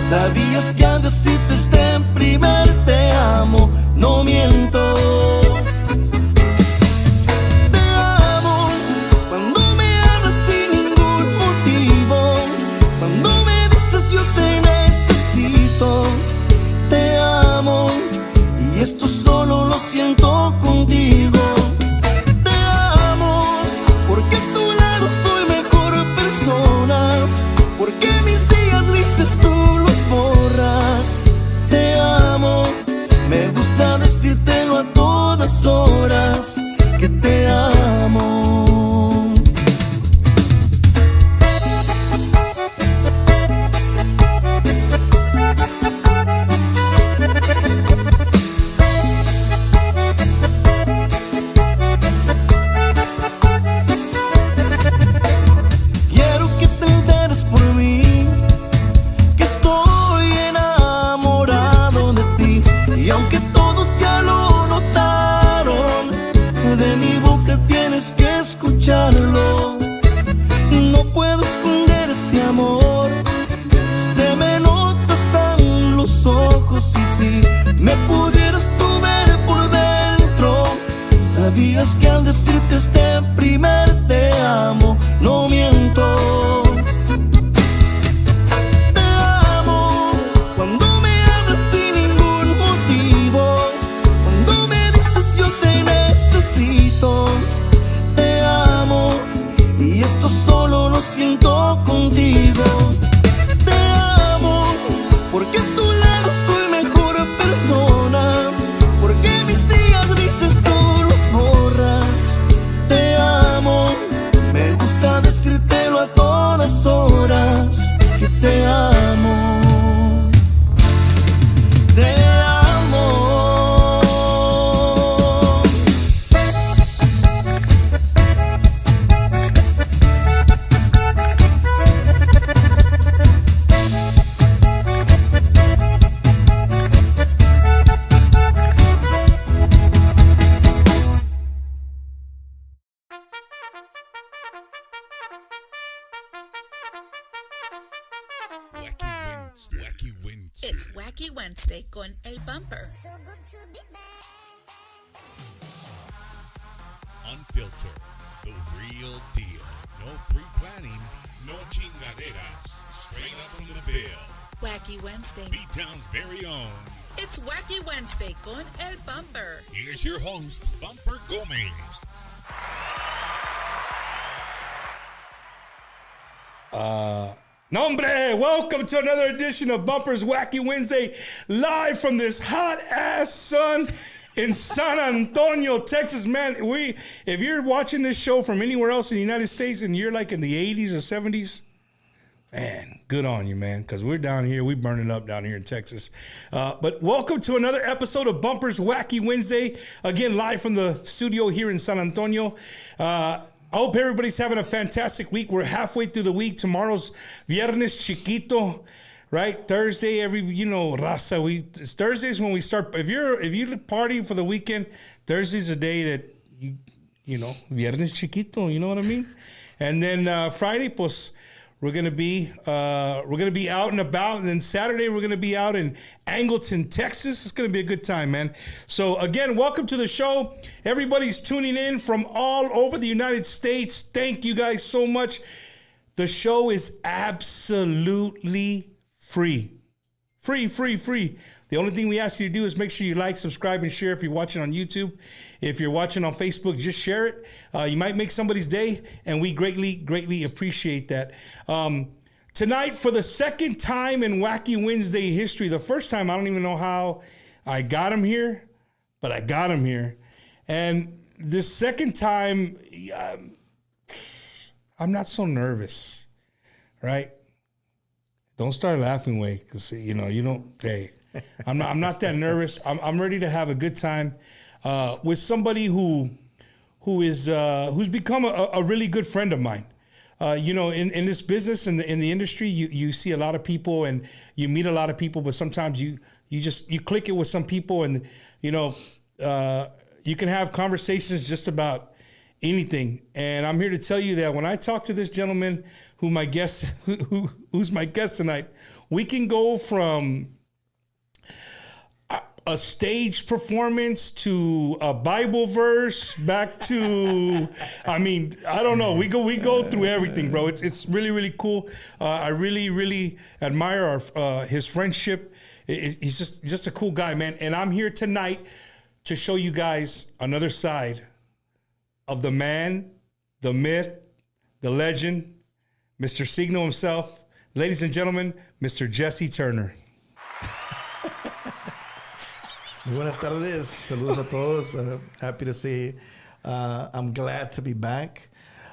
Sabías que al decirte este primer te amo, no miento. Te amo cuando me hablas sin ningún motivo, cuando me dices yo te necesito. Te amo y esto solo lo siento contigo. Te amo porque a tu lado soy mejor persona, porque mis días grises tú los borras. Te amo, me gusta decírtelo a todas horas que te amo. Quiero que te enteres por mí que estoy enamorado de ti, y aunque todos ya lo notaron, de mi boca tienes que escucharlo. No puedo esconder este amor, se me nota hasta en los ojos, y si me pudieras tú ver por dentro, sabías que al decirte este primer te amo, no miento. Te amo cuando me hablas sin ningún motivo, cuando me dices yo te necesito. Te amo y esto solo lo siento contigo. Te amo porque a tu lado soy mejor persona, porque mis días grises tú los borras. Te amo, me gusta decírtelo a todas horas que te amo. Te amo. Wacky Wednesday. It's Wacky Wednesday con El Bumper. Unfiltered, the real deal. No pre-planning, no chingaderas. Straight up from the bill. Wacky Wednesday. B-Town's very own. It's Wacky Wednesday con El Bumper. Here's your host, Bumper Gomez. No, hombre, welcome to another edition of Bumper's Wacky Wednesday, live from this hot-ass sun in San Antonio, Texas. Man, if you're watching this show from anywhere else in the United States and you're like in the 80s or 70s, man, good on you, man, because we're down here. We burn it up down here in Texas. But welcome to another episode of Bumper's Wacky Wednesday, again, live from the studio here in San Antonio. I hope everybody's having a fantastic week. We're halfway through the week. Tomorrow's Viernes Chiquito, right? Thursday, raza. It's Thursdays when we start. If you party for the weekend, Thursday's a day that Viernes Chiquito. You know what I mean? And then Friday, pues, we're gonna be out and about, and then Saturday we're gonna be out in Angleton, Texas. It's gonna be a good time, man. So again, welcome to the show. Everybody's tuning in from all over the United States. Thank you guys so much. The show is absolutely free. Free. The only thing we ask you to do is make sure you like, subscribe, and share if you're watching on YouTube. If you're watching on Facebook, just share it. You might make somebody's day, and we greatly appreciate that. Tonight, for the second time in Wacky Wednesday history, the first time, I don't even know how I got him here, but I got him here. And the second time, I'm not so nervous, right? Don't start laughing, way, because you don't. Hey, I'm not that nervous. I'm ready to have a good time with somebody who's become a really good friend of mine. In this business, in the industry, you see a lot of people and you meet a lot of people, but sometimes you click it with some people, and you can have conversations just about anything. And I'm here to tell you that when I talk to this gentleman who's my guest tonight, we can go from a stage performance to a Bible verse back to, I mean, I don't know. We go through everything, bro. It's really, really cool. I really, really admire his friendship. He's just a cool guy, man. And I'm here tonight to show you guys another side of the man, the myth, the legend, Mr. Siggno himself. Ladies and gentlemen, Mr. Jesse Turner. Muy buenas tardes. Saludos a todos. Happy to see. I'm glad to be back.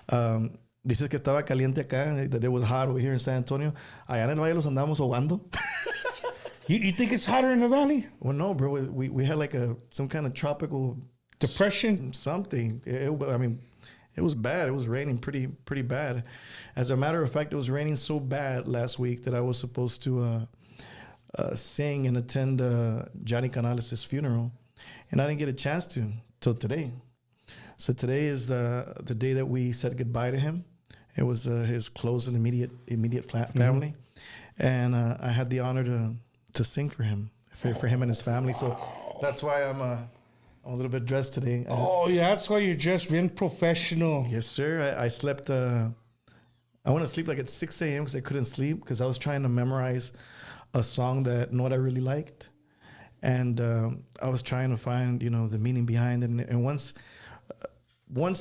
Dices que estaba caliente acá. That it was hot over here in San Antonio. Allá en el valle los andamos ahogando. You think it's hotter in the valley? Well, no, bro. We had like some kind of tropical depression. Something. I mean, it was bad. It was raining pretty bad. As a matter of fact, it was raining so bad last week that I was supposed to sing and attend Johnny Canales' funeral, and I didn't get a chance to till today. So today is the day that we said goodbye to him. It was his close and immediate family, and I had the honor to sing for him and his family. So that's why I'm a little bit dressed today. Yeah, that's why you're dressed being professional. Yes, sir. I slept. I went to sleep like at 6 a.m. because I couldn't sleep because I was trying to memorize a song that Nora really liked, and I was trying to find the meaning behind it. And once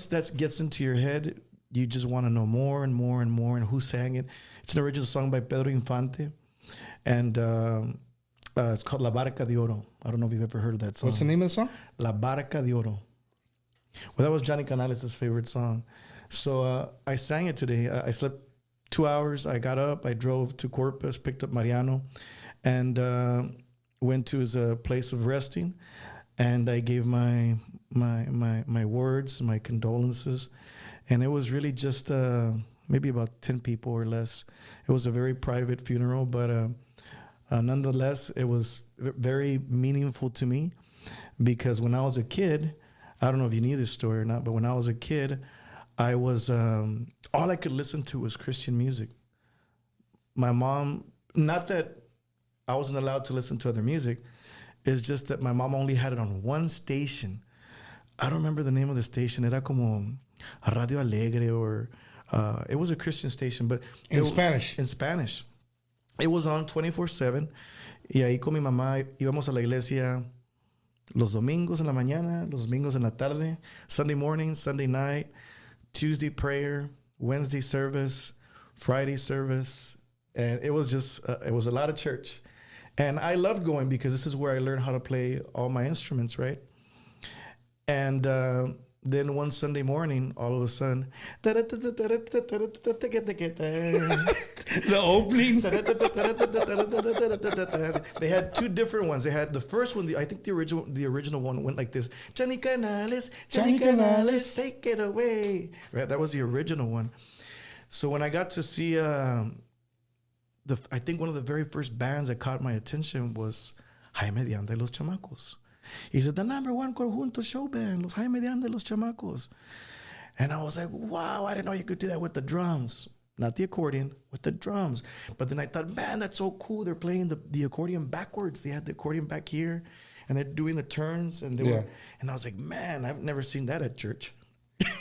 that gets into your head, you just want to know more and more and more. And who sang it? It's an original song by Pedro Infante, and it's called La Barca de Oro. I don't know if you've ever heard of that song. What's the name of the song? La Barca de Oro. Well, that was Johnny Canales' favorite song. So I sang it today. I slept 2 hours. I got up. I drove to Corpus, picked up Mariano, and went to his place of resting. And I gave my words, my condolences, and it was really just maybe about 10 people or less. It was a very private funeral, but nonetheless, it was very meaningful to me because when I was a kid, I don't know if you knew this story or not, but when I was a kid, I was all I could listen to was Christian music. My mom, not that I wasn't allowed to listen to other music, it's just that my mom only had it on one station. I don't remember the name of the station. Era como a Radio Alegre or it was a Christian station, but in Spanish. In Spanish. It was on 24/7. Y ahí con mi mamá íbamos a la iglesia los domingos en la mañana, los domingos en la tarde, Sunday morning, Sunday night, Tuesday prayer, Wednesday service, Friday service, and it was just it was a lot of church, and I loved going because this is where I learned how to play all my instruments, right? And then one Sunday morning, all of a sudden, the opening. They had two different ones. They had the first one. I think the original one went like this: Johnny Canales, take it away. Right, that was the original one. So when I got to see, I think one of the very first bands that caught my attention was Jaime de Anda y los Chamacos. He said, the #1 conjunto show band, Los Jaime de Anda y los Chamacos. And I was like, wow, I didn't know you could do that with the drums. Not the accordion, with the drums. But then I thought, man, that's so cool. They're playing the accordion backwards. They had the accordion back here, and they're doing the turns. And and I was like, man, I've never seen that at church.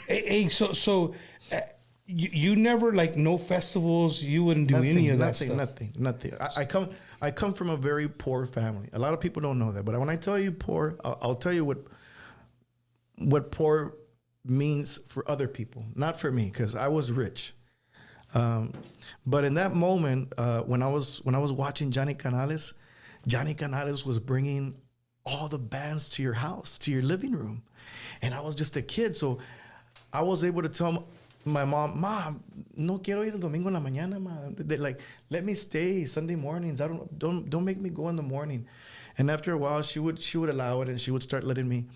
Hey, so you never, like, no festivals, you wouldn't do any of that stuff? Nothing. I come from a very poor family. A lot of people don't know that. But when I tell you poor, I'll tell you what poor means for other people, not for me, because I was rich. But in that moment, when I was watching Johnny Canales was bringing all the bands to your house, to your living room. And I was just a kid. So I was able to tell my mom, no quiero ir el domingo en la mañana, ma. Like, let me stay Sunday mornings. Don't make me go in the morning. And after a while, she would allow it, and she would start letting me.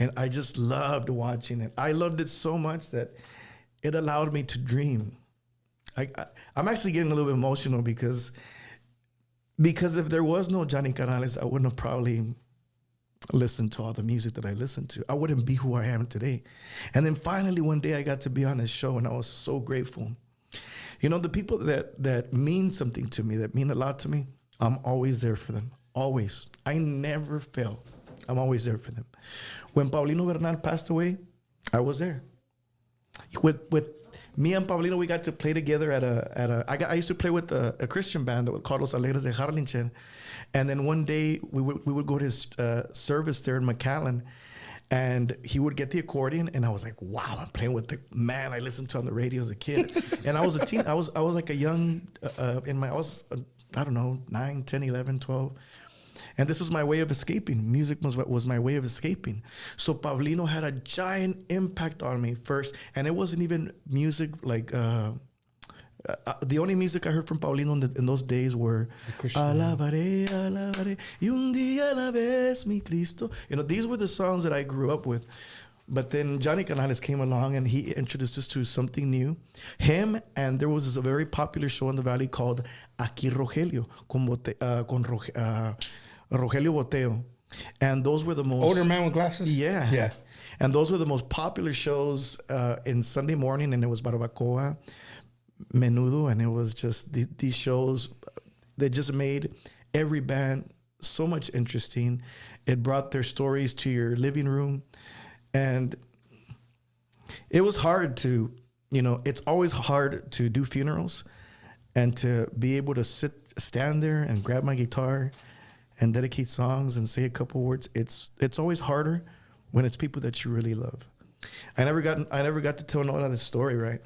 And I just loved watching it. I loved it so much that it allowed me to dream. I'm actually getting a little bit emotional because if there was no Johnny Canales, I wouldn't have probably listen to all the music that I listened to, I wouldn't be who I am today. And then finally one day I got to be on his show, and I was so grateful. You know, the people that mean something to me, that mean a lot to me, I'm always there for them. Always. I never fail. I'm always there for them. When Paulino Bernal passed away, I was there. With me and Paulino, we got to play together I used to play with a Christian band with Carlos Alegres de Harlingen. And then one day we would go to his service there in McAllen, and he would get the accordion, and I was like, wow, I'm playing with the man I listened to on the radio as a kid. And I was a teen. I was like a young, I don't know, 9, 10, 11, 12. And this was my way of escaping. Music was my way of escaping. So Paulino had a giant impact on me first. And it wasn't even music like... the only music I heard from Paulino in those days were Alabaré, alabaré, y un día a la vez mi Cristo. You know, these were the songs that I grew up with. But then Johnny Canales came along and he introduced us to something new. Him, and there was a very popular show in the Valley called Aquí Rogelio, con Rogelio Boteo. And those were the most... Older man with glasses? Yeah. Yeah. And those were the most popular shows in Sunday morning, and it was Barbacoa, Menudo, and it was just these shows that just made every band so much interesting. It brought their stories to your living room, and it was hard to, you know, it's always hard to do funerals and to be able to stand there and grab my guitar and dedicate songs and say a couple words. It's always harder when it's people that you really love. I never got to tell Nora this story, right?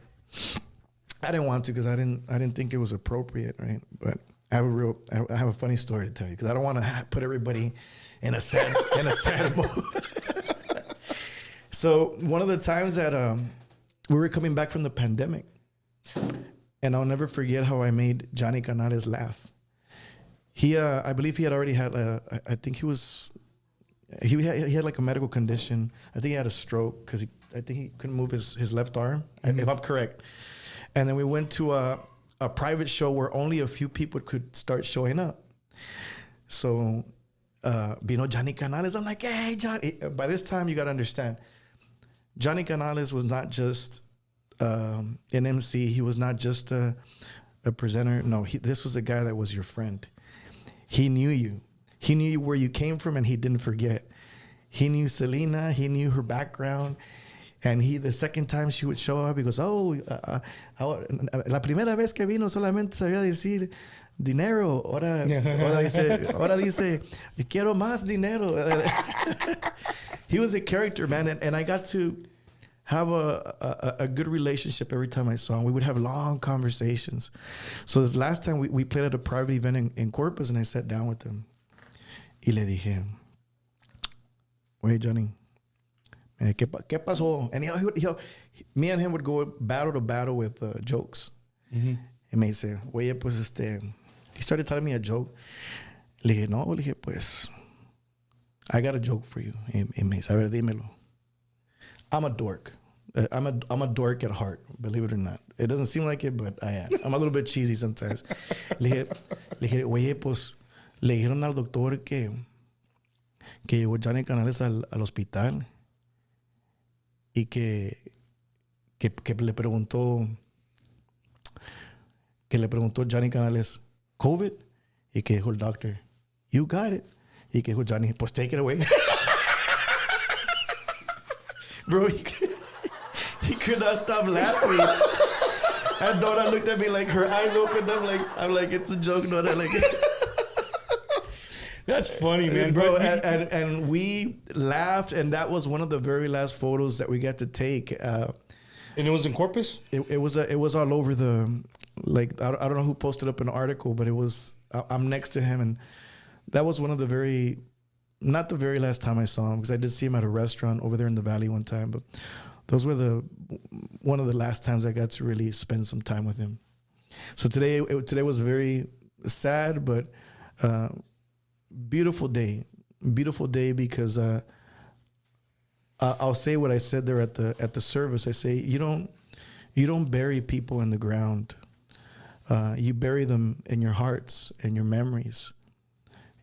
I didn't want to because I didn't think it was appropriate, right? But I have a funny story to tell you because I don't want to put everybody in a sad mood. So one of the times that we were coming back from the pandemic, and I'll never forget how I made Johnny Canales laugh. He, I believe he had already had I think he had like a medical condition. I think he had a stroke because I think he couldn't move his left arm, if I'm correct. And then we went to a private show where only a few people could start showing up. So, Johnny Canales, I'm like, hey, Johnny. By this time, you got to understand, Johnny Canales was not just an MC. He was not just a presenter. No, this was a guy that was your friend. He knew you. He knew where you came from, and he didn't forget. He knew Selena. He knew her background. And the second time she would show up, he goes, la primera vez que vino solamente sabía decir dinero. Ahora dice, quiero más dinero. He was a character, man. And I got to have a good relationship every time I saw him. We would have long conversations. So this last time we played at a private event in Corpus, and I sat down with him. Y le dije, oye, Johnny, ¿qué pasó? And me and him would go battle to battle with jokes. Mm-hmm. Y me dice, oye, pues he started telling me a joke. Le dije, pues, I got a joke for you. Y me dice, a ver, dímelo. I'm a dork. I'm a dork at heart, believe it or not. It doesn't seem like it, but I am. I'm a little bit cheesy sometimes. Le dije, oye, pues, le dijeron al doctor que llegó Johnny Canales al hospital y que le preguntó Johnny Canales, COVID, y que dijo el doctor, you got it. Y que dijo Johnny, pues take it away. Bro, he could not stop laughing. And Nora looked at me like her eyes opened up, like I'm like, it's a joke, Nora. Like, that's funny, man, bro. And we laughed, and that was one of the very last photos that we got to take. And it was in Corpus? It was all over the, like, I don't know who posted up an article, but it was, I'm next to him, and that was one of the not the very last time I saw him, because I did see him at a restaurant over there in the Valley one time, but those were one of the last times I got to really spend some time with him. So today was very sad, but beautiful day because I'll say what I said there at the service. I say you don't bury people in the ground. You bury them in your hearts and your memories.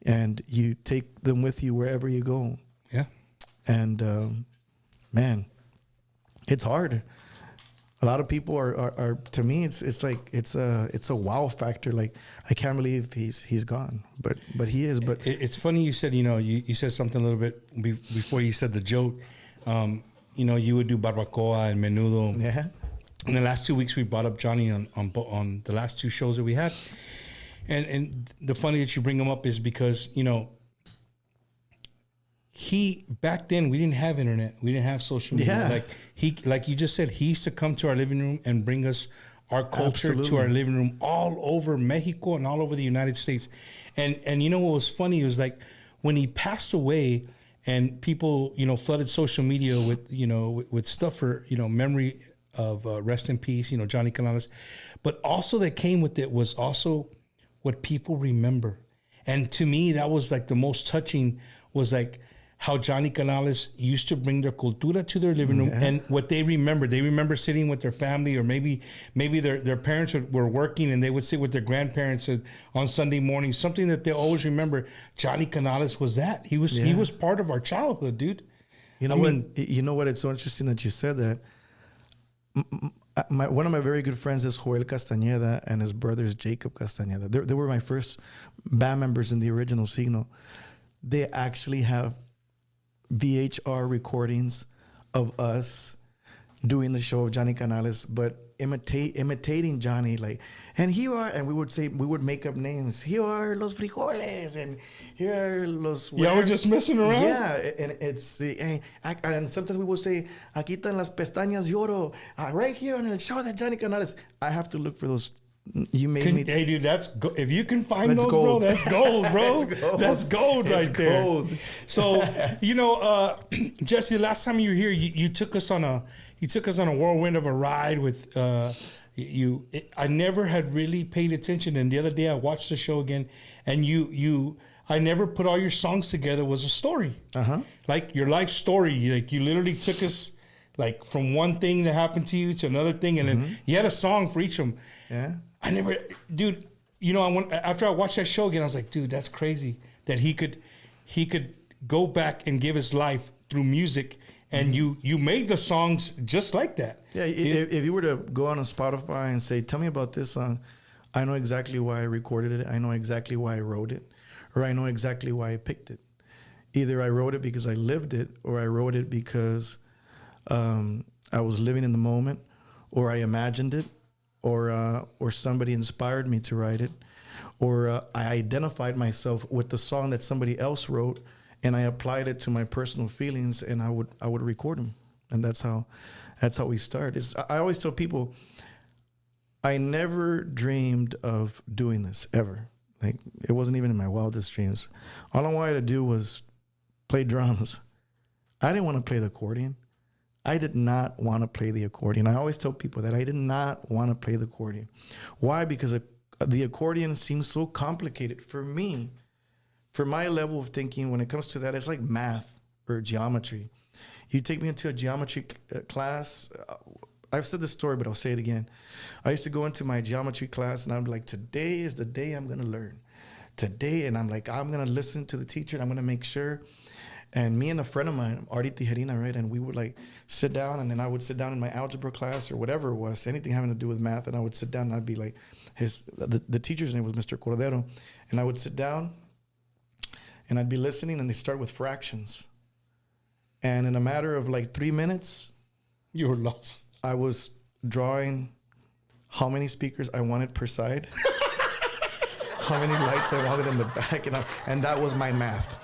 and you take them with you wherever you go. Yeah. And man, it's hard. A lot of people are to me, it's like it's a wow factor. Like, I can't believe he's gone, but he is. But It's funny you said, you said something a little bit before you said the joke. You would do barbacoa and menudo. yeah, In the last 2 weeks, we brought up Johnny on the last 2 shows that we had. And the funny that you bring him up is because, he, back then, we didn't have internet. We didn't have social media. Yeah. Like you just said, he used to come to our living room and bring us our culture to our living room all over Mexico and all over the United States. And you know what was funny? It was like when he passed away and people, flooded social media with stuff for, memory of rest in peace, Johnny Canales. But also that came with it was also what people remember. And to me, that was like the most touching, was like how Johnny Canales used to bring their cultura to their living room. And what they remember sitting with their family, or maybe their parents were working and they would sit with their grandparents on Sunday morning. Something that they always remember. Johnny Canales was that. He was part of our childhood, dude. You know what? It's so interesting that you said that. One of my very good friends is Joel Castañeda, and his brother is Jacob Castañeda. They were my first band members in the original Siggno. They actually have VHR recordings of us doing the show of Johnny Canales, but imitating Johnny, like, and we would make up names. Here are los frijoles, and here are los. Yeah, we're just messing around. Yeah, and and sometimes we would say, aquí están las pestañas de oro, right here on the show that Johnny Canales. I have to look for those. You made me. Hey, dude, if you can find those, gold. bro, that's gold, bro. That's gold right there. Gold. So, Jesse, the last time you were here, you took us on a whirlwind of a ride with you. I never had really paid attention, and the other day I watched the show again, and I never put all your songs together. Was a story, like your life story. Like, you literally took us like from one thing that happened to you to another thing, and then you had a song for each of them. Yeah. I never, dude. After I watched that show again, I was like, dude, that's crazy that he could go back and give his life through music, and you made the songs just like that. Yeah, if you were to go on a Spotify and say, tell me about this song, I know exactly why I recorded it. I know exactly why I wrote it, or I know exactly why I picked it. Either I wrote it because I lived it, or I wrote it because I was living in the moment, or I imagined it, or somebody inspired me to write it, or I identified myself with the song that somebody else wrote, and I applied it to my personal feelings, and I would record them, and that's how we start. I always tell people, I never dreamed of doing this ever. Like, it wasn't even in my wildest dreams. All I wanted to do was play drums. I didn't want to play the accordion. I did not want to play the accordion. I always tell people that I did not want to play the accordion. Why? Because the accordion seems so complicated for me. For my level of thinking, when it comes to that, it's like math or geometry. You take me into a geometry class. I've said this story, but I'll say it again. I used to go into my geometry class, and I'm like, today is the day I'm going to learn. Today, and I'm like, I'm going to listen to the teacher, and I'm going to make sure. And me and a friend of mine, Artie Tejano, right? And we would like sit down, and then I would sit down in my algebra class or whatever it was, anything having to do with math. And I would sit down, and I'd be like, the teacher's name was Mr. Cordero. And I would sit down, and I'd be listening, and they start with fractions. And in a matter of like 3 minutes, you were lost. I was drawing how many speakers I wanted per side, how many lights I wanted in the back, and that was my math.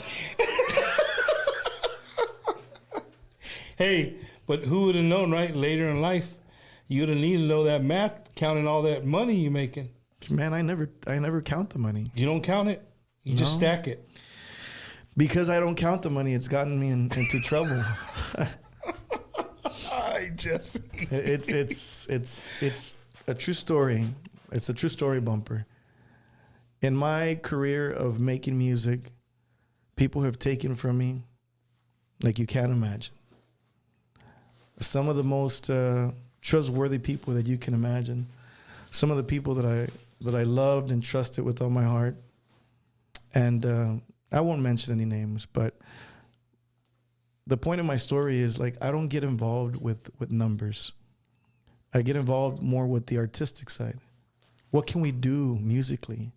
Hey, but who would have known, right? Later in life, you'd have needed to know that math, counting all that money you're making. Man, I never count the money. You don't count it? You just stack it. Because I don't count the money, it's gotten me into trouble. It's a true story. It's a true story, Bumper. In my career of making music, people have taken from me like you can't imagine. Some of the most trustworthy people that you can imagine. Some of the people that I loved and trusted with all my heart. And I won't mention any names, but the point of my story is like I don't get involved with numbers. I get involved more with the artistic side. What can we do musically?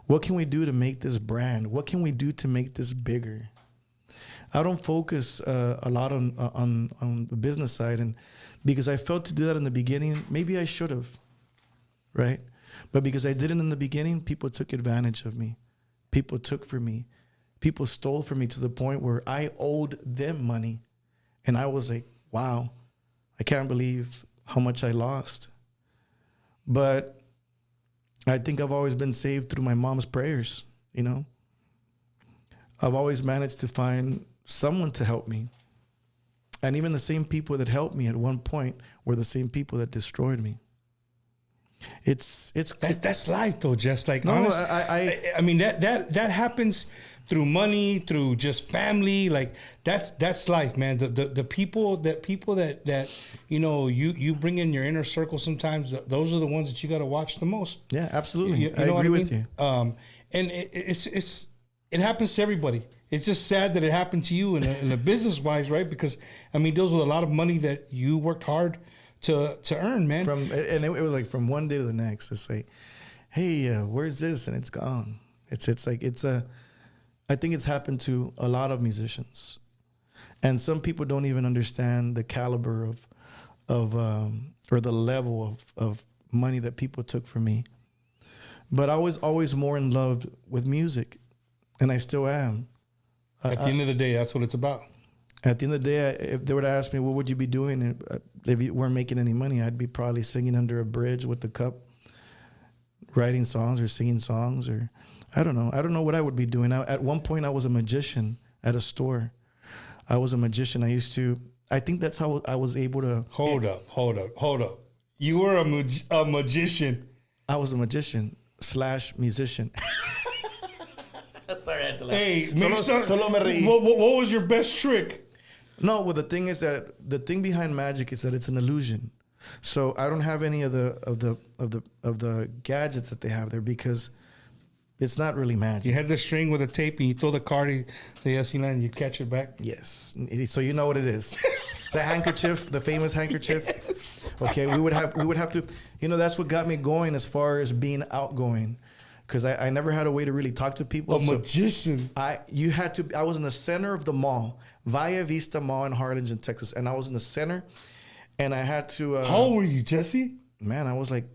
What can we do to make this brand? What can we do to make this bigger? I don't focus a lot on the business side, and because I felt to do that in the beginning, maybe I should have, right? But because I didn't in the beginning, people took advantage of me. People took from me. People stole from me to the point where I owed them money. And I was like, wow, I can't believe how much I lost. But I think I've always been saved through my mom's prayers, you know? I've always managed to find someone to help me. And even the same people that helped me at one point were the same people that destroyed me. That's life though, Jess. Like, no, honestly, I mean that happens through money, through just family. Like that's life, man. The people that you know you bring in your inner circle sometimes. Those are the ones that you got to watch the most. Yeah, absolutely. You I know agree what with you. And it happens to everybody. It's just sad that it happened to you in a business wise, right? Because I mean, deals with a lot of money that you worked hard to earn, man. It was like from one day to the next. It's like, hey, where's this? And it's gone. I think it's happened to a lot of musicians, and some people don't even understand the caliber or the level of money that people took from me. But I was always more in love with music, and I still am. At the end of the day, that's what it's about. At the end of the day, if they were to ask me, what would you be doing if you weren't making any money? I'd be probably singing under a bridge with the cup, writing songs or singing songs, or I don't know. I don't know what I would be doing. At one point, I was a magician at a store. I was a magician. I think that's how I was able to. Hold up. You were a magician. I was a magician / musician. Sorry, I had to laugh. Hey, solo me reí. What was your best trick? No, well, the thing is that the thing behind magic is that it's an illusion. So I don't have any of the gadgets that they have there because it's not really magic. You had the string with a tape and you throw the card, and you catch it back. Yes. So you know what it is. The handkerchief, the famous handkerchief. Yes. Okay, we would have to, that's what got me going as far as being outgoing. Because I never had a way to really talk to people. Magician. I was in the center of the mall, Via Vista Mall in Harlingen, Texas. And I was in the center and I had to. How old were you, Jesse? Man, I was like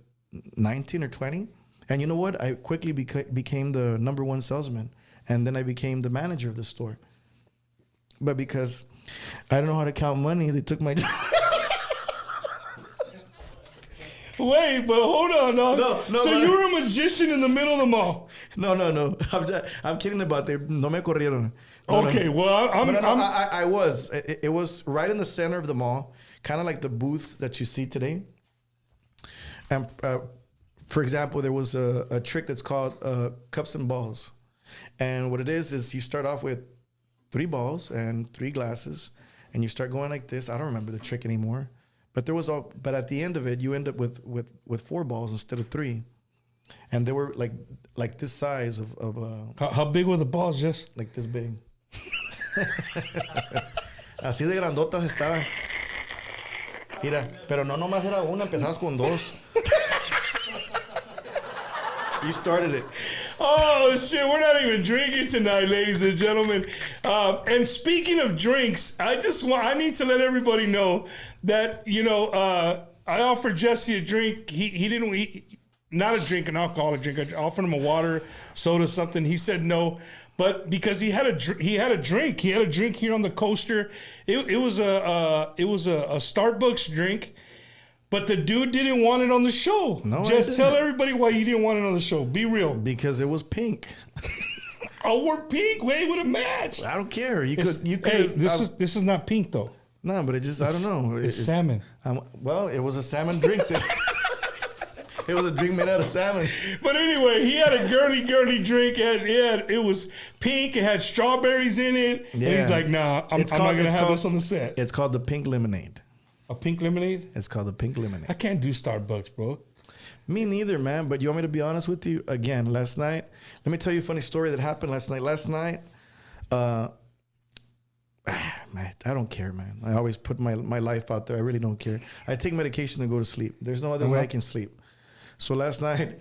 19 or 20. And you know what? I quickly became the #1 salesman. And then I became the manager of the store. But because I don't know how to count money, they took my job. Wait, but hold on. No. So you were a magician in the middle of the mall? No. I'm kidding about that. No me corrieron. Okay, well, I was. It was right in the center of the mall, kind of like the booths that you see today. And for example, there was a trick that's called cups and balls. And what it is you start off with 3 balls and 3 glasses, and you start going like this. I don't remember the trick anymore. But but at the end of it, you end up with 4 balls instead of 3, and they were like this size of How big were the balls, Jess? like this big. Así de grandotas estaban. Mira, pero no nomás era una, empezabas con 2. You started it. Oh shit, we're not even drinking tonight, ladies and gentlemen. And speaking of drinks, I need to let everybody know that, I offered Jesse a drink. He didn't not a drink, an alcoholic drink. I offered him a water, soda, something. He said no. But because he had a drink here on the coaster. It was a Starbucks drink. But the dude didn't want it on the show. No, just tell everybody why you didn't want it on the show. Be real. Because it was pink. Oh, we're pink. Wait, with a match. I don't care. You could. Hey, this is not pink though. No, but I don't know. It's salmon. Well, it was a salmon drink. It was a drink made out of salmon. But anyway, he had a girly drink. It was pink. It had strawberries in it. Yeah. And he's like, nah, I'm not going to have this on the set. It's called the pink lemonade. A pink lemonade? It's called the pink lemonade. I can't do Starbucks, bro. Me neither, man. But you want me to be honest with you? Again, last night, let me tell you a funny story that happened last night. Last night, man, I don't care, man. I always put my life out there. I really don't care. I take medication to go to sleep. There's no other way I can sleep. So last night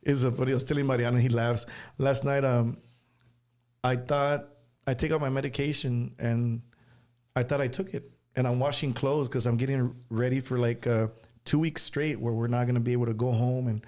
is what I was telling Mariano. He laughs. Last night, I thought I take out my medication, and I thought I took it. And I'm washing clothes because I'm getting ready for like 2 weeks straight where we're not going to be able to go home, and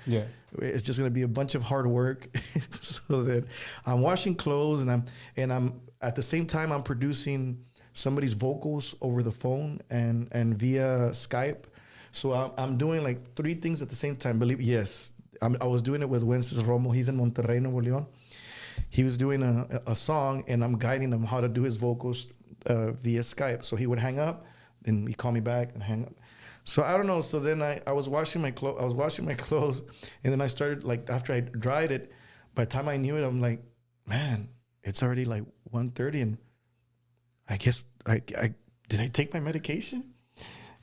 it's just going to be a bunch of hard work. So that I'm washing clothes, and I'm at the same time I'm producing somebody's vocals over the phone and via Skype. So I'm doing like 3 things at the same time. I was doing it with Wences Romo. He's in Monterrey, Nuevo León. He was doing a song, and I'm guiding him how to do his vocals via Skype. So he would hang up, then he'd call me back and hang up. So I don't know. So then I was washing my clothes, and then I started, like, after I dried it, by the time I knew it, I'm like, man, it's already like 1:30, and I guess did I take my medication?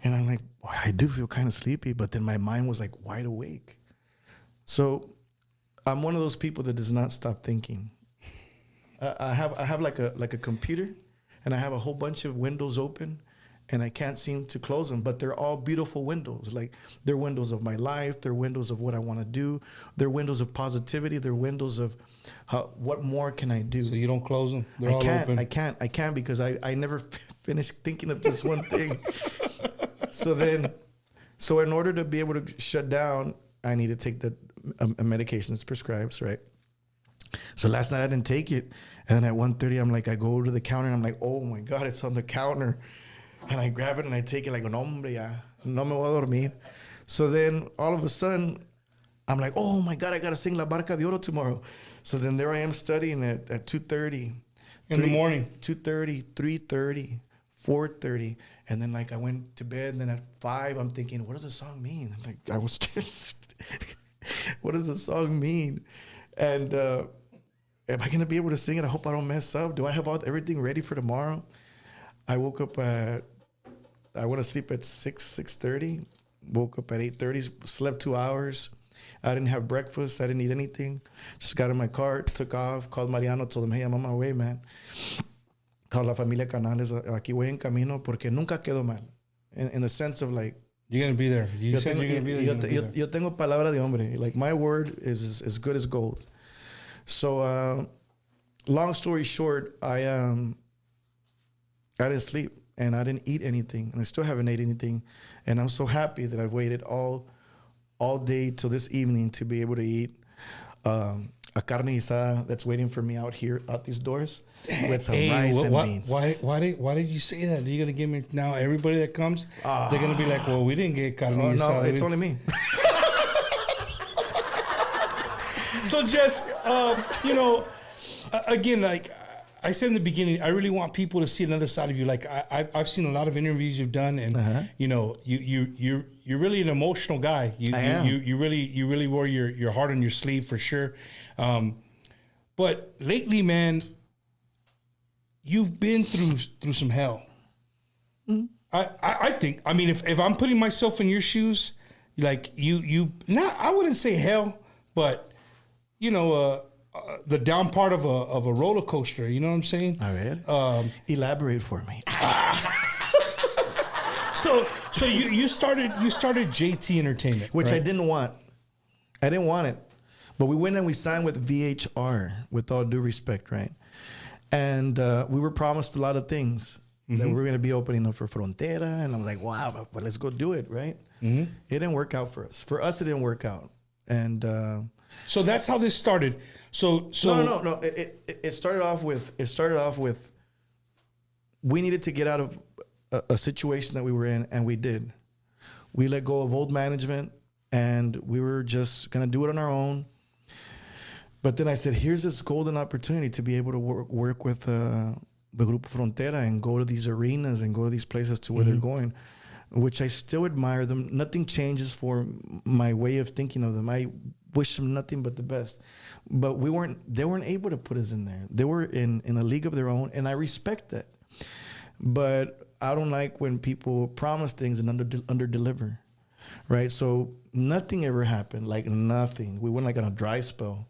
And I'm like, well, I do feel kind of sleepy, but then my mind was like wide awake. So I'm one of those people that does not stop thinking. I have like a computer, and I have a whole bunch of windows open, and I can't seem to close them, but they're all beautiful windows. Like, they're windows of my life. They're windows of what I want to do. They're windows of positivity. They're windows of what more can I do? So you don't close them? They're all open? I can't because I never finish thinking of just one thing. So in order to be able to shut down, I need to take a medication that's prescribed, right? So last night I didn't take it. And then at 1:30, I'm like, I go to the counter, and I'm like, oh my God, it's on the counter. And I grab it and I take it like, no, hombre, ya, no me voy a dormir. So then all of a sudden, I'm like, oh my God, I got to sing La Barca de Oro tomorrow. So then there I am studying at 2:30. In the morning? 2:30, 3:30, 4:30. And then, like, I went to bed, and then at 5, I'm thinking, what does the song mean? Like, I was just, what does the song mean? And am I going to be able to sing it? I hope I don't mess up. Do I have everything ready for tomorrow? I woke up I went to sleep at 6:30. Woke up at 8:30, slept 2 hours. I didn't have breakfast. I didn't eat anything. Just got in my car, took off, called Mariano, told him, hey, I'm on my way, man. Called la familia Canales, aquí voy en camino, porque nunca quedo mal. In the sense of, like, you're going to be there. You said you're going to be there. Yo tengo palabra de hombre. Like, my word is as good as gold. So, long story short, I didn't sleep, and I didn't eat anything, and I still haven't ate anything. And I'm so happy that I've waited all day till this evening to be able to eat a carne asada that's waiting for me out these doors with some rice and beans. Why did you say that? Are you going to give me now everybody that comes? They're going to be like, well, we didn't get carne asada. No, it's only me. So just, again, like I said in the beginning, I really want people to see another side of you. Like I've seen a lot of interviews you've done, and you're really an emotional guy. I am. You really wear your heart on your sleeve for sure. But lately, man, you've been through some hell. Mm-hmm. I think. I mean, if I'm putting myself in your shoes, like I wouldn't say hell, but the down part of a roller coaster. You know what I'm saying? A ver. Elaborate for me. So you started JT Entertainment, which right? I didn't want. I didn't want it, but we went and we signed with VHR. With all due respect, right? And we were promised a lot of things. Mm-hmm. That we were going to be opening up for Frontera, and I'm like, wow, but let's go do it, right? Mm-hmm. It didn't work out for us. For us, it didn't work out, and. So that's how this started. So no. It started off with we needed to get out of a situation that we were in, and we did. We let go of old management, and we were just gonna do it on our own. But then I said, here's this golden opportunity to be able to work with the Grupo Frontera and go to these arenas and go to these places to where they're going, which I still admire them. Nothing changes for my way of thinking of them. I wish them nothing but the best. But they weren't able to put us in there. They were in a league of their own, and I respect that. But I don't like when people promise things and under deliver. right? So nothing ever happened, like nothing. We went like on a dry spell.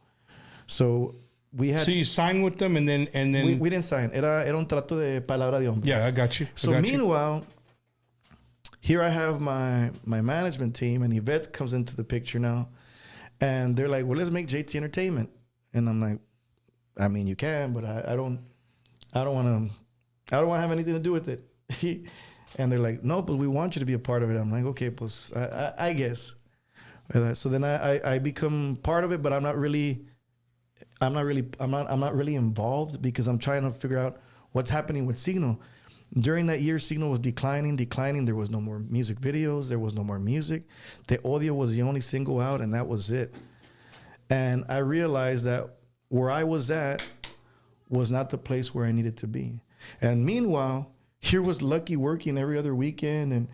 So we had. So you signed with them, and then We didn't sign. Era un trato de palabra de hombre. yeah, I got you. So meanwhile, here I have my management team, and Yvette comes into the picture now, and they're like, "Well, let's make JT Entertainment," and I'm like, "I mean, you can, but I don't want to have anything to do with it." And they're like, "No, but we want you to be a part of it." I'm like, "Okay, pues, I guess." So then I become part of it, but I'm not really involved because I'm trying to figure out what's happening with Siggno. During that year, Siggno was declining. There was no more music videos. There was no more music. Te Odio was the only single out, and that was it. And I realized that where I was at was not the place where I needed to be. And meanwhile, here was Lucky working every other weekend,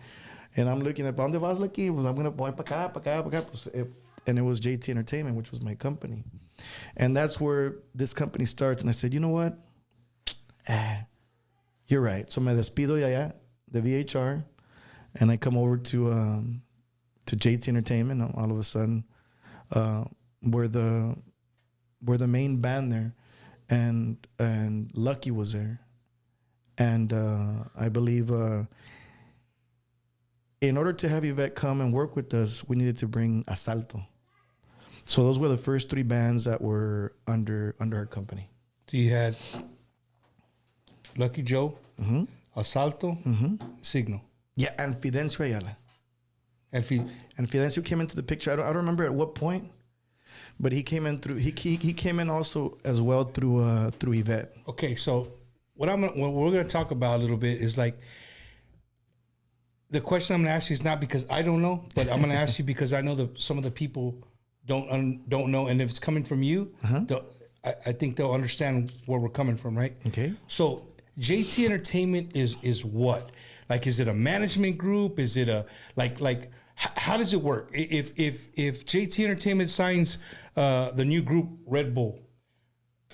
and I'm looking at, ¿Dónde vas, Lucky? Well, I'm going to boy pa' acá. And it was JT Entertainment, which was my company. And that's where this company starts. And I said, you know what? You're right. So me despido de allá, de VHR, and I come over to JT Entertainment. And all of a sudden, we're the main band there, and Lucky was there. And I believe in order to have Yvette come and work with us, we needed to bring Asalto. So those were the first 3 bands that were under our company. So you had Lucky Joe, Asalto, Siggno. Yeah, and Fidencio Ayala. And Fidencio came into the picture. I don't remember at what point, but he came in through. He came in also as well through Yvette. Okay, so what we're gonna talk about a little bit is like the question I'm gonna ask you is not because I don't know, but I'm gonna ask you because I know that some of the people don't know, and if it's coming from you, I think they'll understand where we're coming from, right? Okay. So JT Entertainment is what? Like, is it a management group? Is it a like? How does it work? If JT Entertainment signs the new group Red Bull,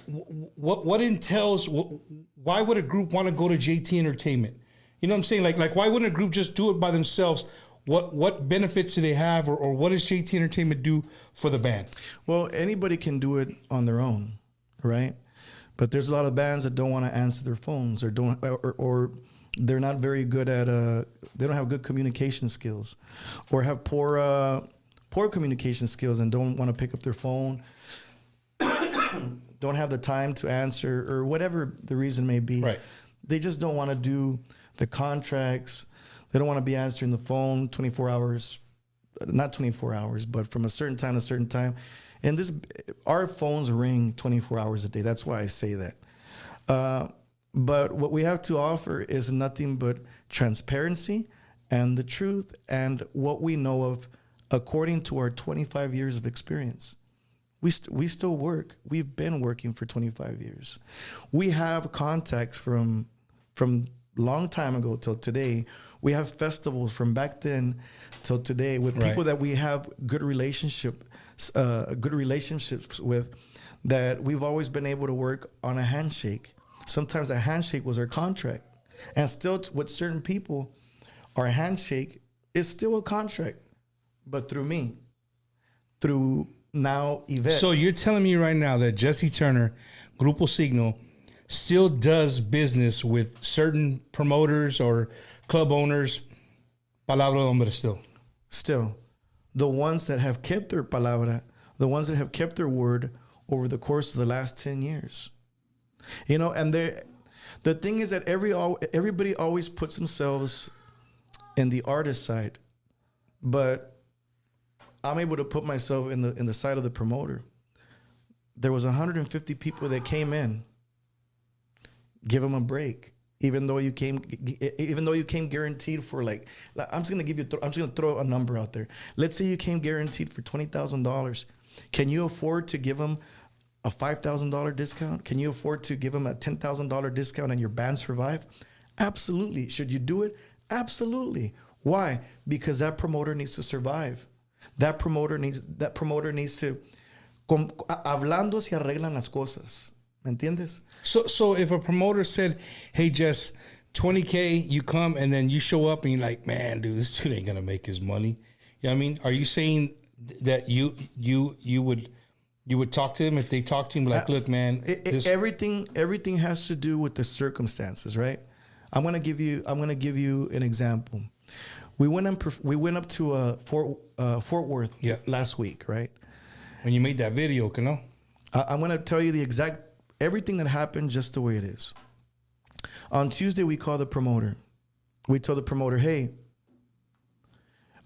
what entails? Why would a group want to go to JT Entertainment? You know what I'm saying? Like why wouldn't a group just do it by themselves? What benefits do they have, or what does JT Entertainment do for the band? Well, anybody can do it on their own, right? But there's a lot of bands that don't want to answer their phones, or they're not very good at they don't have good communication skills, or have poor communication skills and don't want to pick up their phone, don't have the time to answer, or whatever the reason may be. Right. They just don't want to do the contracts. They don't want to be answering the phone 24 hours, not 24 hours, but from a certain time to a certain time. And our phones ring 24 hours a day. That's why I say that. But what we have to offer is nothing but transparency and the truth and what we know of according to our 25 years of experience. We still work. We've been working for 25 years. We have contacts from long time ago till today. We have festivals from back then till today with people that we have good relationships with, that we've always been able to work on a handshake. Sometimes a handshake was our contract. And still with certain people, our handshake is still a contract, but through me, through now Yvette. So you're telling me right now that Jesse Turner, Grupo Siggno, still does business with certain promoters or club owners, palabra de hombre still. Still. The ones that have kept their palabra, the ones that have kept their word over the course of the last 10 years. You know, and the thing is that everybody always puts themselves in the artist side, but I'm able to put myself in the side of the promoter. There was 150 people that came in. Give them a break. Even though you came guaranteed for I'm just gonna throw a number out there. Let's say you came guaranteed for $20,000. Can you afford to give them a $5,000 discount? Can you afford to give them a $10,000 discount and your band survive? Absolutely. Should you do it? Absolutely. Why? Because that promoter needs to survive. That promoter needs to hablando se arreglan las cosas. ¿Me entiendes? So if a promoter said, hey, Jess, $20K, you come, and then you show up and you're like, man, dude, this dude ain't going to make his money. Yeah, I mean, are you saying that you would talk to them if they talk to him like, look, man, everything has to do with the circumstances, right? I'm gonna give you an example. We went up to Fort Worth last week, right? When you made that video, no? I'm gonna tell you the exact everything that happened just the way it is. On Tuesday, we called the promoter. We told the promoter, hey.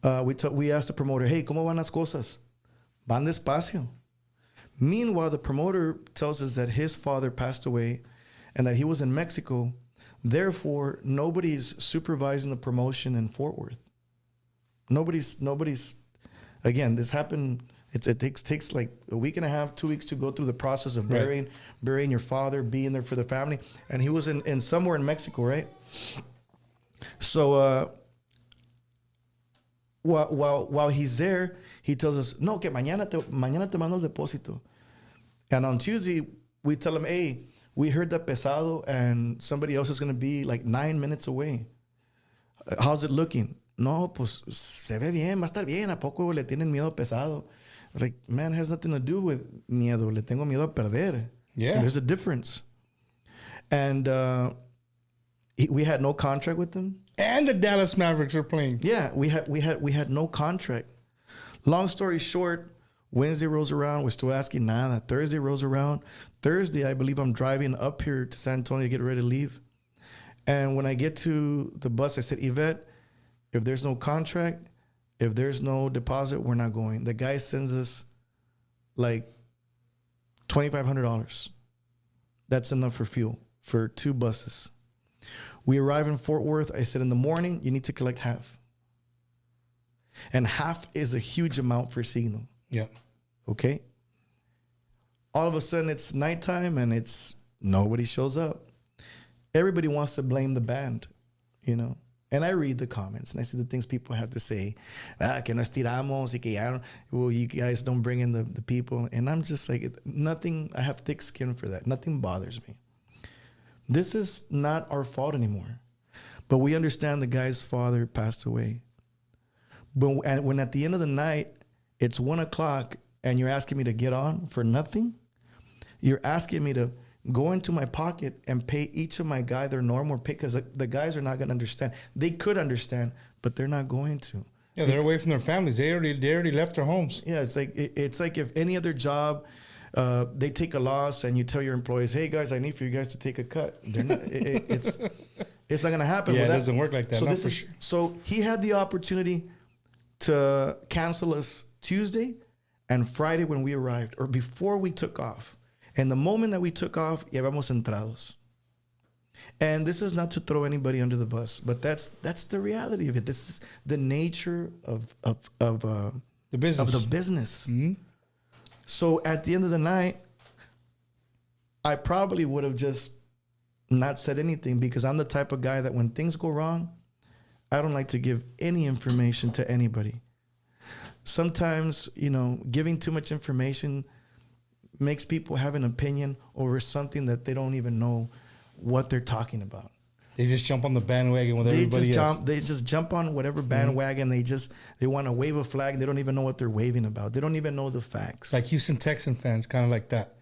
We asked the promoter, hey, ¿cómo van las cosas? Van despacio. Meanwhile, the promoter tells us that his father passed away and that he was in Mexico. Therefore, nobody's supervising the promotion in Fort Worth. Nobody's. Again, this happened. It takes like a week and a half, 2 weeks to go through the process of burying your father, being there for the family, and he was in somewhere in Mexico, right? So while he's there, he tells us, no, que mañana te mando el depósito. And on Tuesday, we tell him, hey, we heard that pesado and somebody else is going to be like 9 minutes away. How's it looking? No, pues se ve bien, va a estar bien. ¿A poco le tienen miedo pesado? Like, man, it has nothing to do with miedo. Le tengo miedo a perder. Yeah. And there's a difference. And we had no contract with them. And the Dallas Mavericks are playing. Yeah, we had no contract. Long story short, Wednesday rolls around. We're still asking nada. Thursday rolls around. Thursday, I believe I'm driving up here to San Antonio to get ready to leave. And when I get to the bus, I said, Yvette, if there's no contract, if there's no deposit, we're not going. The guy sends us like $2,500. That's enough for fuel for 2 buses. We arrive in Fort Worth. I said, in the morning, you need to collect half. And half is a huge amount for Siggno. Yeah. Okay? All of a sudden, it's nighttime and nobody shows up. Everybody wants to blame the band, you know? And I read the comments and I see the things people have to say. Que nos tiramos y que ya you guys don't bring in the people. And I'm just like, nothing, I have thick skin for that. Nothing bothers me. This is not our fault anymore. But we understand the guy's father passed away. But when at the end of the night, it's 1:00 and you're asking me to get on for nothing, you're asking me to go into my pocket and pay each of my guy their normal pay, because the guys are not going to understand. They could understand, but they're not going to. Yeah, they're away from their families. They already left their homes. Yeah, it's like if any other job, they take a loss and you tell your employees, "Hey guys, I need for you guys to take a cut." They're not. It's not going to happen. Yeah, it doesn't work like that. So sure. So he had the opportunity to cancel us Tuesday and Friday when we arrived, or before we took off. And the moment that we took off, ya habíamos entrados. And this is not to throw anybody under the bus, but that's the reality of it. This is the nature of the business. Of the business. Mm-hmm. So at the end of the night, I probably would have just not said anything, because I'm the type of guy that when things go wrong, I don't like to give any information to anybody. Sometimes, giving too much information makes people have an opinion over something that they don't even know what they're talking about. They just jump on the bandwagon with everybody else. They just jump on whatever bandwagon. Mm-hmm. They want to wave a flag. They don't even know what they're waving about. They don't even know the facts. Like Houston Texan fans, kind of like that.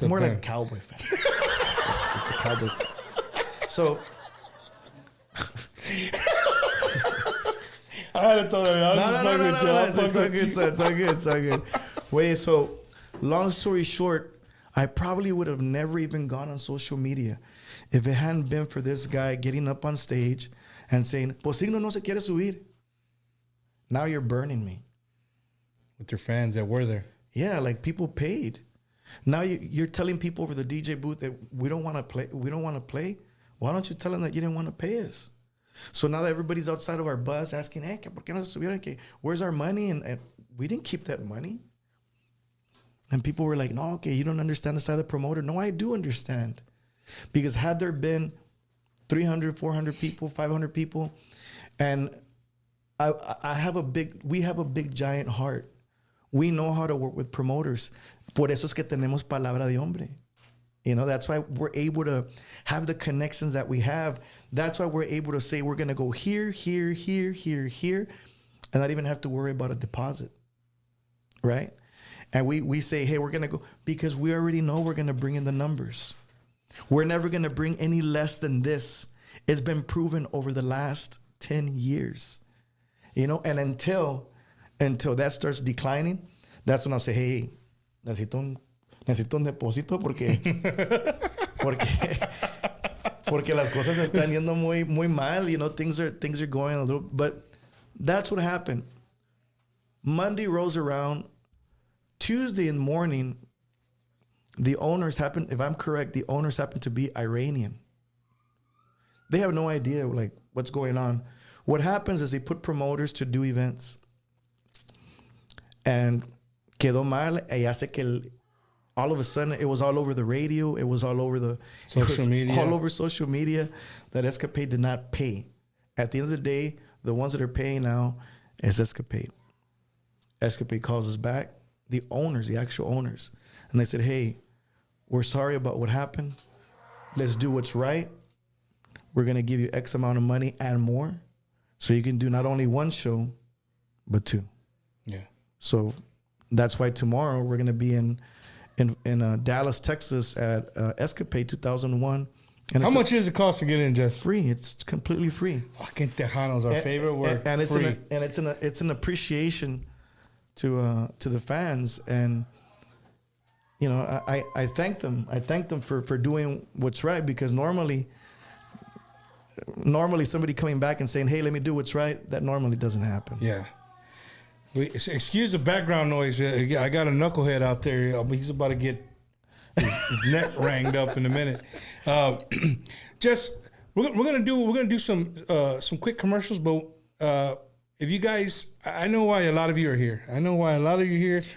More like a Cowboy fan. Like the Cowboy fans. So... I had it totally. It's all good. Wait, so long story short, I probably would have never even gone on social media if it hadn't been for this guy getting up on stage and saying, "Pues Siggno no se quiere subir." Now you're burning me. With your fans that were there. Yeah, like people paid. Now you're telling people over the DJ booth that we don't want to play. Why don't you tell them that you didn't want to pay us? So now that everybody's outside of our bus asking, "Hey, ¿por qué no se subieron? Where's our money?" And we didn't keep that money. And people were like, "No, okay, you don't understand the side of the promoter." No, I do understand. Because had there been 300, 400 people, 500 people, and we have a big giant heart. We know how to work with promoters. Por eso es que tenemos palabra de hombre. That's why we're able to have the connections that we have. That's why we're able to say we're going to go here, here, here, here, here. and not even have to worry about a deposit, right? And we say, hey, we're going to go, because we already know we're going to bring in the numbers. We're never going to bring any less than this. It's been proven over the last 10 years, and until that starts declining, that's when I'll say, hey, necesito un depósito porque las cosas están yendo muy mal. Things are going a little, but that's what happened. Monday rolls around. Tuesday in the morning, the owners if I'm correct, the owners happen to be Iranian. They have no idea like what's going on. What happens is they put promoters to do events. And quedó mal, y hace que all of a sudden it was all over the radio, it was all over social media that Escapade did not pay. At the end of the day, the ones that are paying now is Escapade. Escapade calls us back. The owners, the actual owners. And they said, hey, we're sorry about what happened. Let's do what's right. We're going to give you X amount of money and more. So you can do not only one show, but two. Yeah. So that's why tomorrow we're going to be in Dallas, Texas at Escapade 2001. And how much does it cost to get in, Jess? Free. It's completely free. Fucking Tejano's our favorite word. And it's free. It's an appreciation to the fans, and I thank them. I thank them for doing what's right, because normally somebody coming back and saying, "Hey, let me do what's right," that normally doesn't happen. Yeah. Excuse the background noise. I got a knucklehead out there. He's about to get his neck ranged up in a minute. Just we're gonna do some quick commercials, but. If you guys, I know why a lot of you are here.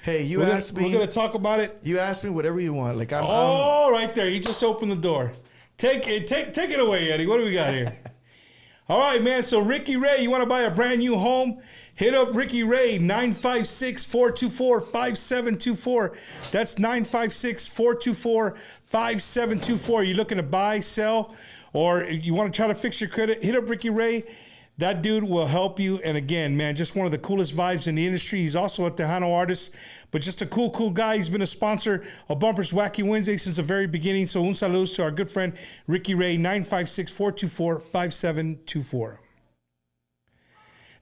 Hey, you asked me. We're going to talk about it. You ask me whatever you want. Like right there. You just opened the door. Take it away, Eddie. What do we got here? All right, man. So Ricky Ray, you want to buy a brand new home? Hit up Ricky Ray, 956-424-5724. That's 956-424-5724. You're looking to buy, sell, or you want to try to fix your credit? Hit up Ricky Ray. That dude will help you. And again, man, just one of the coolest vibes in the industry. He's also a Tejano artist, but just a cool guy. He's been a sponsor of Bumpers Wacky Wednesday since the very beginning. So un saludos to our good friend, Ricky Ray, 956-424-5724.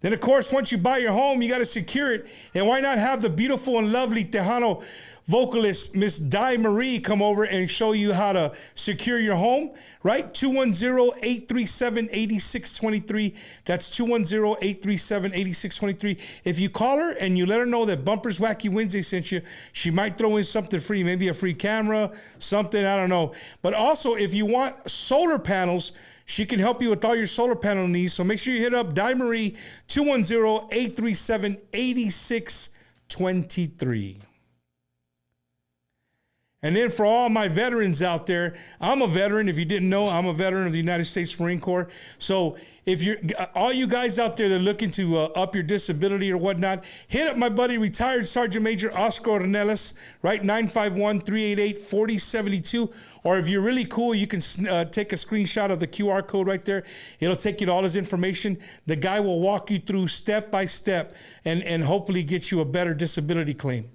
Then, of course, once you buy your home, you got to secure it. And why not have the beautiful and lovely Tejano vocalist, Miss Di Marie, come over and show you how to secure your home, right? 210-837-8623. That's 210-837-8623. If you call her and you let her know that Bumpers Wacky Wednesday sent you, she might throw in something free, maybe a free camera, something, I don't know. But also, if you want solar panels, she can help you with all your solar panel needs. So make sure you hit up Di Marie, 210-837-8623. And then for all my veterans out there, I'm a veteran. If you didn't know, I'm a veteran of the United States Marine Corps. So if you're all you guys out there that are looking to up your disability or whatnot, hit up my buddy, retired Sergeant Major Oscar Canales, right? 951-388-4072. Or if you're really cool, you can take a screenshot of the QR code right there. It'll take you to all his information. The guy will walk you through step by step and hopefully get you a better disability claim.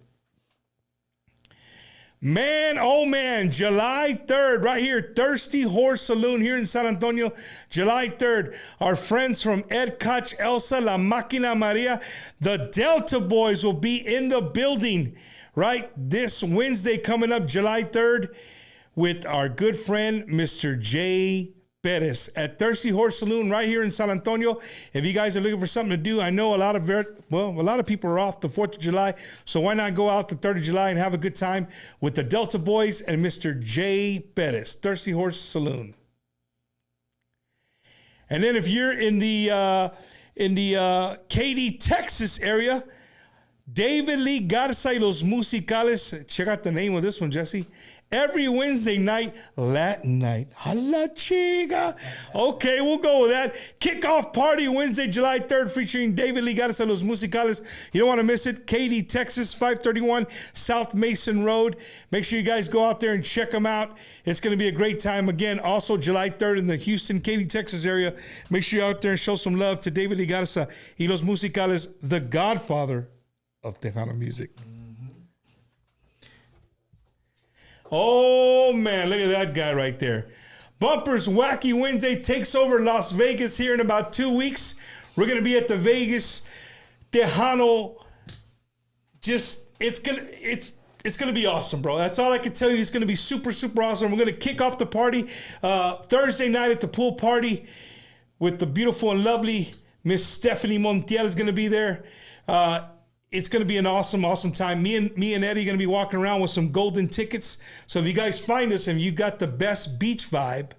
Man, oh man, July 3rd, right here, Thirsty Horse Saloon here in San Antonio, July 3rd. Our friends from Ed Koch, Elsa, La Máquina Maria, the Delta Boys will be in the building, right? This Wednesday coming up, July 3rd, with our good friend, Mr. Jay Perez at Thirsty Horse Saloon right here in San Antonio. If you guys are looking for something to do, I know a lot of people are off the 4th of July, so why not go out the 3rd of July and have a good time with the Delta Boys and Mr. Jay Perez, Thirsty Horse Saloon. And then if you're in the Katy, Texas area, David Lee Garza y los Musicales, check out the name of this one, Jesse. every Wednesday night, Latin night. Hala chica. Okay, we'll go with that. Kickoff party Wednesday, July 3rd, featuring David Ligares a los Musicales. You don't want to miss it. Katy, Texas, 531 South Mason Road. Make sure you guys go out there and check them out. It's going to be a great time. Again, also July 3rd in the Houston, Katy, Texas area. Make sure you're out there and show some love to David Ligares y los Musicales, the godfather of Tejano music. Oh, man, look at that guy right there. Bumpers Wacky Wednesday takes over Las Vegas here in about 2 weeks. We're going to be at the Vegas Tejano. It's going to be awesome, bro. That's all I can tell you. It's going to be super, super awesome. We're going to kick off the party Thursday night at the pool party with the beautiful and lovely Miss Stephanie Montiel is going to be there. It's going to be an awesome, awesome time. Me and Eddie are going to be walking around with some golden tickets. So if you guys find us and you got the best beach vibe,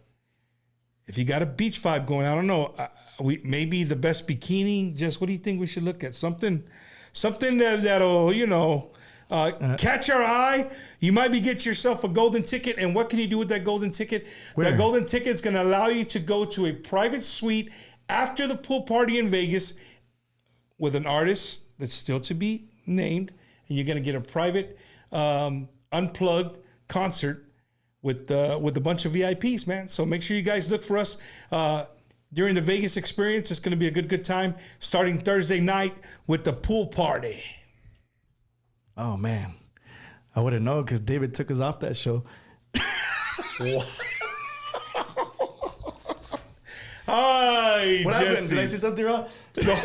if you got a beach vibe going, I don't know, maybe the best bikini. Just what do you think we should look at? Something that'll catch our eye. You might get yourself a golden ticket. And what can you do with that golden ticket? Where? That golden ticket is going to allow you to go to a private suite after the pool party in Vegas with an artist that's still to be named, and you're going to get a private, unplugged concert with a bunch of VIPs, man. So make sure you guys look for us during the Vegas experience. It's going to be a good time, starting Thursday night with the pool party. Oh, man. I wouldn't know because David took us off that show. Hi, What happened? Jesse. Did I say something wrong? No.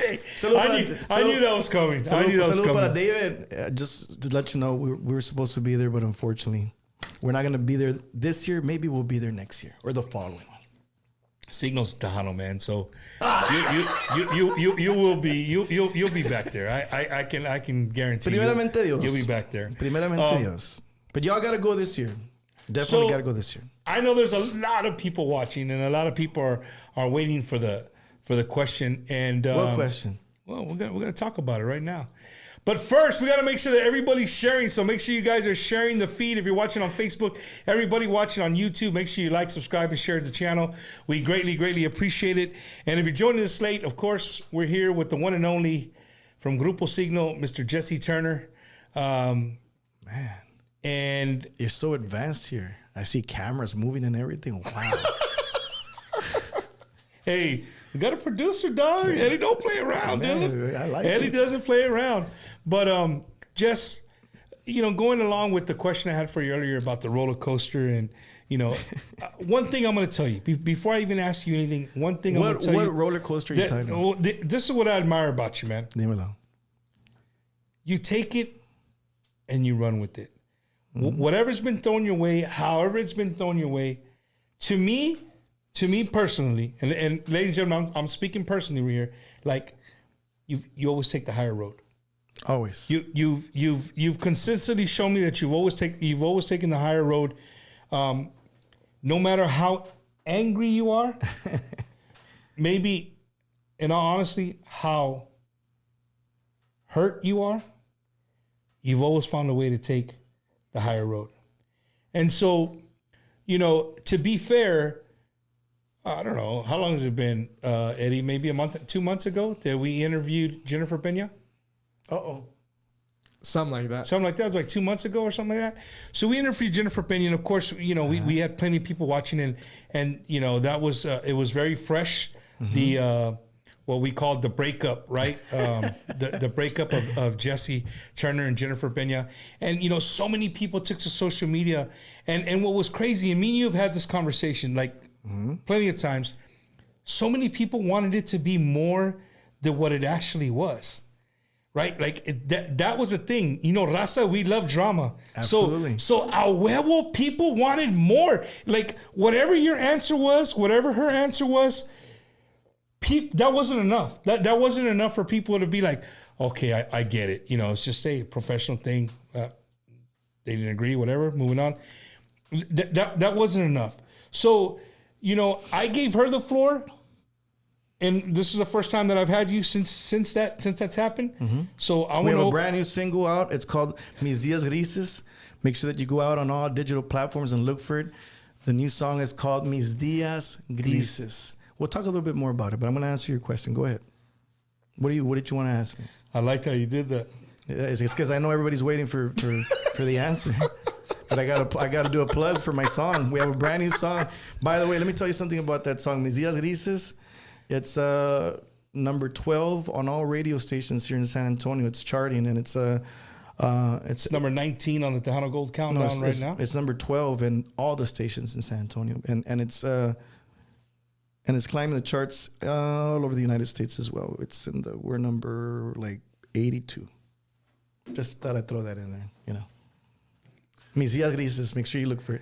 I knew that was coming. Saludos para David. Just to let you know, we were supposed to be there, but unfortunately, we're not going to be there this year. Maybe we'll be there next year or the following one. Siggno's Tejano, man. So you will be you'll be back there. I can guarantee. Primeramente Dios. You'll be back there. Primeramente Dios. But y'all got to go this year. Definitely got to go this year. I know there's a lot of people watching, and a lot of people are waiting for the question. And What question? Well, we're gonna talk about it right now. But first, we got to make sure that everybody's sharing. So make sure you guys are sharing the feed. If you're watching on Facebook, everybody watching on YouTube, make sure you like, subscribe, and share the channel. We greatly, greatly appreciate it. And if you're joining us late, of course, we're here with the one and only from Grupo Siggno, Mr. Jesse Turner. Man, And you're so advanced here. I see cameras moving and everything. Wow. hey, we got a producer, dog. Eddie don't play around, dude. I like Eddie it. doesn't play around. But just going along with the question I had for you earlier about the roller coaster, and one thing I'm going to tell you before I even ask you anything. One thing I'm going to tell you. What roller coaster are you talking about? This is what I admire about you, man. Dímelo. You take it and you run with it. Whatever's been thrown your way, however it's been thrown your way, to me personally, and ladies and gentlemen, I'm speaking personally here. Like you always take the higher road. Always. You've consistently shown me that you've always taken the higher road, no matter how angry you are. Maybe, in all honesty, how hurt you are. You've always found a way to take the higher road. And so, to be fair, I don't know, how long has it been, Eddie? Maybe 2 months ago that we interviewed Jennifer Pena? Uh-oh. Something like that. Something like that, like 2 months ago or something like that. So we interviewed Jennifer Pena, and of course, we had plenty of people watching, and that was, it was very fresh. The, what we called the breakup, right? The breakup of Jesse Turner and Jennifer Pena. And, so many people took to social media. And what was crazy, and me and you have had this conversation, like plenty of times, so many people wanted it to be more than what it actually was, right? Like that was a thing. Raza, we love drama. Absolutely. So a huevo people wanted more. Like whatever your answer was, whatever her answer was, that wasn't enough. That wasn't enough for people to be like, okay, I get it. It's just a professional thing. They didn't agree, whatever, moving on. That wasn't enough. So, I gave her the floor, and this is the first time that I've had you since that's happened. Mm-hmm. So I We want have a to. brand new single out. It's called Mis Días Grises. Make sure that you go out on all digital platforms and look for it. The new song is called Mis Días Grises. We'll talk a little bit more about it, but I'm going to answer your question. Go ahead. What did you want to ask me? I like how you did that. It's because I know everybody's waiting for the answer. But I gotta do a plug for my song. We have a brand new song. By the way, let me tell you something about that song, Mis Días Grises. It's number 12 on all radio stations here in San Antonio. It's charting, and it's number 19 on the Tejano Gold Countdown now. It's number 12 in all the stations in San Antonio, and it's climbing the charts all over the United States as well. We're number like 82. Just thought I'd throw that in there, you know. Mis Días Grises. Make sure you look for it.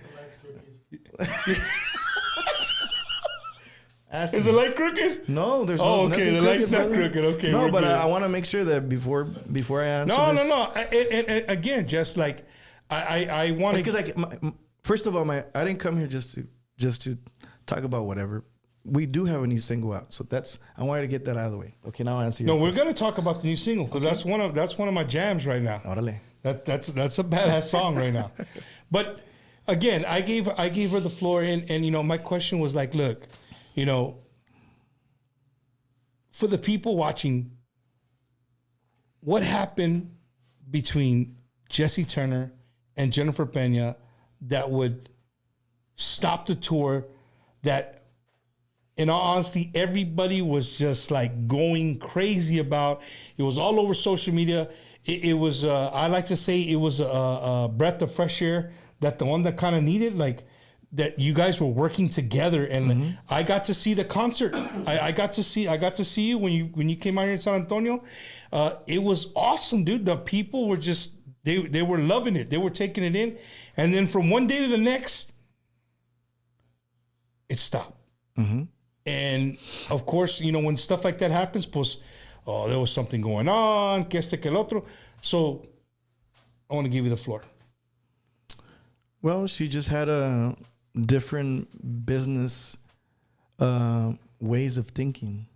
Is the light crooked? No, there's no. Oh, okay. nothing The light's crooked, not brother. crooked. Okay. No, but good. I want to make sure that before I answer. No. And again, just like I want to. Because first of all, I didn't come here just to talk about whatever. We do have a new single out, so I wanted to get that out of the way. Okay, now I'll answer your we're going to talk about the new single because that's one of my jams right now. Órale. That's a badass song right now. But again, I gave her the floor, and you know, my question was like, look, you know, for the people watching, what happened between Jesse Turner and Jennifer Pena that would stop the tour? That, in all honesty, everybody was just like going crazy about. It was all over social media. It was, I like to say, it was a breath of fresh air that the one that kind of needed, like that you guys were working together, and I got to see the concert. I got to see you when you came out here in San Antonio. It was awesome, dude. The people were just they were loving it. They were taking it in, and then from one day to the next, it stopped. Mm-hmm. And of course, you know, when stuff like that happens, pues, there was something going on, que este, que el otro. So I want to give you the floor. Well, she just had a different business ways of thinking.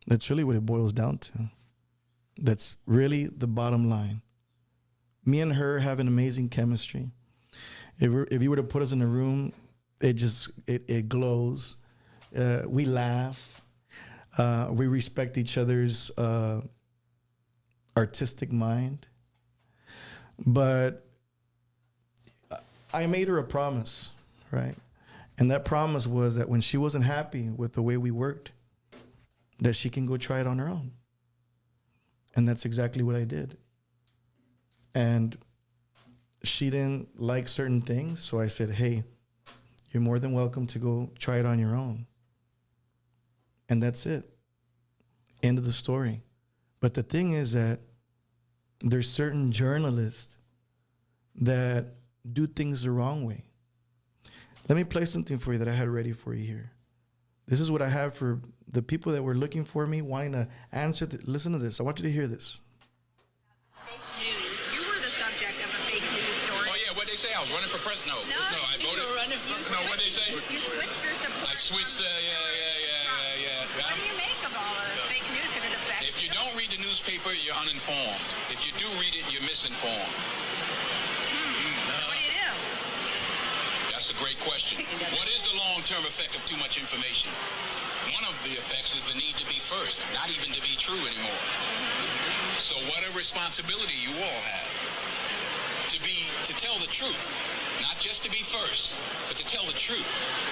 That's really what it boils down to. That's really the bottom line. Me and her have an amazing chemistry. If you were to put us in a room, it glows. We laugh. We respect each other's artistic mind. But I made her a promise, right? And that promise was that when she wasn't happy with the way we worked, that she can go try it on her own. And that's exactly what I did. And she didn't like certain things, so I said, hey, you're more than welcome to go try it on your own. And that's it. End of the story. But the thing is that there's certain journalists that do things the wrong way. Let me play something for you that I had ready for you here. This is what I have for the people that were looking for me, wanting to answer. Listen to this. I want you to hear this. Fake news. You were the subject of a fake news story. Oh, yeah, what'd they say? I was running for president? No, I you voted. were running for No, what'd they say? You switched your support. I switched, yeah. What do you make of all of the fake news that it affects? If you don't read the newspaper, you're uninformed. If you do read it, you're misinformed. So what do you do? That's a great question. What is the long-term effect of too much information? One of the effects is the need to be first, not even to be true anymore. So what a responsibility you all have to tell the truth, not just to be first, but to tell the truth.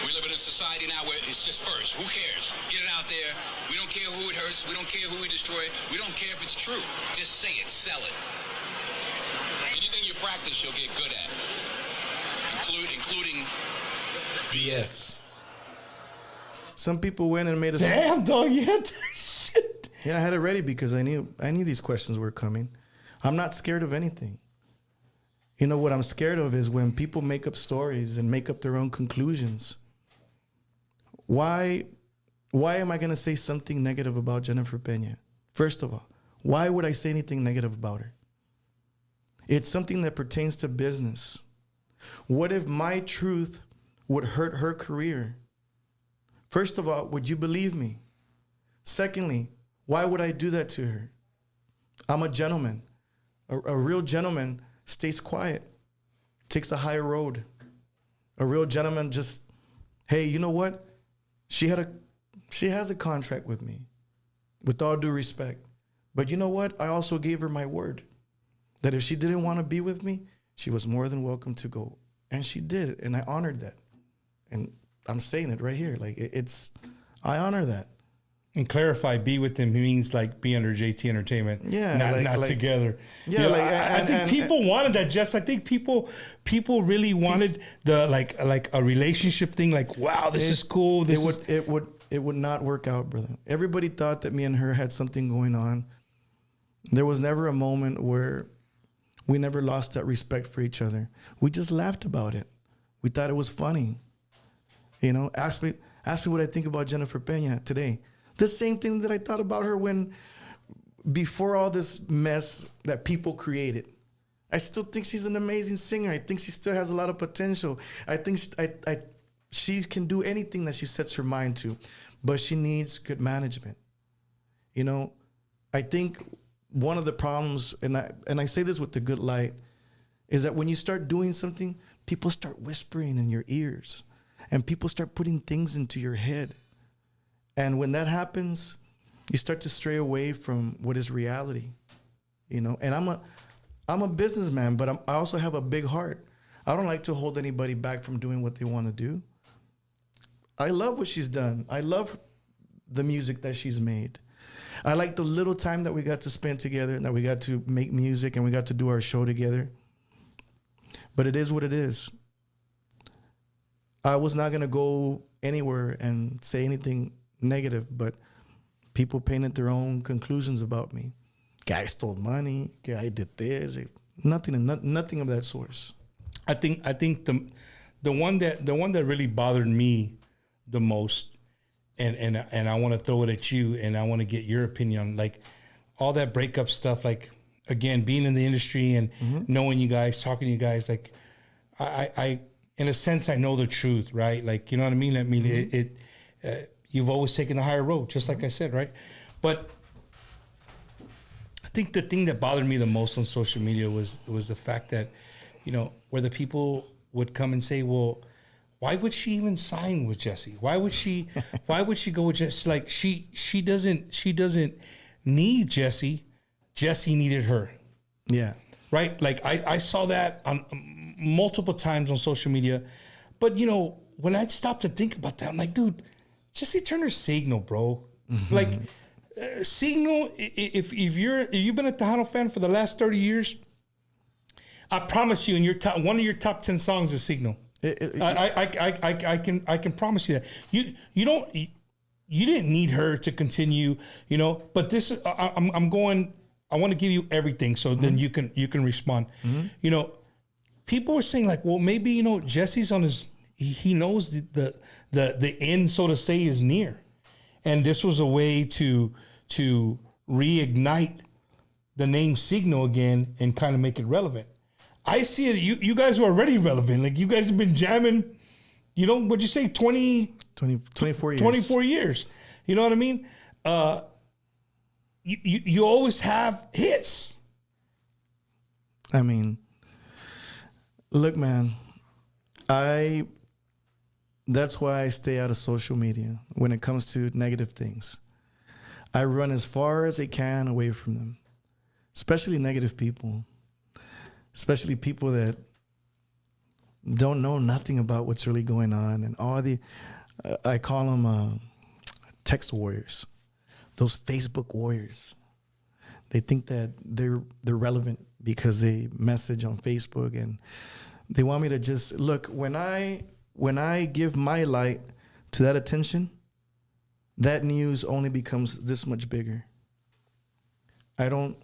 We live in a society now where it's just first. Who cares? Get it out there. We don't care who it hurts. We don't care who we destroy. We don't care if it's true. Just say it. Sell it. Anything you practice, you'll get good at. Including BS. Some people went and made a... Damn, dog, you had that shit. Yeah, I had it ready because I knew these questions were coming. I'm not scared of anything. You know, what I'm scared of is when people make up stories and make up their own conclusions. Why am I going to say something negative about Jennifer Pena? First of all, why would I say anything negative about her? It's something that pertains to business. What if my truth would hurt her career? First of all, would you believe me? Secondly, why would I do that to her? I'm a gentleman. A real gentleman stays quiet, takes the high road. A real gentleman just, hey, you know what? She has a contract with me, with all due respect. But you know what? I also gave her my word that if she didn't want to be with me, she was more than welcome to go. And she did, and I honored that. And I'm saying it right here. Like, I honor that. And clarify, be with them means like be under JT Entertainment. Yeah. Not together. Yeah. I think people wanted that, Jess. I think people really wanted the like a relationship thing. Like, wow, this is cool. It would not work out, brother. Everybody thought that me and her had something going on. There was never a moment where we never lost that respect for each other. We just laughed about it. We thought it was funny. You know, ask me what I think about Jennifer Peña today. The same thing that I thought about her before all this mess that people created. I still think she's an amazing singer. I think she still has a lot of potential. I think she can do anything that she sets her mind to, but she needs good management. You know, I think one of the problems, and I say this with the good light, is that when you start doing something, people start whispering in your ears, and people start putting things into your head. And when that happens, you start to stray away from what is reality, you know. And I'm a businessman, but I also have a big heart. I don't like to hold anybody back from doing what they want to do. I love what she's done. I love the music that she's made. I like the little time that we got to spend together and that we got to make music and we got to do our show together. But it is what it is. I was not going to go anywhere and say anything negative, but people painted their own conclusions about me. Guy stole money. Guy did this. Nothing of that source. I think the one that really bothered me the most, and I want to throw it at you, and I want to get your opinion on like all that breakup stuff. Like, again, being in the industry and knowing you guys, talking to you guys, like I in a sense I know the truth, right? Like, you know what I mean? I mean you've always taken the higher road, just like I said, right? But I think the thing that bothered me the most on social media was the fact that, you know, where the people would come and say, well, why would she even sign with Jesse? Why would she go with Jesse? Like, she doesn't need Jesse. Jesse needed her. Yeah. Right? Like, I saw that on multiple times on social media. But, you know, when I stopped to think about that, I'm like, dude, Jesse Turner's Siggno, bro. Mm-hmm. Like, Siggno, if you've been a Tejano fan for the last 30 years, I promise you, in your one of your top 10 songs is Siggno. I can promise you that. You didn't need her to continue, you know. But this is I want to give you everything, so then you can respond. Mm-hmm. You know, people were saying like, well, maybe, you know, Jesse's on his. He knows the end, so to say, is near, and this was a way to reignite the name Siggno again and kind of make it relevant. I see it. You guys are already relevant. Like, you guys have been jamming. You know, what'd you say? 24 years. 24 years. You know what I mean? You always have hits. I mean, look, man, that's why I stay out of social media when it comes to negative things. I run as far as I can away from them, especially negative people, especially people that don't know nothing about what's really going on, and all the, I call them text warriors, those Facebook warriors. They think that they're relevant because they message on Facebook, and they want me to just look. When I give my light to that attention, that news only becomes this much bigger. I don't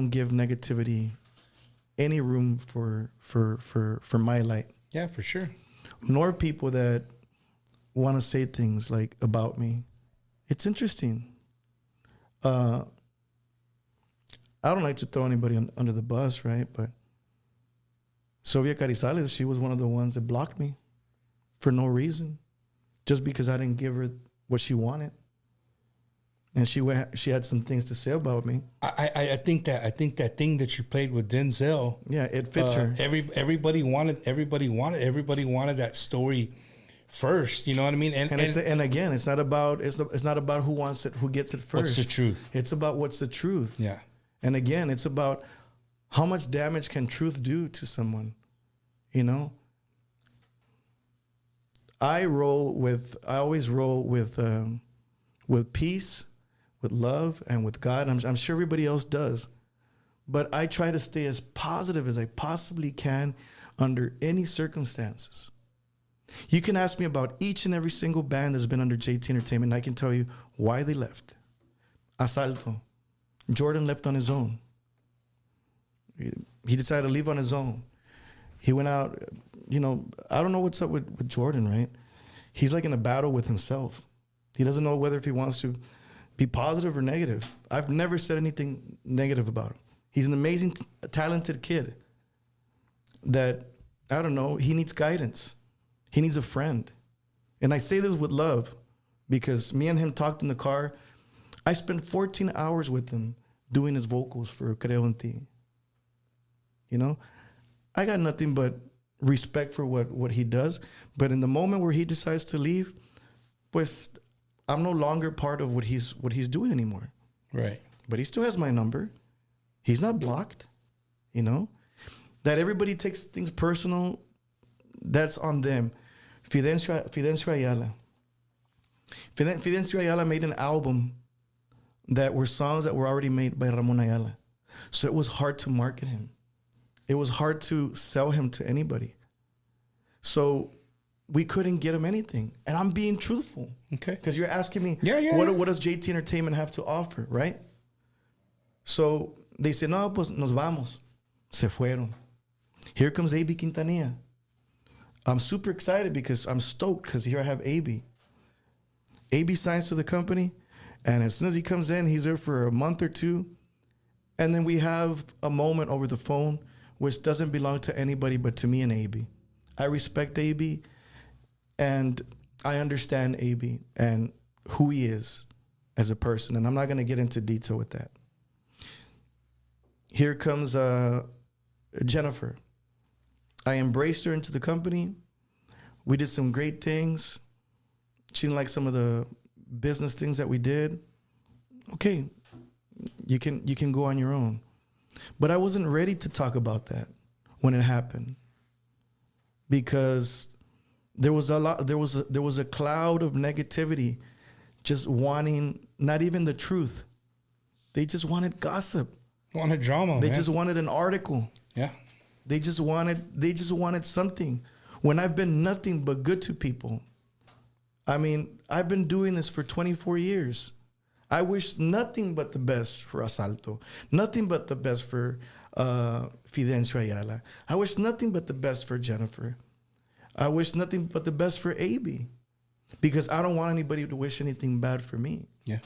give negativity any room for my light. Yeah, for sure. Nor people that want to say things like about me. It's interesting. I don't like to throw anybody under the bus, right? But Sylvia Carizales, she was one of the ones that blocked me for no reason, just because I didn't give her what she wanted. And she had some things to say about me. I think that thing that you played with Denzel. Yeah, it fits her. Everybody wanted that story first. You know what I mean? And again, it's not about who wants it, who gets it first. What's the truth? It's about what's the truth. Yeah. And again, it's about how much damage can truth do to someone. You know. I always roll with peace, with love, and with God. I'm sure everybody else does. But I try to stay as positive as I possibly can under any circumstances. You can ask me about each and every single band that's been under JT Entertainment, and I can tell you why they left. Asalto. Jordan left on his own. He decided to leave on his own. He went out, you know, I don't know what's up with Jordan, right? He's like in a battle with himself. He doesn't know whether if he wants to be positive or negative. I've never said anything negative about him. He's an amazing, talented kid that, I don't know, he needs guidance. He needs a friend. And I say this with love because me and him talked in the car. I spent 14 hours with him doing his vocals for Creo en Ti. You know, I got nothing but respect for what he does. But in the moment where he decides to leave, pues I'm no longer part of what he's doing anymore. Right. But he still has my number. He's not blocked, you know. That everybody takes things personal, that's on them. Fidencio Ayala. Fidencio Ayala made an album that were songs that were already made by Ramon Ayala. So it was hard to market him. It was hard to sell him to anybody. So we couldn't get him anything. And I'm being truthful. Okay. Because you're asking me, what does JT Entertainment have to offer, right? So they said, no, pues nos vamos. Se fueron. Here comes A.B. Quintanilla. I'm super excited because I'm stoked because here I have A.B. A.B. signs to the company. And as soon as he comes in, he's there for a month or two. And then we have a moment over the phone which doesn't belong to anybody but to me and A.B. I respect A.B. and I understand A.B. and who he is as a person. And I'm not going to get into detail with that. Here comes Jennifer. I embraced her into the company. We did some great things. She didn't like some of the business things that we did. Okay, you can go on your own. But I wasn't ready to talk about that when it happened because there was a cloud of negativity, just wanting not even the truth. They just wanted gossip. Wanted drama. They just wanted an article. Yeah. They just wanted something. When I've been nothing but good to people. I mean, I've been doing this for 24 years. I wish nothing but the best for Asalto. Nothing but the best for Fidencio Ayala. I wish nothing but the best for Jennifer. I wish nothing but the best for A.B. Because I don't want anybody to wish anything bad for me. Yeah.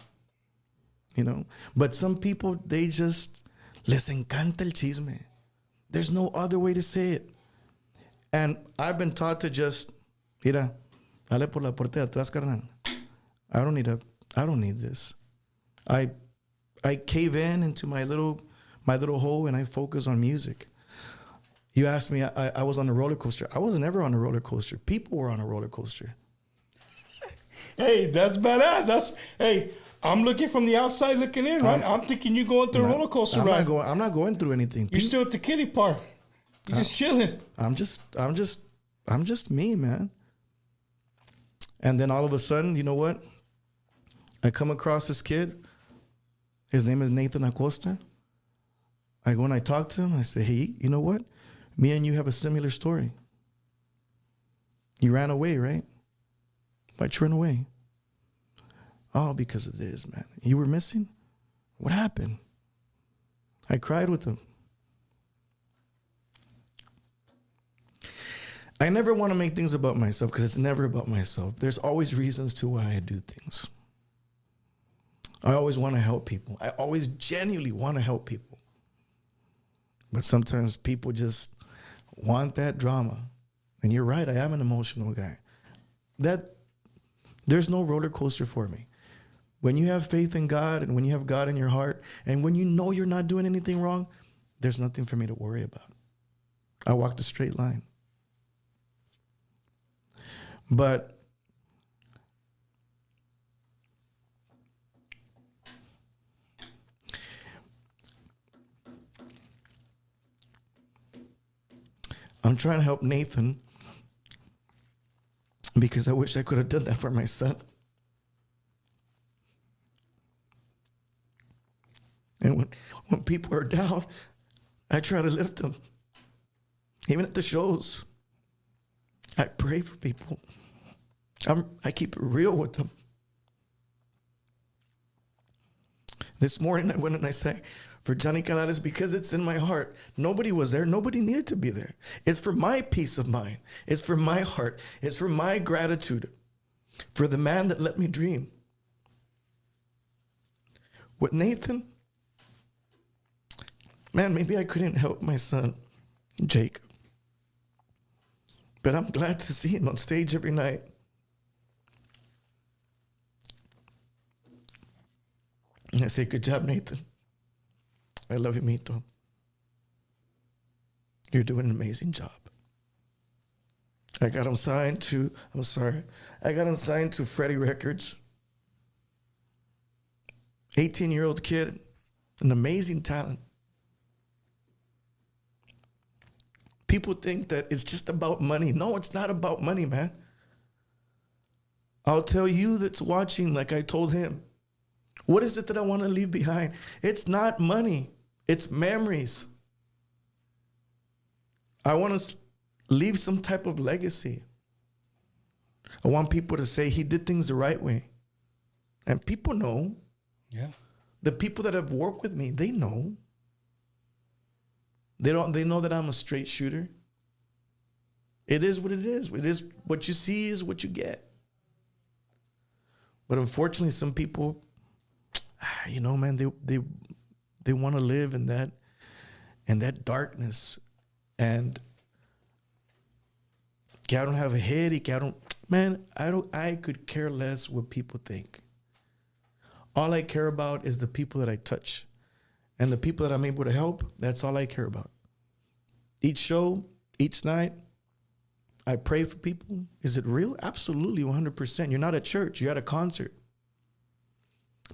You know? But some people, they just, les encanta el chisme. There's no other way to say it. And I've been taught to just, mira, dale por la puerta de atrás, carnal. I don't need this. I cave into my little hole and I focus on music. You asked me, I was on a roller coaster. I was never on a roller coaster. People were on a roller coaster. Hey, that's badass. Hey, I'm looking from the outside looking in, right? I'm thinking you're going through a roller coaster ride. I'm not going through anything. You're still at the kiddie park. You're just chilling. I'm just me, man. And then all of a sudden, you know what? I come across this kid. His name is Nathan Acosta. I go and I talk to him. I say, hey, you know what? Me and you have a similar story. You ran away, right? Why'd you run away? Oh, because of this, man. You were missing? What happened? I cried with him. I never want to make things about myself because it's never about myself. There's always reasons to why I do things. I always want to help people. I always genuinely want to help people. But sometimes people just want that drama. And you're right, I am an emotional guy. There's no roller coaster for me. When you have faith in God and when you have God in your heart and when you know you're not doing anything wrong, there's nothing for me to worry about. I walk the straight line. But I'm trying to help Nathan because I wish I could have done that for my son. And when people are down, I try to lift them. Even at the shows, I pray for people. I keep it real with them. This morning I went and I sang for Johnny Canales because it's in my heart. Nobody was there. Nobody needed to be there. It's for my peace of mind. It's for my heart. It's for my gratitude for the man that let me dream. With Nathan, man, maybe I couldn't help my son, Jacob. But I'm glad to see him on stage every night. And I say, good job, Nathan. I love you, Mito. You're doing an amazing job. I got him signed to Freddie Records. 18-year-old kid, an amazing talent. People think that it's just about money. No, it's not about money, man. I'll tell you that's watching, like I told him, what is it that I want to leave behind? It's not money. It's memories. I want to leave some type of legacy. I want people to say he did things the right way. And people know. Yeah. The people that have worked with me, they know. They know that I'm a straight shooter. It is what it is. It is what you see is what you get. But unfortunately, some people, man, they want to live in that darkness. And I don't have a headache. I could care less what people think. All I care about is the people that I touch. And the people that I'm able to help, that's all I care about. Each show, each night, I pray for people. Is it real? Absolutely, 100%. You're not at church. You're at a concert.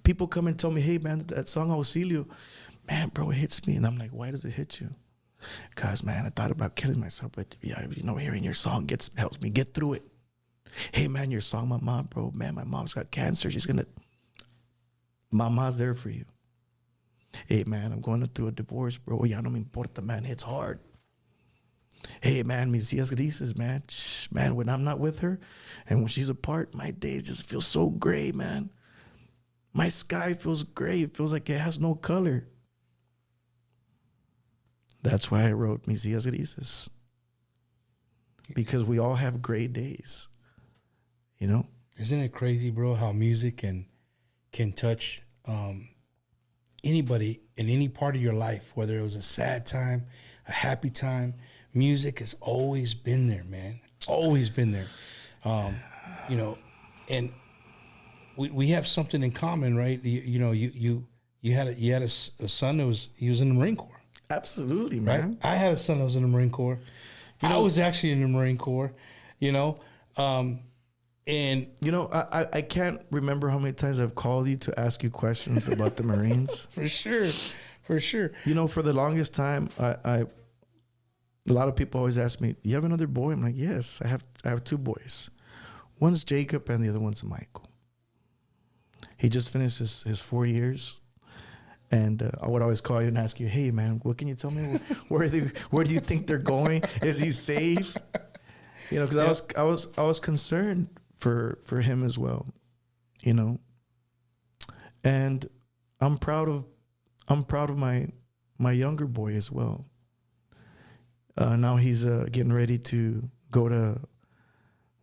People come and tell me, hey, man, that song Auxilio, man, bro, it hits me. And I'm like, why does it hit you? Because, man, I thought about killing myself. But, hearing your song helps me get through it. Hey, man, your song, my mom, bro, man, my mom's got cancer. Mama's there for you. Hey, man, I'm going through a divorce, bro. Ya no me importa, man. It's hard. Hey, man, mis días grises, man. Man, when I'm not with her and when she's apart, my days just feel so gray, man. My sky feels gray. It feels like it has no color. That's why I wrote mis días grises. Because we all have gray days, Isn't it crazy, bro, how music can touch anybody in any part of your life, whether it was a sad time, a happy time. Music has always been there, man. Always been there. And we have something in common, right? You had a son that was in the Marine Corps. Absolutely, man. Right? I had a son that was in the Marine Corps. I was actually in the Marine Corps, And I can't remember how many times I've called you to ask you questions about the Marines. For sure. For the longest time, a lot of people always ask me, "You have another boy?" I'm like, "Yes, I have two boys. One's Jacob and the other one's Michael. He just finished his 4 years." And I would always call you and ask you, "Hey, man, what can you tell me? Where do you think they're going? Is he safe?" Because I was concerned for him as well, and I'm proud of my younger boy as well. Now he's getting ready to go to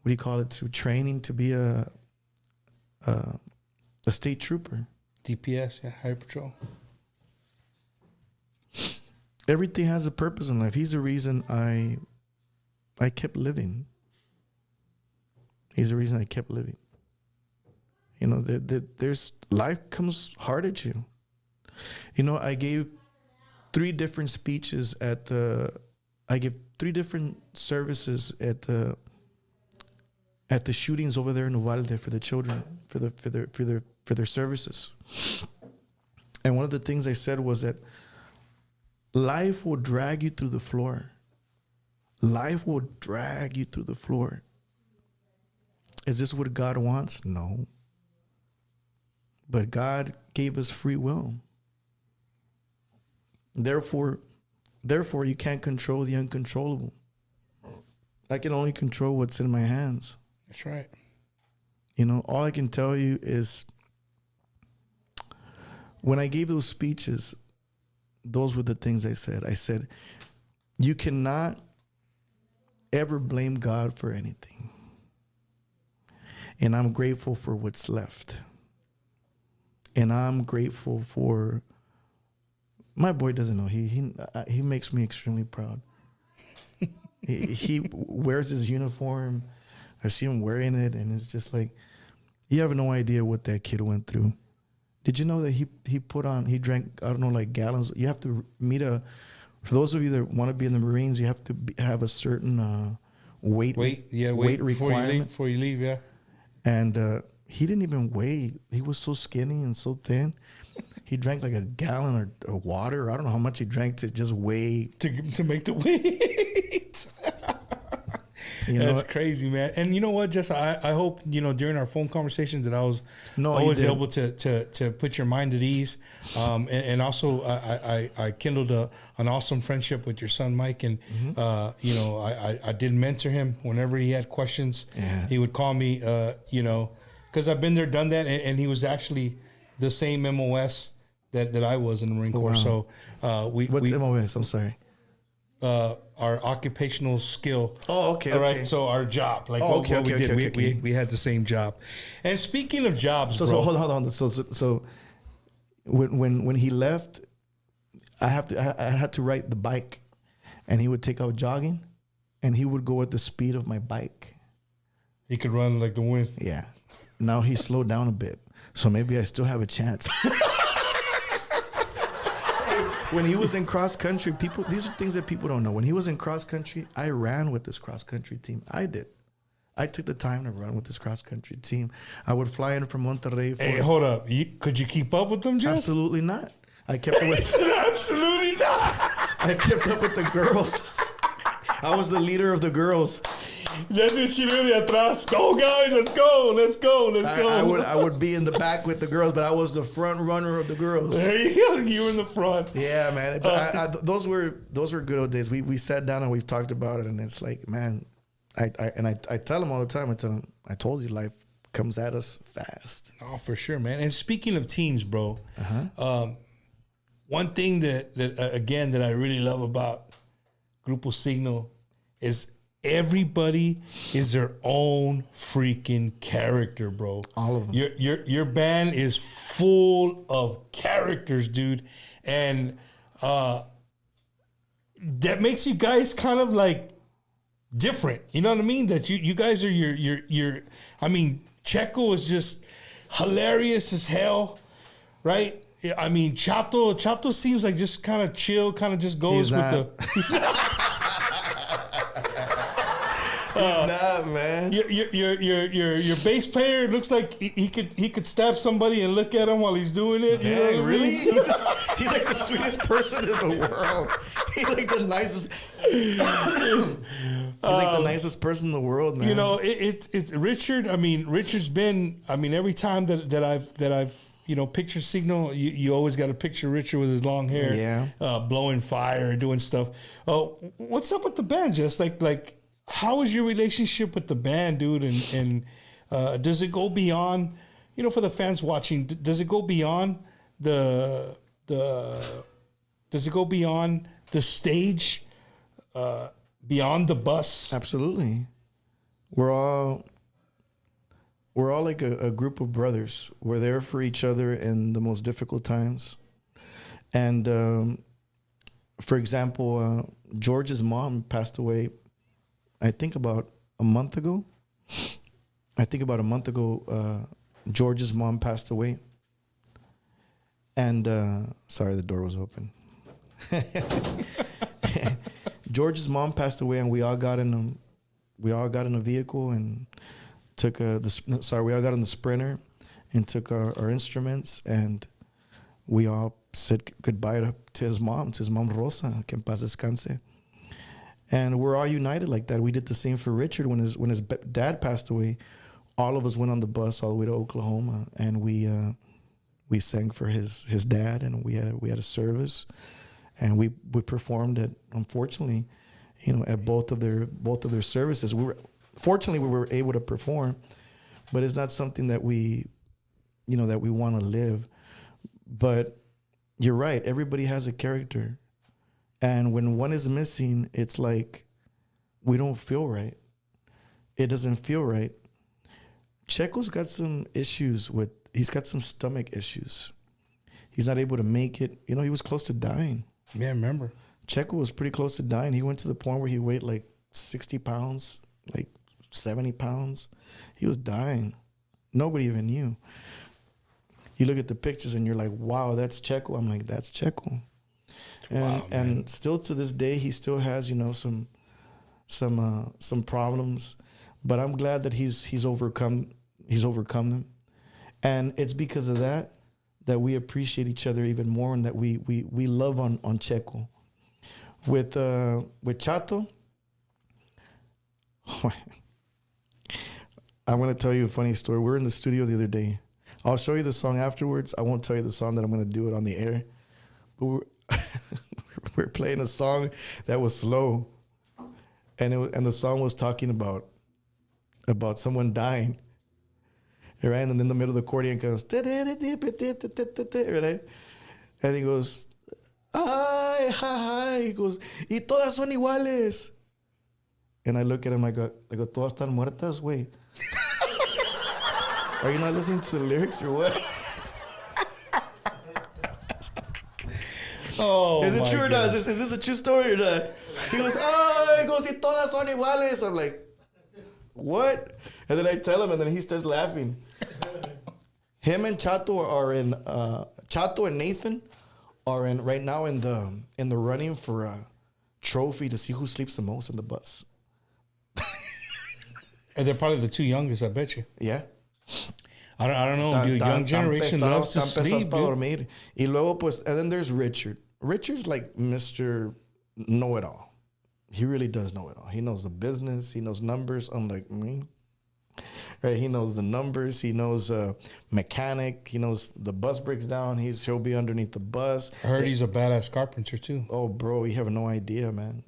to training to be a state trooper. DPS, yeah, Highway Patrol. Everything has a purpose in life. He's the reason I kept living. He's the reason I kept living. You know, there's life comes hard at you. You know, I gave 3 different speeches I gave 3 different services at the shootings over there in Uvalde for the children, for their services. And one of the things I said was that life will drag you through the floor. Life will drag you through the floor. Is this what God wants? No. But God gave us free will. Therefore, you can't control the uncontrollable. I can only control what's in my hands. That's right. You know, all I can tell you is when I gave those speeches, those were the things I said. I said, you cannot ever blame God for anything. And I'm grateful for what's left. And I'm grateful for, my boy doesn't know, he makes me extremely proud. he wears his uniform. I see him wearing it, and it's just like, you have no idea what that kid went through. Did you know that he drank, I don't know, like gallons? You have to meet for those of you that want to be in the Marines, you have to have a certain weight requirement. Before you leave, yeah. And he didn't even weigh. He was so skinny and so thin. He drank like a gallon of water. I don't know how much he drank to just weigh. To make the weight. That's crazy, man. And you know what, Jess? I hope, during our phone conversations that I was always able to put your mind at ease. And also I kindled an awesome friendship with your son, Mike. And, I did mentor him whenever he had questions. Yeah. He would call me, because I've been there, done that. And he was actually the same MOS that I was in the Marine Corps. Wow. So what's MOS? I'm sorry. Our occupational skill. Oh, okay. All right. So our job, like what we did, we had the same job. And speaking of jobs, so hold on. So when he left, I had to ride the bike, and he would take out jogging, and he would go at the speed of my bike. He could run like the wind. Yeah. Now he slowed down a bit, so maybe I still have a chance. When he was in cross country, these are things that people don't know. When he was in cross country, I ran with this cross country team. I did. I took the time to run with this cross country team. I would fly in from Monterrey. Hey, hold up. Could you keep up with them, Jess? Absolutely not. I kept up with absolutely not. I kept up with the girls. I was the leader of the girls. Jesse Chile de atrás. Go, guys. Let's go. I would be in the back with the girls, but I was the front runner of the girls. There you go. You were in the front. Yeah, man. But those were good old days. We sat down and we've talked about it, and it's like, man, I tell him all the time. I told you, life comes at us fast. Oh, for sure, man. And speaking of teams, bro, one thing that I really love about Grupo Siggno is everybody is their own freaking character, bro. All of them. Your band is full of characters, dude, and that makes you guys kind of like different. You know what I mean? That you guys are your. I mean, Checo is just hilarious as hell, right? I mean, Chato seems like just kind of chill, kind of just goes with the. He's not, man. Your bass player looks like he could stab somebody and look at him while he's doing it. Dang, you know really? I mean? He's like the sweetest person in the world. He's like the nicest. He's like the nicest person in the world, man. You know, it's Richard. I mean, Richard's been. I mean, every time that I've picture Siggno, you always got to picture Richard with his long hair, blowing fire, doing stuff. What's up with the band? Just like. How is your relationship with the band, dude? And does it go beyond, for the fans watching? Does it go beyond does it go beyond the stage, beyond the bus? Absolutely. We're all like a group of brothers. We're there for each other in the most difficult times. And for example, George's mom passed away. I think about a month ago. George's mom passed away. And sorry, the door was open. George's mom passed away, and we all got in a vehicle and took we all got in the Sprinter and took our instruments, and we all said goodbye to his mom Rosa, que en paz descanse. And we're all united like that. We did the same for Richard when his dad passed away. All of us went on the bus all the way to Oklahoma, and we sang for his dad, and we had a service, and we performed at, unfortunately, at both of their services. Fortunately we were able to perform, but it's not something that we want to live. But you're right, everybody has a character, and when one is missing, it's like we don't feel right. It doesn't feel right. Checo's got some issues he's got some stomach issues. He's not able to make it. He was close to dying. Yeah, I remember. Checo was pretty close to dying. He went to the point where he weighed like 60 pounds, like 70 pounds. He was dying. Nobody even knew. You look at the pictures and you're like, wow, that's Checo. I'm like, that's Checo. And still to this day, he still has, some problems. But I'm glad that he's overcome them. And it's because of that we appreciate each other even more, and that we love on Checo. With Chato, I'm going to tell you a funny story. We're in the studio the other day. I'll show you the song afterwards. I won't tell you the song that I'm going to do it on the air. But we're playing a song that was slow. And the song was talking about someone dying. Right? And then in the middle of the accordion goes, right? And he goes, ay, hi. He goes, y todas son iguales. And I look at him, I go, todas están muertas, güey. Are you not listening to the lyrics or what? Oh, is it true or not? goodness. Is this a true story or not? He goes, y todas son iguales. I'm like, what? And then I tell him, and then he starts laughing. Him and Chato are in. Chato and Nathan are in right now in the running for a trophy to see who sleeps the most in the bus. And they're probably the two youngest, I bet you. Yeah. I don't know. Your young generation loves to sleep. Dormir. Y luego, pues, and then there's Richard. Richard's like Mr. Know-It-All. He really does know it all. He knows the business. He knows numbers, unlike me. Right? He knows the numbers. He knows mechanic. He knows the bus breaks down. He'll be underneath the bus. I heard he's a badass carpenter too. Oh, bro, you have no idea, man.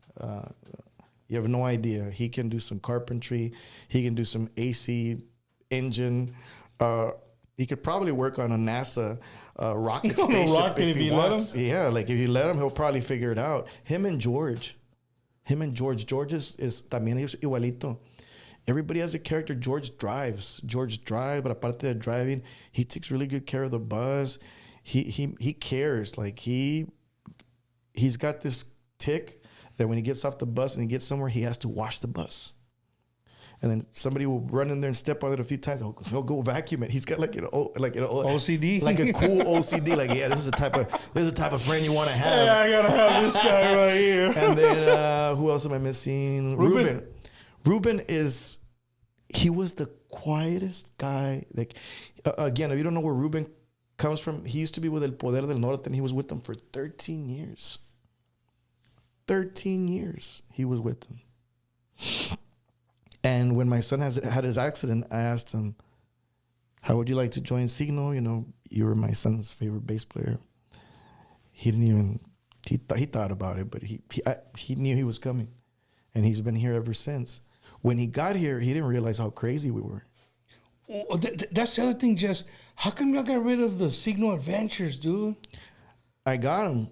You have no idea. He can do some carpentry. He can do some AC engine. He could probably work on a NASA rocket spaceship if you let him. Yeah, like if you let him, he'll probably figure it out. Him and George. George is también igualito. Everybody has a character. George drives, but aparte de driving, he takes really good care of the bus. He cares. Like he's got this tick that when he gets off the bus and he gets somewhere, he has to wash the bus. And then somebody will run in there and step on it a few times. He'll go vacuum it. He's got like OCD, like a cool OCD. Like, yeah, this is the type of friend you want to have. Yeah, I gotta have this guy right here. And then who else am I missing? Ruben he was the quietest guy. Like again, if you don't know where Ruben comes from, he used to be with El Poder del Norte, and he was with them for 13 years. 13 years he was with them. And when my son had his accident, I asked him, how would you like to join Siggno? You were my son's favorite bass player. He didn't even, he thought about it, but he knew he was coming. And he's been here ever since. When he got here, he didn't realize how crazy we were. Well, that's the other thing, Jess. How come you got rid of the Siggno Adventures, dude? I got him.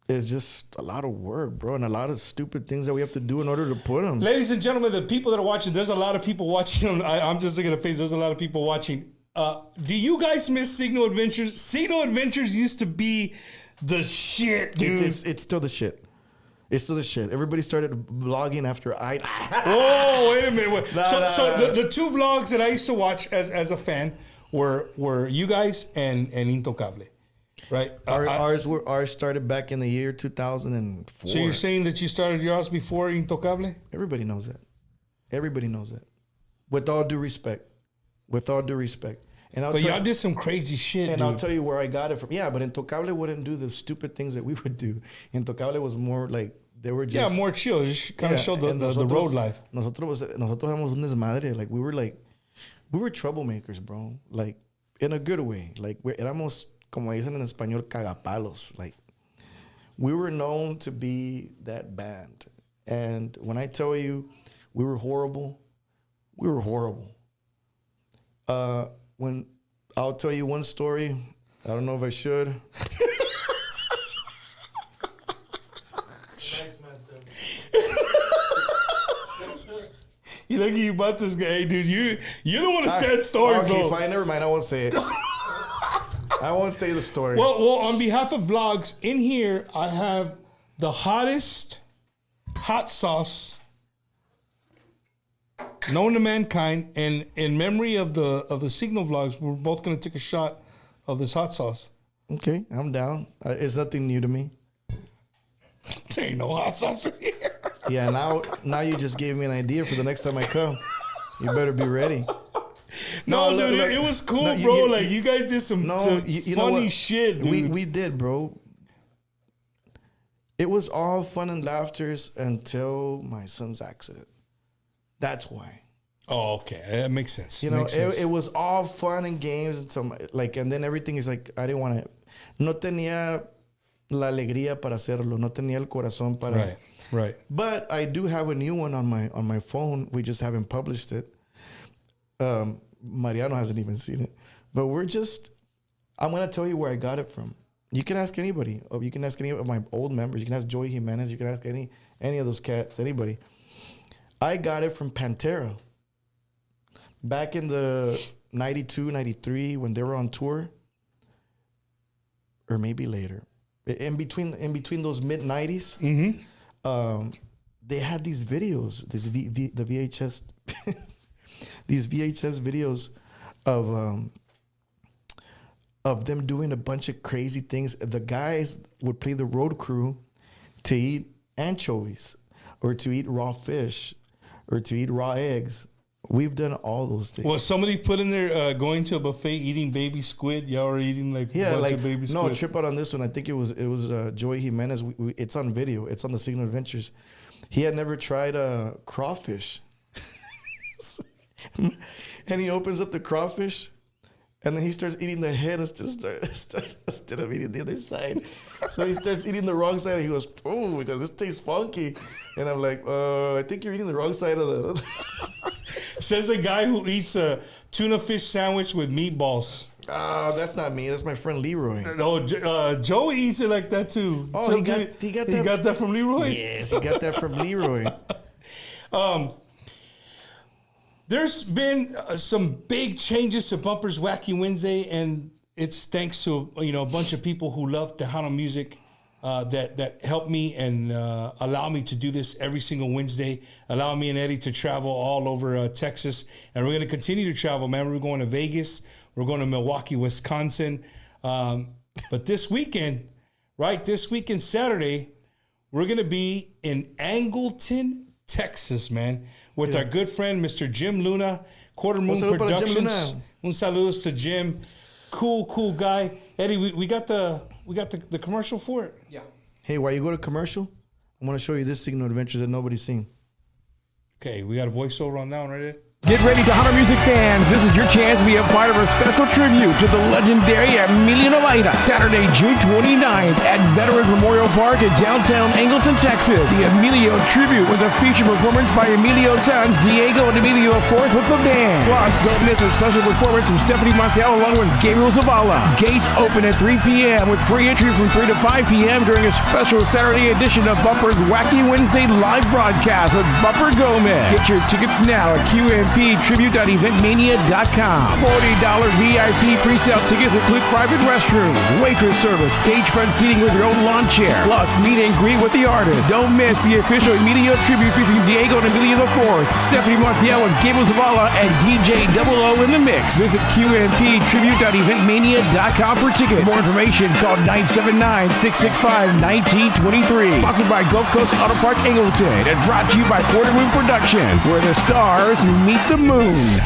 It's just a lot of work, bro, and a lot of stupid things that we have to do in order to put them. Ladies and gentlemen, the people that are watching, there's a lot of people watching. I'm just looking at the face. There's a lot of people watching. Do you guys miss Siggno Adventures? Siggno Adventures used to be the shit, dude. It's still the shit. It's still the shit. Everybody started vlogging after I... Oh, wait a minute. The two vlogs that I used to watch as a fan were you guys and Intocable, right? Ours started back in the year 2004. So you're saying that you started yours before Intocable? Everybody knows that. Everybody knows that. With all due respect. And y'all did some crazy shit, and dude. I'll tell you where I got it from. Yeah, but Intocable wouldn't do the stupid things that we would do. Intocable was more like, they were just... Yeah, more chill. Just kind of showed the road life. Nosotros éramos un desmadre. Like, we were troublemakers, bro. Like, in a good way. Like, éramos, como dicen en español, cagapalos. Like, we were known to be that band. And when I tell you we were horrible, we were horrible. When I'll tell you one story, I don't know if I should. You look at you about this guy, hey, dude. You're the one who said story, okay, bro. Okay, fine, never mind. I won't say it. I won't say the story. Well, on behalf of Vlogs, in here I have the hottest hot sauce known to mankind, and in memory of the Siggno Vlogs, we're both gonna take a shot of this hot sauce. Okay, I'm down. It's nothing new to me. There ain't no hot sauce in here. Yeah, now you just gave me an idea for the next time I come. You better be ready. No, dude, look, it was cool, bro. Like, you guys did some funny shit, dude. We did, bro. It was all fun and laughters until my son's accident. That's why. Oh, okay. That makes sense. You know, it was all fun and games until and then everything is like, I didn't want to. No tenía la alegría para hacerlo. No tenía el corazón para. Right. But I do have a new one on my phone. We just haven't published it. Mariano hasn't even seen it. But I'm going to tell you where I got it from. You can ask anybody. Or you can ask any of my old members. You can ask Joey Jimenez. You can ask any of those cats, anybody. I got it from Pantera. Back in the 92, 93, when they were on tour. Or maybe later. In between those mid-90s, they had these videos, the VHS, these VHS videos of them doing a bunch of crazy things. The guys would play the road crew to eat anchovies or to eat raw fish or to eat raw eggs. We've done all those things. Well, somebody put in there going to a buffet eating baby squid. Y'all are eating a bunch of baby squid. No, trip out on this one. I think it was Joey Jimenez. It's on video. It's on the Siggno Adventures. He had never tried crawfish. And he opens up the crawfish, and then he starts eating the head instead of eating the other side. So he starts eating the wrong side, and he goes, "Oh, because this tastes funky." And I'm like, I think you're eating the wrong side of the... Says a guy who eats a tuna fish sandwich with meatballs. That's not me. That's my friend Leroy. No, Joey eats it like that too. Oh, he got that from Leroy? Yes, he got that from Leroy. There's been some big changes to Bumpers Wacky Wednesday, and it's thanks to a bunch of people who love Tejano music that help me and allow me to do this every single Wednesday, allow me and Eddie to travel all over Texas, and we're going to continue to travel, man. We're going to Vegas, we're going to Milwaukee, Wisconsin, but this weekend, Saturday, we're going to be in Angleton, Texas, man, with our good friend, Mr. Jim Luna, Quarter Moon Productions. Un saludos to Jim. Cool guy. Eddie, we got the commercial for it. Yeah. Hey, while you go to commercial, I want to show you this Siggno Adventures that nobody's seen. Okay, we got a voiceover on that one, right, Ed? Get ready, Tejano music fans. This is your chance to be a part of a special tribute to the legendary Emilio Novaita. Saturday, June 29th at Veterans Memorial Park in downtown Angleton, Texas. The Emilio tribute with a feature performance by Emilio's sons, Diego and Emilio IV with the band. Plus, don't miss a special performance from Stephanie Montel along with Gabriel Zavala. Gates open at 3 p.m. with free entry from 3 to 5 p.m. during a special Saturday edition of Bumper's Wacky Wednesday live broadcast with Bumper Gomez. Get your tickets now at QM QMPtribute.eventmania.com. $40 VIP pre-sale tickets include private restrooms, waitress service, stage front seating with your own lawn chair, plus meet and greet with the artist. Don't miss the official Emilio tribute featuring Diego and Emilio IV, Stephanie Montiel with Gabriel Zavala, and DJ Double O in the mix. Visit QMPtribute.eventmania.com for tickets. For more information, call 979-665-1923. Sponsored by Gulf Coast Auto Park Angleton and brought to you by Quarter Moon Productions, where the stars meet the moon.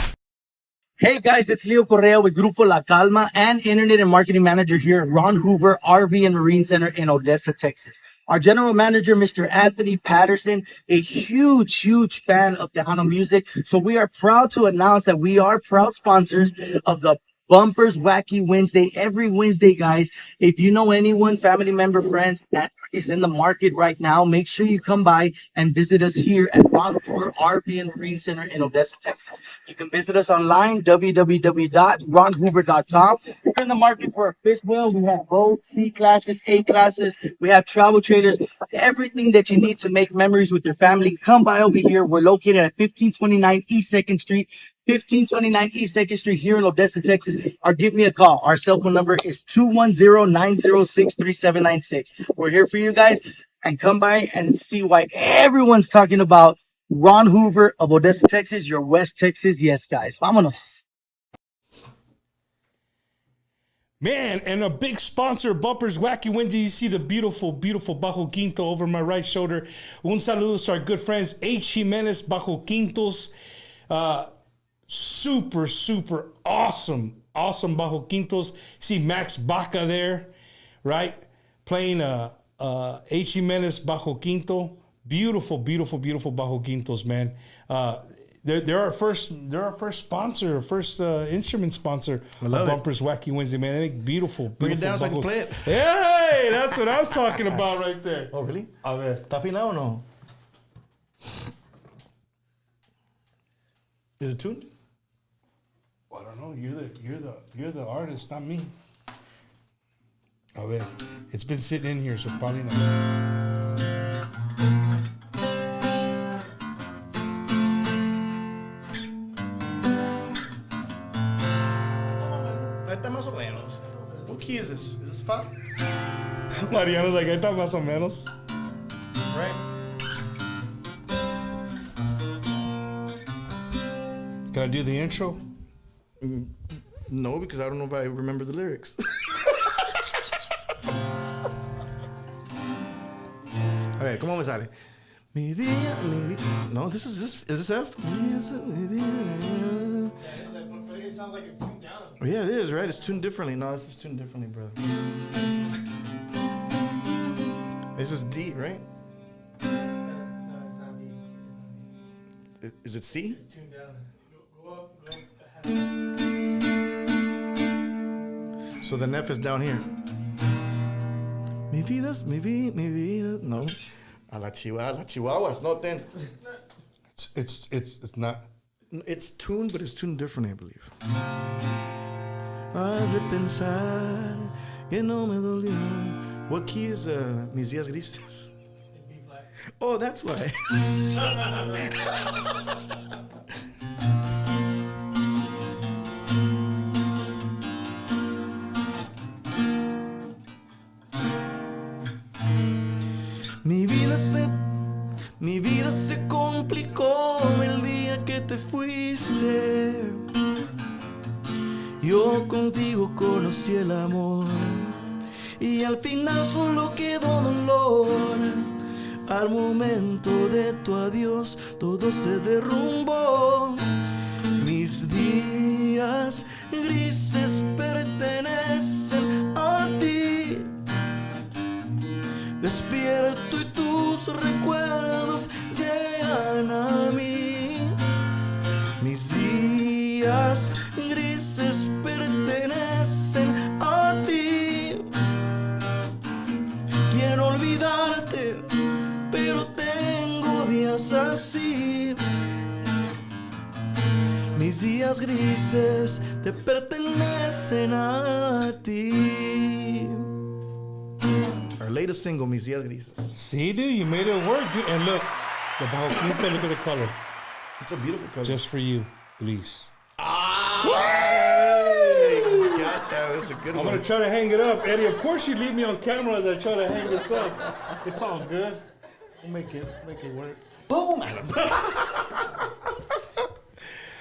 Hey guys, it's Leo Correa with Grupo La Calma and Internet and Marketing Manager here at Ron Hoover RV and Marine Center in Odessa, Texas. Our General Manager, Mr. Anthony Patterson, a huge fan of Tejano music. So we are proud to announce that we are proud sponsors of the Bumpers Wacky Wednesday. Every Wednesday, guys, if you know anyone, family member, friends that is in the market right now, make sure you come by and visit us here at Ron Hoover RV and Marine Center in Odessa, Texas. You can visit us online, www.ronhoover.com. If you're in the market for a fifth wheel, we have both C classes, A classes. We have travel trailers, everything that you need to make memories with your family. Come by over here. We're located at 1529 East 2nd Street. 1529 East 2nd Street here in Odessa, Texas, or give me a call. Our cell phone number is 210-906-3796. We're here for you guys, and come by and see why everyone's talking about Ron Hoover of Odessa, Texas, your West Texas. Yes, guys. Vámonos. Man, and a big sponsor of Bumpers Wacky Wednesday. You see the beautiful Bajo Quinto over my right shoulder. Un saludo to our good friends H. Jimenez Bajo Quintos. Super awesome Bajo Quintos. See Max Baca there, right? Playing H. Jimenez Bajo Quinto. Beautiful Bajo Quintos, man. They're our first sponsor, first instrument sponsor of Bumpers Wacky Wednesday, man. They make beautiful. Bring it down so I can play it. Hey, that's what I'm talking about right there. Oh, really? A ver. ¿Está afinado o no? Is it tuned? I don't know. You're the artist, not me. A ver. It's been sitting in here, so probably not. Ahí está más o menos. What key is this? Is this fa? Mariano's like, ahí está más o menos. Right. Can I do the intro? No, because I don't know if I remember the lyrics. A ver, ¿cómo me sale? No, is this F? Yeah, it sounds like it's tuned down. Yeah, it is, right? It's tuned differently. No, this is tuned differently, brother. This is D, right? No, it's not D. Is it C? It's tuned down. Go up a half. So the F is down here. Mi vida, no. A la chihuahuas, no ten. It's not. It's tuned, but it's tuned differently, I believe. Has de pensar que no me dolió. What key is mis días grises? B flat. Oh, that's why. Mi vida se complicó el día que te fuiste. Yo contigo conocí el amor y al final solo quedó dolor. Al momento de tu adiós todo se derrumbó. Mis días grises pertenecen a ti. Despierto y tus recuerdos llegan a mí. Mis días grises pertenecen a ti. Quiero olvidarte, pero tengo días así. Mis días grises te pertenecen a ti. Our latest single, Mis Días Grises. See, dude, you made it work, dude. And look, the Bajo Quinto, look at the color. It's a beautiful cover. Just for you, Elise. God damn, that's a good I'm one. going to try to hang it up. Eddie, of course you leave me on camera as I try to hang this up. It's all good. We'll make it work. Boom!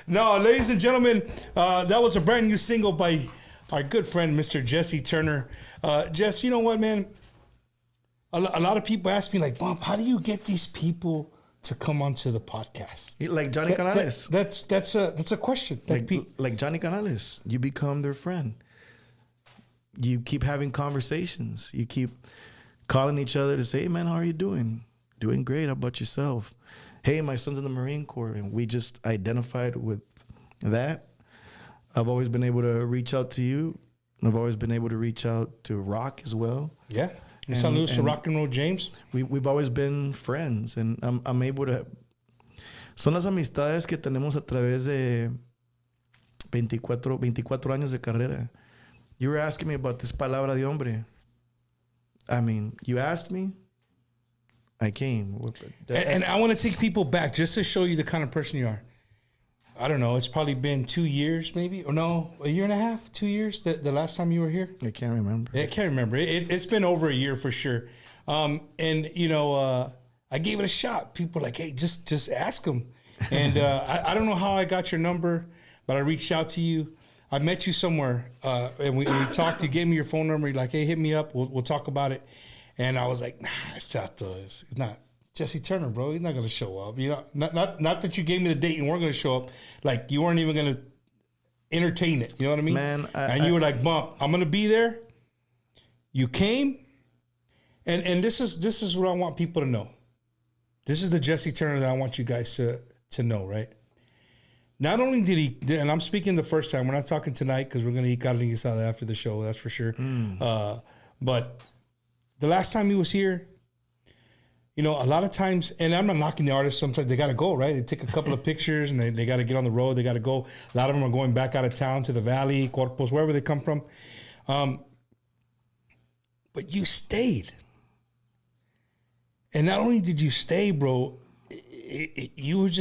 No, ladies and gentlemen, that was a brand new single by our good friend, Mr. Jesse Turner. Jess, you know what, man? A lot of people ask me, like, Bump, how do you get these people to come onto the podcast? Like Johnny Canales. That's a question. Like Johnny Canales. You become their friend. You keep having conversations. You keep calling each other to say, hey, man, how are you doing? Doing great. How about yourself? Hey, my son's in the Marine Corps. And we just identified with that. I've always been able to reach out to you. I've always been able to reach out to Rock as well. Yeah. And salute to Rock and Roll James. We've always been friends, and I'm able to. Son las amistades que tenemos a través de 24 años de carrera. You were asking me about this palabra de hombre. I mean, you asked me, I came. And I want to take people back just to show you the kind of person you are. I don't know. It's probably been 2 years, maybe, or no, a year and a half, 2 years. The last time you were here, I can't remember. I can't remember. It's been over a year for sure. And you know, I gave it a shot. People were like, hey, just ask him. And I don't know how I got your number, but I reached out to you. I met you somewhere, and we talked. You gave me your phone number. You're like, hey, hit me up. We'll talk about it. And I was like, nah, it's not. Jesse Turner, bro, he's not gonna show up. You know, not that you gave me the date and weren't gonna show up. Like you weren't even gonna entertain it. You know what I mean? Man, and you were like, Bump, I'm gonna be there. You came, and this is what I want people to know. This is the Jesse Turner that I want you guys to know, right? Not only did he, and I'm speaking the first time. We're not talking tonight because we're gonna eat carne guisada after the show. That's for sure. But the last time he was here. You know, a lot of times, and I'm not knocking the artists, sometimes they got to go, right? They take a couple of pictures and they got to get on the road. They got to go. A lot of them are going back out of town to the valley, Corpus, wherever they come from. But you stayed. And not only did you stay, bro, it was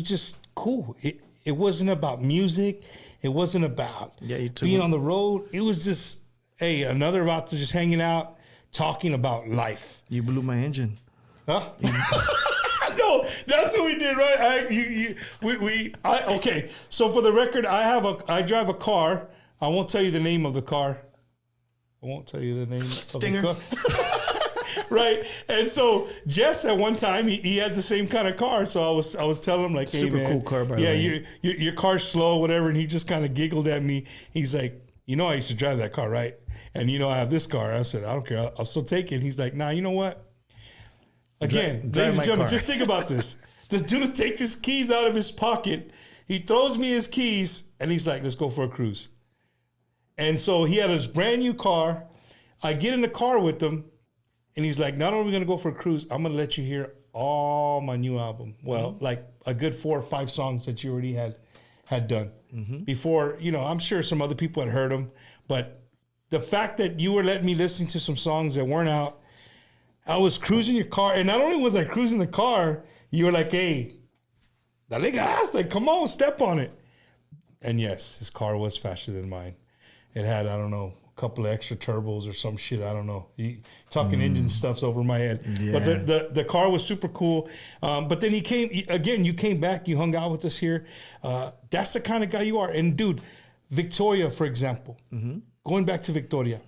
just cool. It wasn't about music. It wasn't about being on the road. It was just, hey, another about to just hanging out, talking about life. You blew my engine. Huh? No, that's what we did, right? Okay. So for the record, I drive a car. I won't tell you the name of the car. I won't tell you the name Stinger. of the car. Right. And so Jess at one time he had the same kind of car. So I was telling him like, hey, super man, cool car, by the way. your car's slow, whatever. And he just kind of giggled at me. He's like, you know, I used to drive that car, right? And you know, I have this car. I said, I don't care. I'll still take it. He's like, nah, you know what? Again, ladies and gentlemen, just think about this. This dude takes his keys out of his pocket. He throws me his keys, and he's like, let's go for a cruise. And so he had his brand new car. I get in the car with him, and he's like, not only are we going to go for a cruise, I'm going to let you hear all my new album. Well, like a good 4 or 5 songs that you already had done. Before, you know, I'm sure some other people had heard them, but the fact that you were letting me listen to some songs that weren't out, I was cruising your car, and not only was I cruising the car, you were like, hey, dale gas, like, come on, step on it. And yes, his car was faster than mine. It had, I don't know, a couple of extra turbos or some shit, I don't know. Talking engine stuff's over my head. Yeah. But the car was super cool. But then you came back, you hung out with us here. That's the kind of guy you are. And dude, Victoria, for example, going back to Victoria,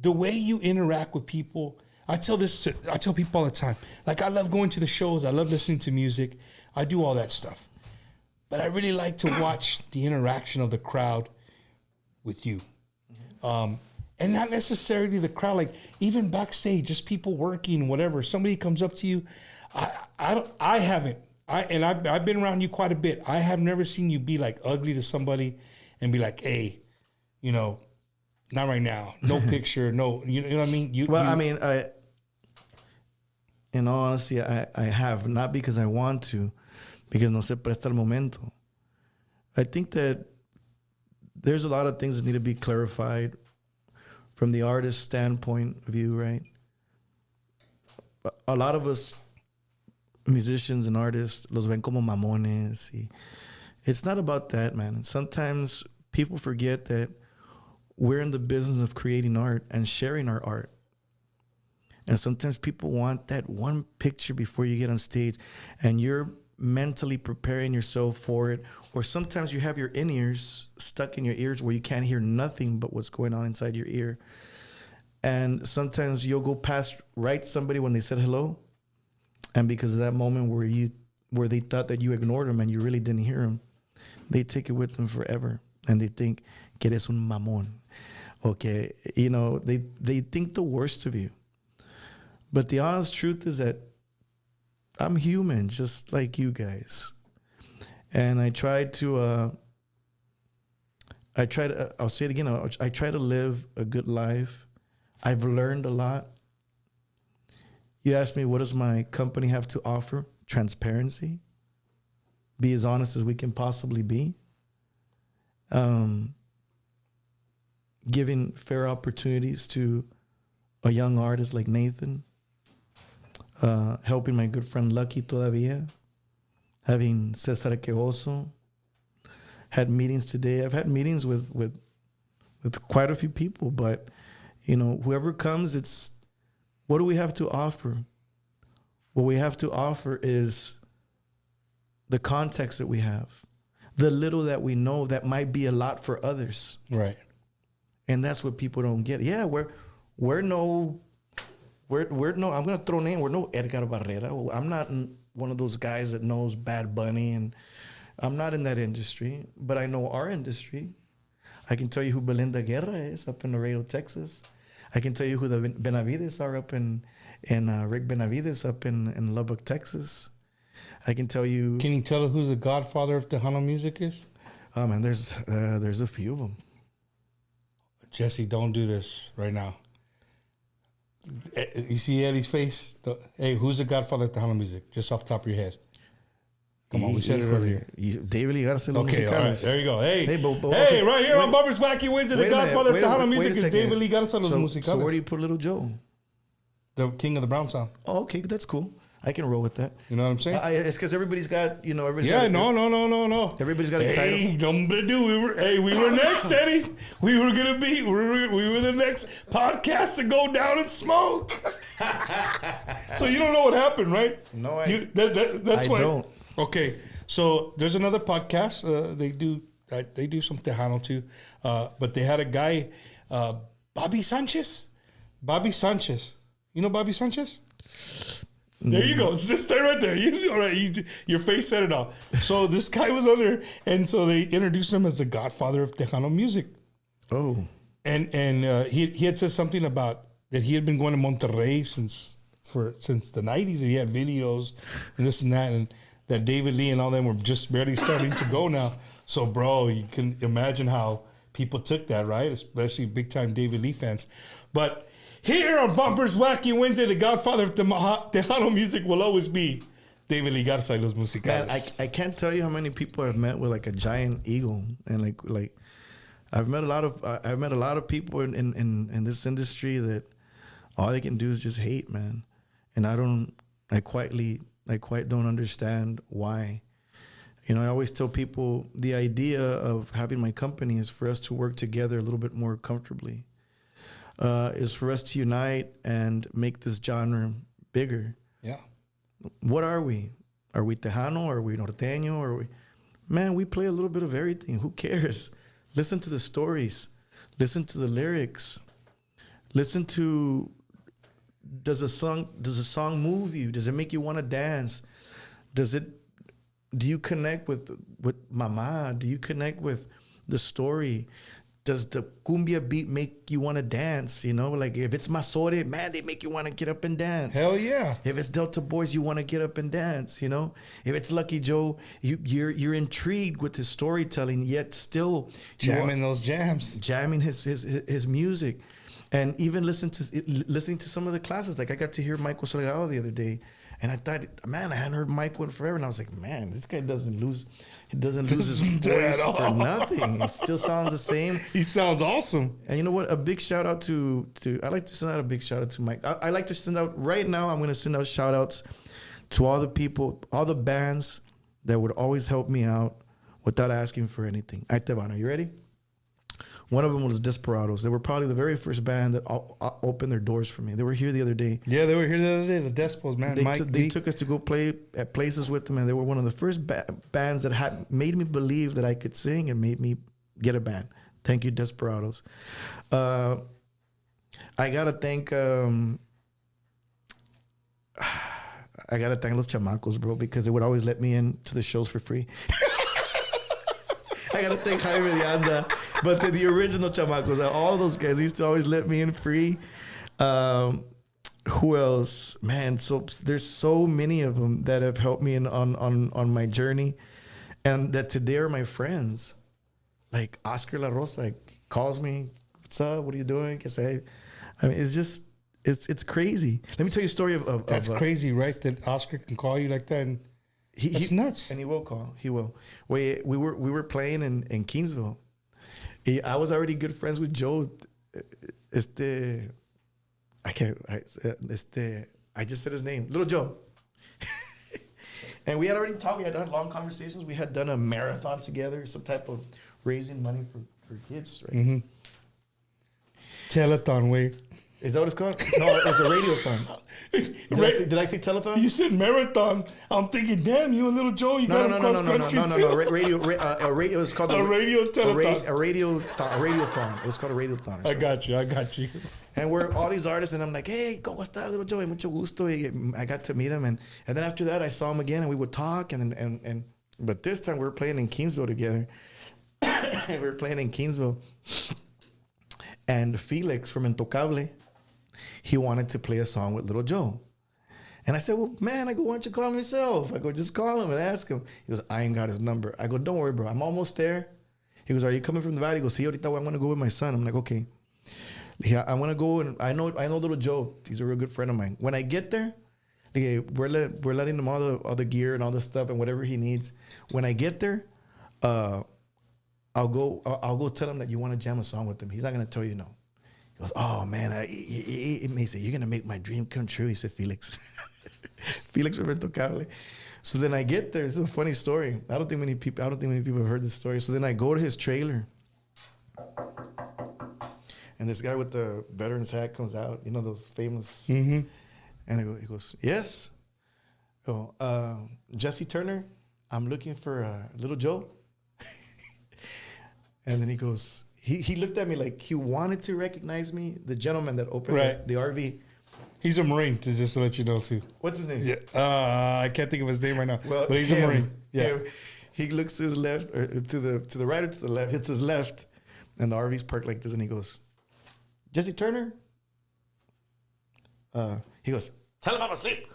the way you interact with people, I tell people all the time. Like, I love going to the shows. I love listening to music. I do all that stuff. But I really like to watch the interaction of the crowd with you. And not necessarily the crowd, like even backstage, just people working, whatever. Somebody comes up to you. I've been around you quite a bit. I have never seen you be like ugly to somebody and be like, hey, you know, not right now. No picture. No, you know what I mean? In all honesty, I have, not because I want to, because no se presta el momento. I think that there's a lot of things that need to be clarified from the artist's standpoint of view, right? A lot of us musicians and artists los ven como mamones. It's not about that, man. Sometimes people forget that we're in the business of creating art and sharing our art. And sometimes people want that one picture before you get on stage, and you're mentally preparing yourself for it. Or sometimes you have your in-ears stuck in your ears where you can't hear nothing but what's going on inside your ear. And sometimes you'll go past right somebody when they said hello, and because of that moment where they thought that you ignored them and you really didn't hear them, they take it with them forever, and they think que eres un mamón. Okay, they think the worst of you. But the honest truth is that I'm human, just like you guys. And I'll say it again, I try to live a good life. I've learned a lot. You asked me, what does my company have to offer? Transparency. Be as honest as we can possibly be. Giving fair opportunities to a young artist like Nathan. Helping my good friend Lucky todavía. Having Cesar Quejoso. Had meetings today. I've had meetings with quite a few people, but whoever comes, it's what do we have to offer? What we have to offer is the context that we have, the little that we know that might be a lot for others. Right. And that's what people don't get. Yeah, we're no, I'm going to throw a name. We're no Edgar Barrera. I'm not one of those guys that knows Bad Bunny, and I'm not in that industry, but I know our industry. I can tell you who Belinda Guerra is up in Laredo, Texas. I can tell you who the Benavides are up in Rick Benavides up in Lubbock, Texas. I can tell you. Can you tell who the godfather of Tejano music is? Oh man, there's a few of them. Jesse, don't do this right now. You see Eddie's face? Hey, who's the godfather of Tejano music? Just off the top of your head. Come on, we said it earlier. David Lee Garza. Okay, all right, there you go. Hey, okay, right here on Bumpers Wacky Wednesday, the godfather of Tejano music is David Lee Garza los musicales. So where do you put Little Joe? The king of the brown sound. Oh, okay, that's cool. I can roll with that. You know what I'm saying? It's because everybody's got, no. Everybody's got a title. Hey, number two, we were next, Eddie. We were the next podcast to go down and smoke. So you don't know what happened, right? No, that's why. I don't. Okay, so there's another podcast. They do some Tejano too, but they had a guy, Bobby Sanchez. You know Bobby Sanchez? There you go. Just stay right there. All right, your face said it all. So this guy was on there, and so they introduced him as the godfather of Tejano music. Oh. And he had said something about that he had been going to Monterrey since the 90s, and he had videos and this and that, and that David Lee and all them were just barely starting to go now. So, bro, you can imagine how people took that, right? Especially big-time David Lee fans. But here on Bumpers Wacky Wednesday, the godfather of Tejano music will always be David Lee Garza y los musicales. Man, I can't tell you how many people I've met with like a giant ego, and like I've met a lot of people in this industry that all they can do is just hate, man. And I quite don't understand why. I always tell people the idea of having my company is for us to work together a little bit more comfortably. Is for us to unite and make this genre bigger. Yeah. What are we? Are we Tejano? Are we Norteño? Are we? Man, we play a little bit of everything. Who cares? Listen to the stories. Listen to the lyrics. Listen to. Does a song move you? Does it make you want to dance? Do you connect with Mama? Do you connect with the story? Does the cumbia beat make you want to dance? Like if it's Masore, man, they make you want to get up and dance. Hell yeah. If it's Delta Boys, you want to get up and dance. If it's Lucky Joe, you're intrigued with his storytelling, yet still jamming those jams, jamming his music, and even listening to some of the classes. Like I got to hear Michael Salgado the other day, and I thought, man, I hadn't heard Michael in forever, and I was like, man, this guy doesn't lose his voice for nothing. He still sounds the same. He sounds awesome. And you know what? A big shout out to I like to send out a big shout out to Mike. I like to send out right now. I'm going to send out shout outs to all the people, all the bands that would always help me out without asking for anything. Ahí te van. Are you ready? One of them was Desperados. They were probably the very first band that opened their doors for me. They were here the other day. Yeah, they were here the other day. The Despos, man. They took us to go play at places with them, and they were one of the first bands that had made me believe that I could sing and made me get a band. Thank you, Desperados. I gotta thank Los Chamacos, bro, because they would always let me in to the shows for free. I gotta thank Jaime de Anda, but the original Chamacos, all those guys used to always let me in free. Who else? Man, so there's so many of them that have helped me on my journey, and that today are my friends. Like Oscar La Rosa, like, calls me, "What's up? What are you doing?" I mean, it's just it's crazy. Let me tell you a story of That's crazy, right? That Oscar can call you like that. And that's nuts. And he will call. He will. We were playing in Kingsville. I was already good friends with Joe. I just said his name, Little Joe. And we had already talked. We had had long conversations. We had done a marathon together, some type of raising money for kids, right? Mm-hmm. Telethon, wait. Is that what it's called? No, it's a radiothon. Did I say telethon? You said marathon. I'm thinking, damn, you and Little Joe, you got cross country too. Radio. It's called a radio telethon. A radiothon. It was called a radiothon. I got you. And we're all these artists, and I'm like, hey, ¿cómo está, Little Joe? Mucho gusto. I got to meet him, and then after that, I saw him again, and we would talk, but this time we were playing in Kingsville together. We were playing in Kingsville, and Felix from Intocable, he wanted to play a song with Little Joe. And I said, well, man, why don't you call him yourself? I go, just call him and ask him. He goes, I ain't got his number. I go, don't worry, bro. I'm almost there. He goes, are you coming from the valley? He goes, sí, ahorita I'm going to go with my son. I'm like, okay. Yeah, I'm going to go, and I know Little Joe. He's a real good friend of mine. When I get there, we're letting him all the gear and all the stuff and whatever he needs. When I get there, I'll go tell him that you want to jam a song with him. He's not going to tell you no. He goes, oh, man, it may say, you're going to make my dream come true. He said, Felix. Felix from Intocable. So then I get there. It's a funny story. I don't think many people have heard this story. So then I go to his trailer. And this guy with the veteran's hat comes out. You know, those famous. Mm-hmm. And he goes, yes. Jesse Turner, I'm looking for Little Joe. And then he goes, he looked at me like he wanted to recognize me, the gentleman that opened the RV. He's a Marine, just to let you know, too. What's his name? Yeah. I can't think of his name right now, but he's a Marine. Yeah. He looks to his left, or to the right or to the left, hits his left, and the RV's parked like this, and he goes, Jesse Turner? He goes, tell him I'm asleep.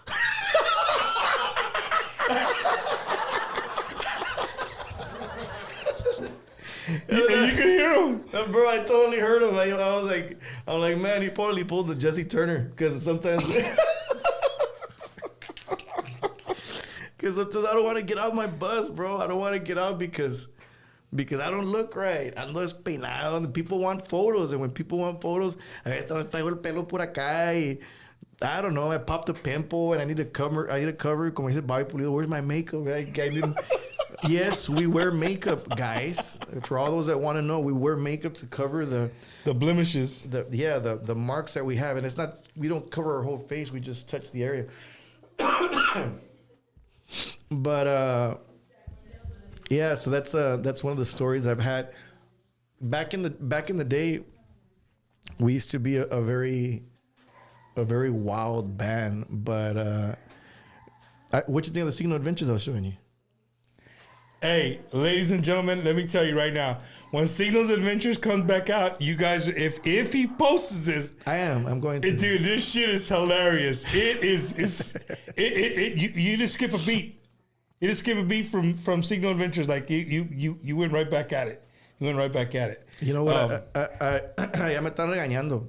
And you could hear him. Bro, I totally heard him. I'm like, man, he probably pulled the Jesse Turner. Because sometimes I don't want to get out my bus, bro. I don't want to get out because I don't look right. Ando despeinado. And people want photos. And when people want photos, traigo el pelo por acá. I don't know. I popped a pimple and I need a cover. Como dice Bobby Pulido, where's my makeup? I didn't... Yes, we wear makeup, guys. For all those that want to know, we wear makeup to cover the blemishes. The marks that we have. And it's not, we don't cover our whole face. We just touch the area. But yeah, so that's one of the stories I've had. Back in the day, we used to be a very wild band. But what you think of the Siggno Adventures I was showing you? Hey, ladies and gentlemen, let me tell you right now. When Siggno's Adventures comes back out, you guys, if he posts this, I'm going to. Dude, this shit is hilarious. You just skip a beat. You just skip a beat from Siggno Adventures. Like you went right back at it. You went right back at it. You know what? Ya me están regañando.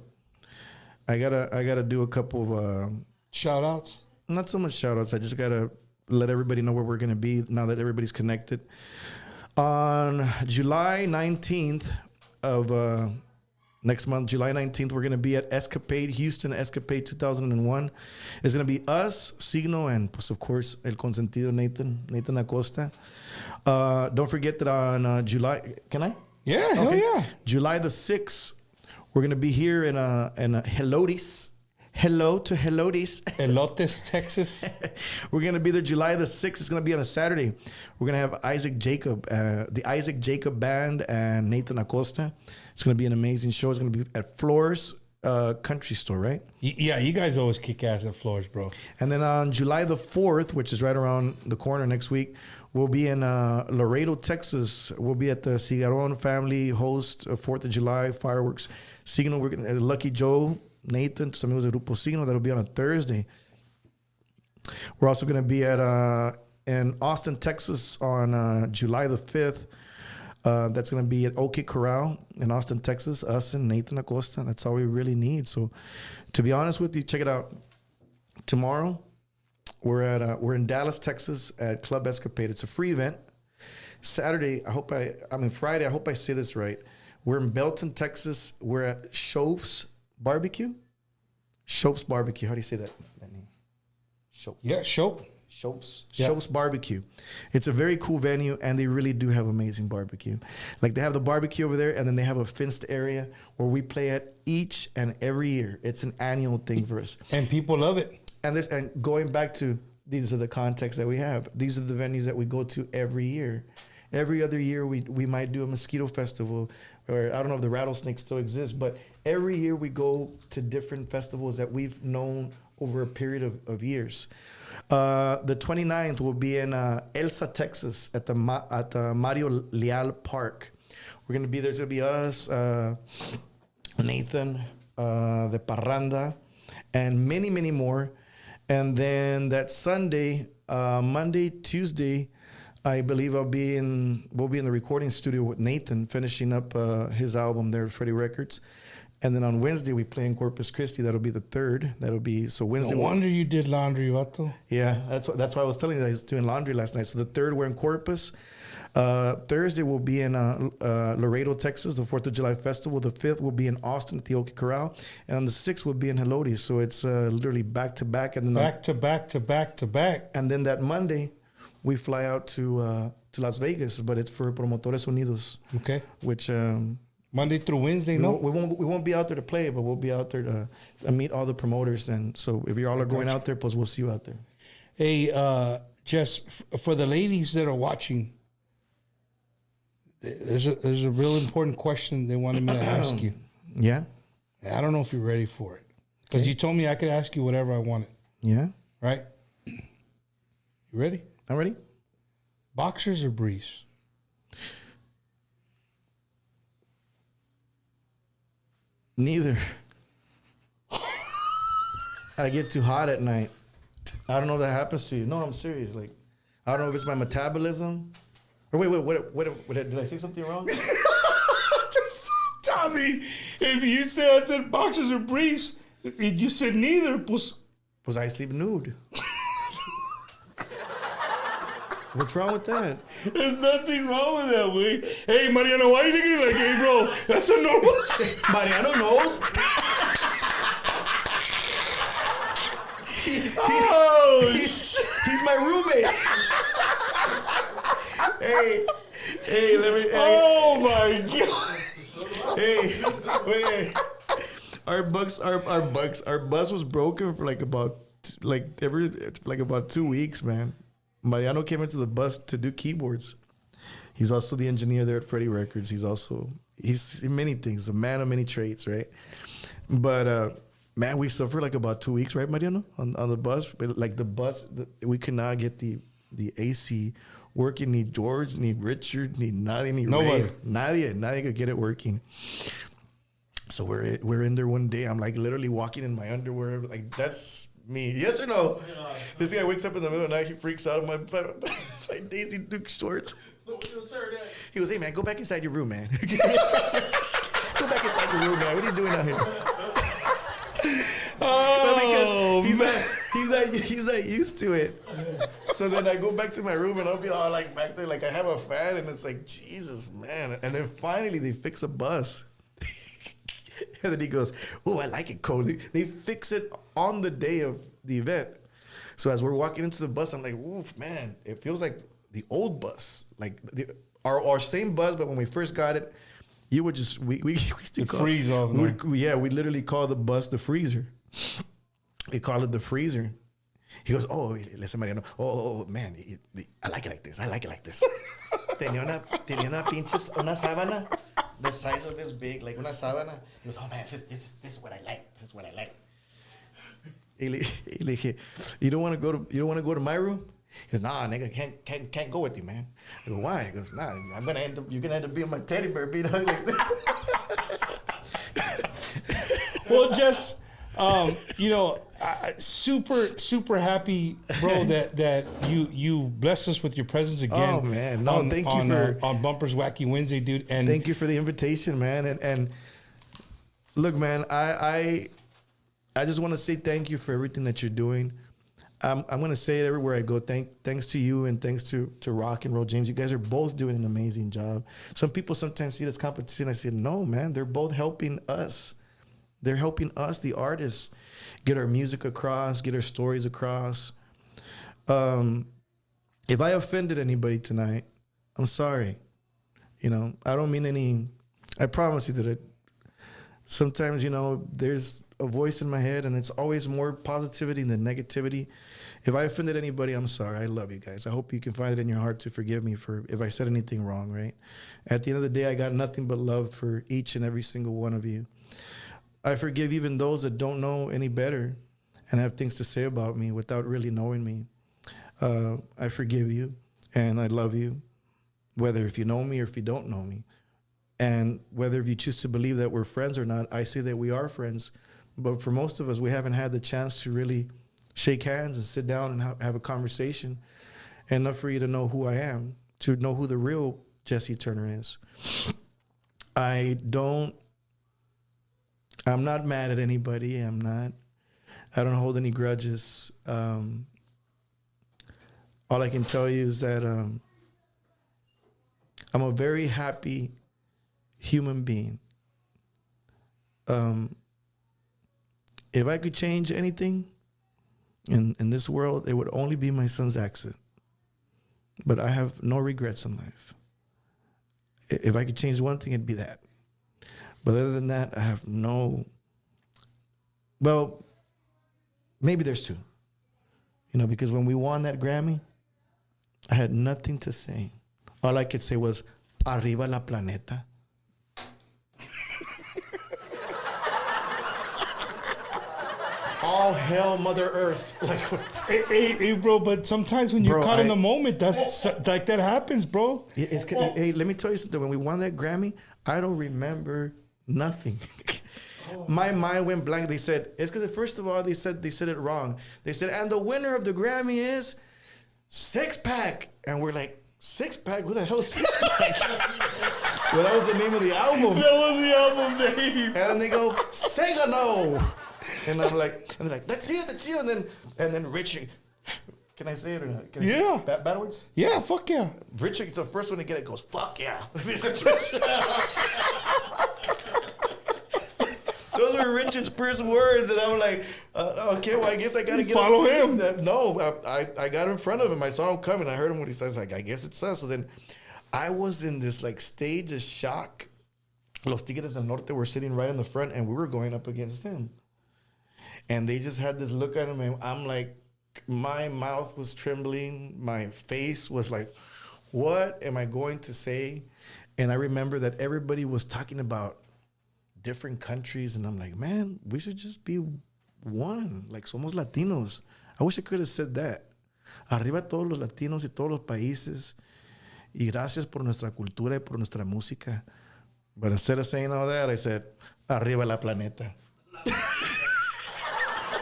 I gotta do a couple of shout outs. Not so much shout outs. I just gotta let everybody know where we're going to be now that everybody's connected. On July 19th of Next month, July 19th, we're going to be at Escapade, Houston Escapade 2001. It's going to be us, Siggno, and pues, of course, El Consentido Nathan Acosta. Don't forget that on July... Can I? Yeah, hell yeah. July the 6th, we're going to be here in Helotes. Hello to Helotes. Elotes, Texas. We're going to be there July the 6th. It's going to be on a Saturday. We're going to have Isaac Jacob, the Isaac Jacob Band, and Nathan Acosta. It's going to be an amazing show. It's going to be at Floors Country Store, right? Yeah, you guys always kick ass at Floors, bro. And then on July the 4th, which is right around the corner next week, we'll be in Laredo, Texas. We'll be at the Cigarron family host 4th of July fireworks. Siggno, we're gonna, Lucky Joe, Nathan, tus amigos de Grupo Siggno. That'll be on a Thursday. We're also going to be at in Austin, Texas on July the 5th. That's going to be at OK Corral in Austin, Texas. Us and Nathan Acosta. That's all we really need. So, to be honest with you, check it out. Tomorrow, we're in Dallas, Texas at Club Escapade. It's a free event. Saturday, Friday, I hope I say this right. We're in Belton, Texas. We're at Shof's Barbecue. Shof's Barbecue. How do you say that name? Shof. Yeah, Shof. Shof's Barbecue. It's a very cool venue, and they really do have amazing barbecue. Like, they have the barbecue over there, and then they have a fenced area where we play at each and every year. It's an annual thing for us. And people love it. And going back to, these are the contexts that we have. These are the venues that we go to every year. Every other year, we might do a mosquito festival, or I don't know if the rattlesnake still exists, but every year we go to different festivals that we've known over a period of years. The 29th will be in Elsa, Texas, at the Mario Leal Park. We're going to be there. There's going to be us, Nathan, the Parranda, and many, many more. And then that Sunday, Monday, Tuesday, I believe we'll be in the recording studio with Nathan, finishing up his album there at Freddie Records. And then on Wednesday, we play in Corpus Christi. That'll be the 3rd. That'll be, so Wednesday. No wonder you did laundry, vato. Yeah, that's why I was telling you that I was doing laundry last night. So the 3rd, we're in Corpus. Thursday, we'll be in Laredo, Texas, the 4th of July Festival. The 5th, we'll be in Austin at the OK Corral. And on the 6th, we'll be in Helotes. So it's literally back to back. And then back to back. And then that Monday, we fly out to Las Vegas, but it's for Promotores Unidos. Okay. Which... Monday through Wednesday, we won't be out there to play, but we'll be out there to meet all the promoters. And so if you all are going out there, plus we'll see you out there. Hey, Jess, for the ladies that are watching, there's a real important question they wanted me to ask you. Yeah? I don't know if you're ready for it. Because you told me I could ask you whatever I wanted. Yeah? Right? You ready? I'm ready. Boxers or briefs? Neither. I get too hot at night. I don't know if that happens to you. No, I'm serious. Like, I don't know if it's my metabolism. Or wait, what did I say something wrong? Tommy, if you said boxers or briefs, you said neither. Pues I sleep nude. What's wrong with that? There's nothing wrong with that, way. Hey, Mariano, why are you looking at me like, hey, bro, that's a normal... Mariano knows. He's my roommate. Hey, let me... Oh, my God. Hey, wait. Our bus was broken for about 2 weeks, man. Mariano came into the bus to do keyboards. He's also the engineer there at Freddie Records. He's in many things, a man of many traits, right? But man, we suffered like about 2 weeks, right, Mariano, on the bus. But like the bus, we could not get the AC working. Need George, need Richard, need Nadia, need nobody. Ray. Nadia could get it working. So we're in there one day. I'm like literally walking in my underwear, like that's me. Yes or no? Yeah. This guy wakes up in the middle of the night. He freaks out on my Daisy Duke shorts. He goes, "Hey man, go back inside your room, man. Go back inside your room, man. What are you doing out here?" Oh, he's not used to it. So then I go back to my room and I'll be all like back there, like I have a fan, and it's like, Jesus, man. And then finally they fix a bus. And then he goes, "Oh, I like it cold." They fix it on the day of the event. So as we're walking into the bus, I'm like, "Oof, man, it feels like the old bus, like our same bus, but when we first got it, you would just we still The freeze off. we literally call the bus the freezer. We call it the freezer." He goes, "Oh, listen, Mariano. Oh, man, I like it like this. I like it like this." tenía una pinches, una sábana the size of this big, like una sábana. He goes, "Oh, man, this is what I like. This is what I like." Y le dije, "You don't want to go to my room?" He goes, "Nah, nigga, can't go with you, man." I go, "Why?" He goes, "Nah, you're gonna end up being my teddy bear beat up like this." Well, just super happy, bro, that you blessed us with your presence again. Oh man, no, thank you on Bumpers Wacky Wednesday, dude. And thank you for the invitation, man. And look, man, I just want to say thank you for everything that you're doing. I'm going to say it everywhere I go. Thanks to you and thanks to Rock and Roll James. You guys are both doing an amazing job. Some people sometimes see this competition. I say, no, man, they're both helping us. They're helping us, the artists, get our music across, get our stories across. If I offended anybody tonight, I'm sorry. I don't mean any. I promise you that sometimes, there's a voice in my head and it's always more positivity than negativity. If I offended anybody, I'm sorry. I love you guys. I hope you can find it in your heart to forgive me for if I said anything wrong, right? At the end of the day, I got nothing but love for each and every single one of you. I forgive even those that don't know any better and have things to say about me without really knowing me. I forgive you and I love you, whether if you know me or if you don't know me. And whether if you choose to believe that we're friends or not, I say that we are friends. But for most of us, we haven't had the chance to really shake hands and sit down and have a conversation. And enough for you to know who I am, to know who the real Jesse Turner is. I'm not mad at anybody. I don't hold any grudges. All I can tell you is that I'm a very happy human being. If I could change anything in this world, it would only be my son's accident. But I have no regrets in life. If I could change one thing, it'd be that. But other than that, I have no. Well, maybe there's two. Because when we won that Grammy, I had nothing to say. All I could say was, "Arriba la planeta." All hell, Mother Earth. Hey, bro, but sometimes when you're caught in the moment, that's like that happens, bro. Hey, let me tell you something. When we won that Grammy, I don't remember nothing. My mind went blank. They said, it's because first of all, they said it wrong. They said, and the winner of the Grammy is Six Pack. And we're like, Six Pack? Who the hell is Six Pack? Well, that was the name of the album. That was the album name. And then they go, Siggno. And I'm like, and they're like, that's you. And then Richard, can I say it or not? Can I say it? Bad words? Yeah, fuck yeah. Richard's the first one to get it, goes, fuck yeah. Those were Richard's first words, and I'm like, okay, well, I guess I gotta follow him. No, I got in front of him. I saw him coming. I heard him when he says, like, I guess it's us. So then I was in this like stage of shock. Los Tigres del Norte were sitting right in the front, and we were going up against him. And they just had this look at him, and I'm like, my mouth was trembling. My face was like, what am I going to say? And I remember that everybody was talking about different countries, and I'm like, man, we should just be one. Like, somos Latinos. I wish I could have said that. Arriba todos los Latinos y todos los países. Y gracias por nuestra cultura y por nuestra música. But instead of saying all that, I said, arriba la planeta.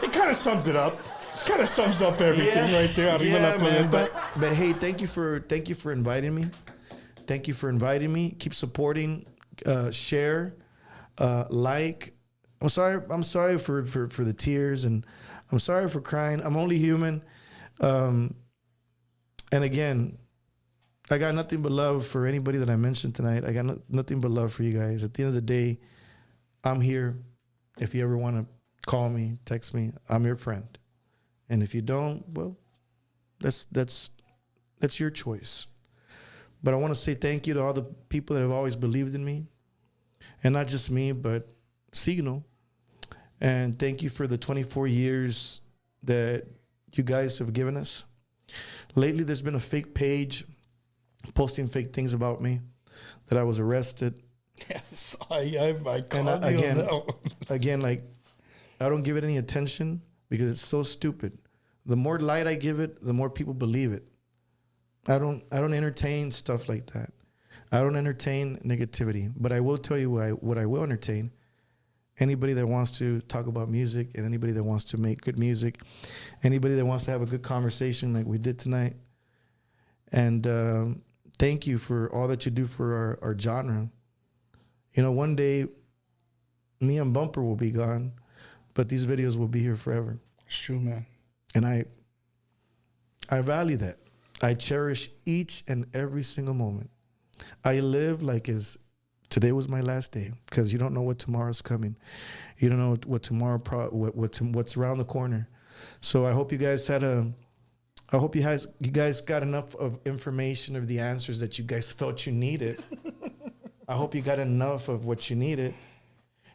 It kind of sums it up. Kind of sums up everything right there. Arriba la planeta. Man, but hey, thank you for inviting me. Thank you for inviting me. Keep supporting, share, like. I'm sorry for the tears, and I'm sorry for crying. I'm only human. And again, I got nothing but love for anybody that I mentioned tonight. I got nothing but love for you guys. At the end of the day, I'm here. If you ever want to call me, text me, I'm your friend. And if you don't, well, that's your choice. But I want to say thank you to all the people that have always believed in me. And not just me, but Siggno. And thank you for the 24 years that you guys have given us. Lately, there's been a fake page posting fake things about me, that I was arrested. Yes, I called you again, on that one. again, like, I don't give it any attention because it's so stupid. The more light I give it, the more people believe it. I don't entertain stuff like that. I don't entertain negativity, but I will tell you what I will entertain. Anybody that wants to talk about music and anybody that wants to make good music, anybody that wants to have a good conversation like we did tonight. And thank you for all that you do for our genre. You know, one day, me and Bumper will be gone, but these videos will be here forever. It's true, man. And I value that. I cherish each and every single moment. I live like as today was my last day, because you don't know what tomorrow's coming. You don't know what tomorrow what's around the corner. So I hope you guys you guys got enough of information of the answers that you guys felt you needed. I hope you got enough of what you needed,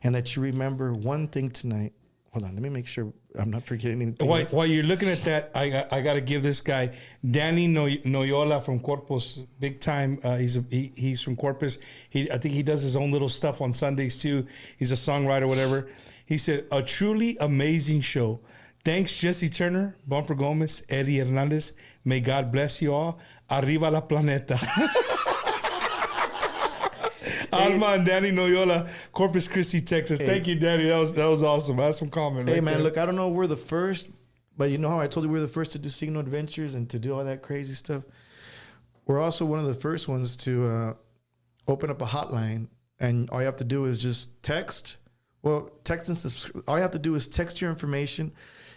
and that you remember one thing tonight. Hold on, let me make sure I'm not forgetting anything. While you're looking at that, I got to give this guy Danny Noyola from Corpus big time. He's from Corpus. I think he does his own little stuff on Sundays too. He's a songwriter, whatever. He said, a truly amazing show. Thanks, Jesse Turner, Bumper Gomez, Eddie Hernandez. May God bless you all. Arriba la planeta. Alma and Danny Noyola, Corpus Christi, Texas. Hey. Thank you, Danny. That was awesome. That's some comment. Hey, right man, there. look, I don't know if we're the first, but you know how I told you we're the first to do Siggno Adventures and to do all that crazy stuff? We're also one of the first ones to open up a hotline, and all you have to do is just text. Well, text and subscribe. All you have to do is text your information.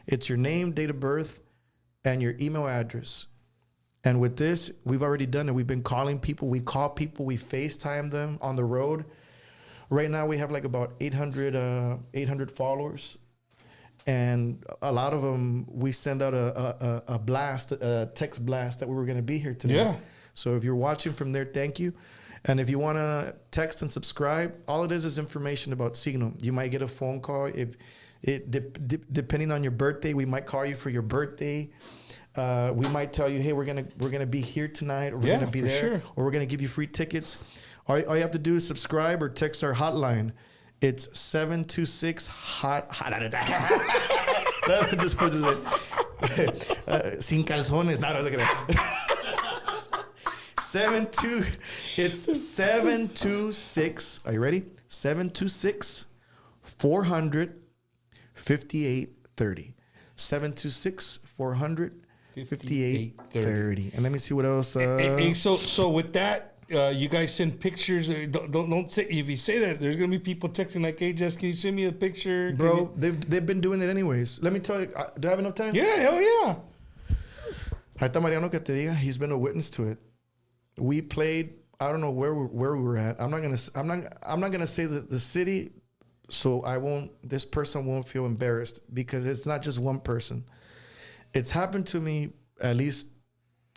It's your name, date of birth, and your email address. And with this, we've already done it. We've been calling people. We call people. We FaceTime them on the road. Right now, we have like about 800 followers. And a lot of them, we send out a text blast that we were going to be here today. Yeah. So if you're watching from there, thank you. And if you want to text and subscribe, all it is information about Siggno. You might get a phone call. Depending on your birthday, we might call you for your birthday. We might tell you, hey, we're gonna be here tonight, or we're gonna be there, sure. or we're gonna give you free tickets. All you have to do is subscribe or text our hotline. It's 726 hot. Sin calzones. It's 726. Are you ready? 726 400 5830. 726 400 5830. And let me see what else. So with that, you guys send pictures. Don't say, if you say that, there's gonna be people texting like, "Hey, Jess, can you send me a picture?" Bro, they've been doing it anyways. Let me tell you. Do I have enough time? Yeah, hell yeah. Ahorita Mariano que te diga, he's been a witness to it. We played. I don't know where we were at. I'm not gonna say the city, so this person won't feel embarrassed, because it's not just one person. It's happened to me at least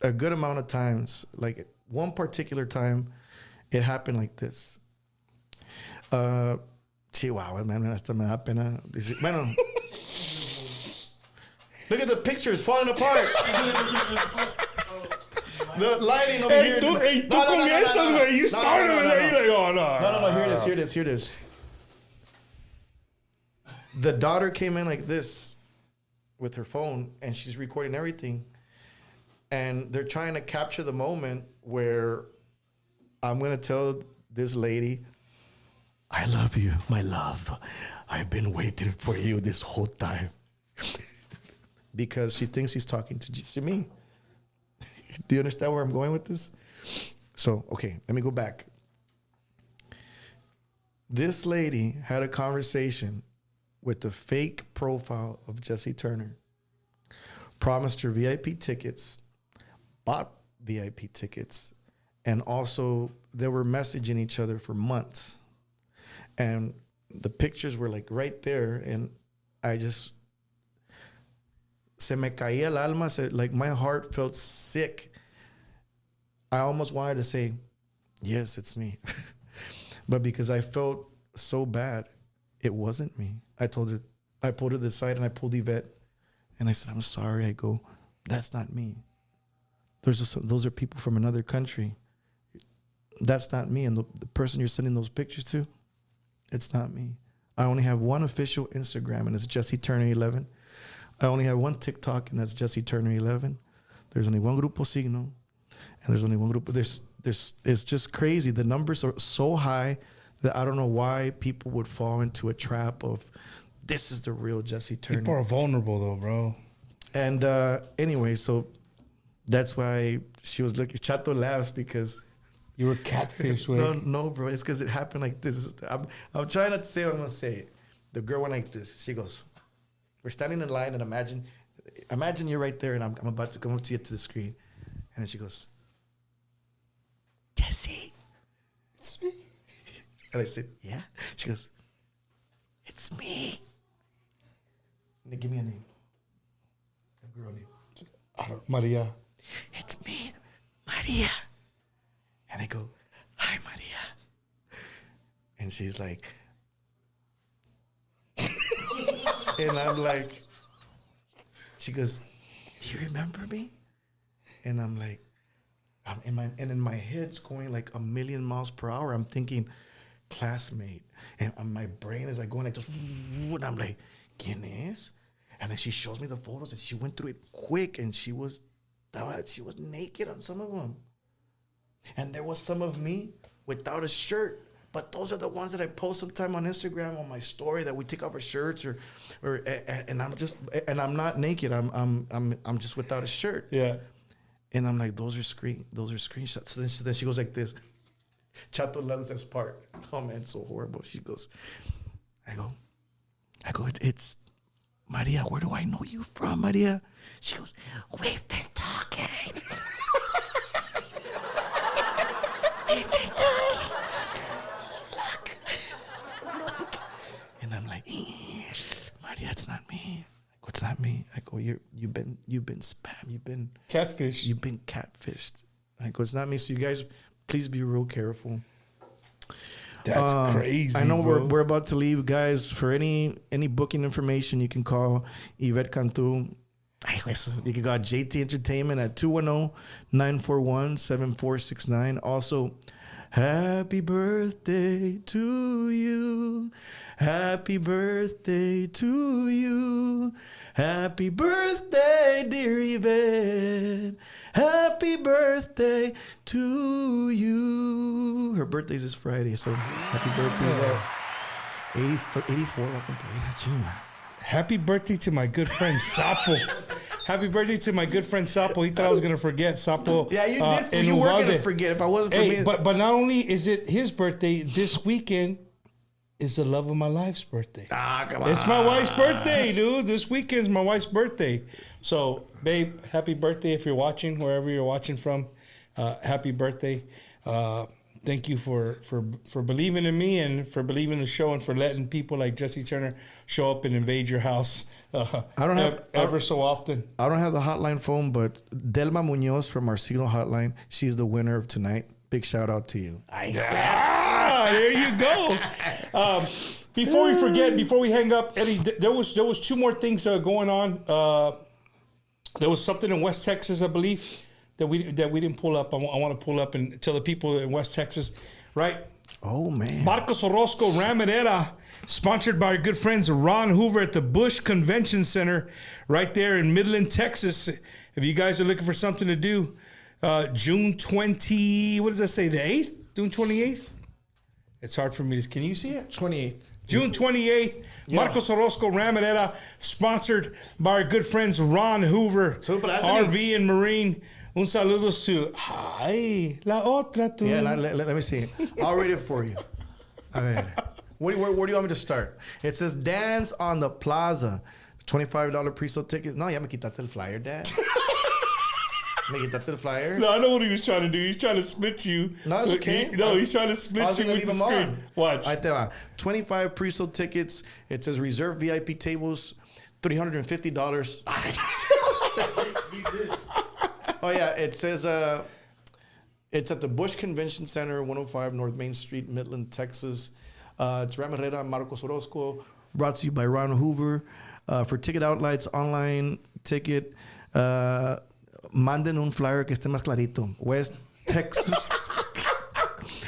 a good amount of times. Like one particular time, it happened like this. Chihuahua, man, hasta me da pena. Bueno, look at the picture, it's falling apart. The lighting over here. Tú comienzas, güey. You started with it. You're like, oh, no. No, here it is. The daughter came in like this with her phone, and she's recording everything. And they're trying to capture the moment where I'm going to tell this lady, I love you, my love. I've been waiting for you this whole time. Because she thinks he's talking to me. Do you understand where I'm going with this? So, okay, let me go back. This lady had a conversation with the fake profile of Jesse Turner, promised her VIP tickets, bought VIP tickets, and also they were messaging each other for months. And the pictures were like right there, and I just se me caía el alma. Like my heart felt sick. I almost wanted to say, yes, it's me. But because I felt so bad, it wasn't me. I told her, I pulled her to the side and I pulled Yvette and I said, I'm sorry. I go, that's not me. Those are people from another country. That's not me. And the person you're sending those pictures to, it's not me. I only have one official Instagram and it's Jesse Turner 11. I only have one TikTok and that's Jesse Turner 11. There's only one Grupo Siggno. And there's only one group. It's just crazy. The numbers are so high that I don't know why people would fall into a trap of this is the real Jesse Turner. People are vulnerable though, bro. And anyway, so that's why she was looking. Chato laughs because you were catfished. No, bro. It's because it happened like this. I'm trying not to say what I'm gonna say. The girl went like this. She goes, "We're standing in line, and imagine you're right there, and I'm about to come up to you to the screen." And then she goes, Jesse, it's me. And I said, yeah. She goes, it's me. And they give me a name. A girl name. Maria. It's me, Maria. And I go, hi, Maria. And she's like, and I'm like, she goes, do you remember me? And I'm like, in my head's going like 1,000,000 miles per hour. I'm thinking, classmate. And my brain is like going like this. And I'm like, ¿Quién es? And then she shows me the photos and she went through it quick and she was naked on some of them. And there was some of me without a shirt. But those are the ones that I post sometime on Instagram on my story that we take off our shirts and I'm not naked. I'm just without a shirt. Yeah. And I'm like, those are screenshots. So then she goes like this. Chato loves this part. Oh man, it's so horrible. She goes, I go, it's Maria. Where do I know you from, Maria? She goes, we've been talking. We've been talking. Look. And I'm like, Maria, it's not me. It's not me. I go, you've been spammed. You've been catfished. You've been catfished. I go, it's not me. So you guys, please be real careful. That's crazy. I know bro. we're about to leave, guys. For any booking information, you can call Yvette Cantu. You can call JT Entertainment at 210-941-7469. Also, happy birthday to you. Happy birthday to you. Happy birthday, dear Yvette. Happy birthday to you. Her birthday's this Friday, so happy birthday, Yvette. 84, welcome to 82. Happy birthday to my good friend Sapo. Happy birthday to my good friend Sapo. He thought I was going to forget Sapo. Yeah, you did. You were going to forget if I wasn't for me. But not only is it his birthday, this weekend is the love of my life's birthday. Come on. It's my wife's birthday, dude. This weekend's my wife's birthday. So, babe, happy birthday if you're watching, wherever you're watching from. Happy birthday. Thank you for believing in me and for believing in the show and for letting people like Jesse Turner show up and invade your house ever so often. I don't have the hotline phone, but Delma Munoz from our Siggno hotline, she's the winner of tonight. Big shout out to you. There you go. Before we forget, before we hang up, Eddie, there was two more things going on. There was something in West Texas, I believe, that we didn't pull up. I want to pull up and tell the people in West Texas, right? Oh man. Marcos Orozco Ramirera, sponsored by our good friends Ron Hoover at the Bush Convention Center, right there in Midland, Texas. If you guys are looking for something to do, June 20. What does that say? The 8th, June 28th. It's hard for me to. Can you see it? 28th. June 28th. Yeah. Marcos Orozco Ramirera, sponsored by our good friends Ron Hoover, RV and Marine. Un saludo su. Ay, la otra tú. Yeah, let me see. I'll read it for you. A ver. Where do you want me to start? It says Dance on the Plaza. $25 pre-sale tickets. No, ya me quitaste el flyer, Dad. Me quitaste el flyer. No, I know what he was trying to do. He's trying to split you. No, it's okay. He's trying to split you with the screen. Watch. Ahí te va. 25 pre-sold tickets. It says reserve VIP tables, $350. Oh, yeah. It says it's at the Bush Convention Center, 105 North Main Street, Midland, Texas. It's Ram Herrera, Marcos Orozco. Brought to you by Ron Hoover. For ticket outlets, online ticket, manden un flyer que esté más clarito. West Texas.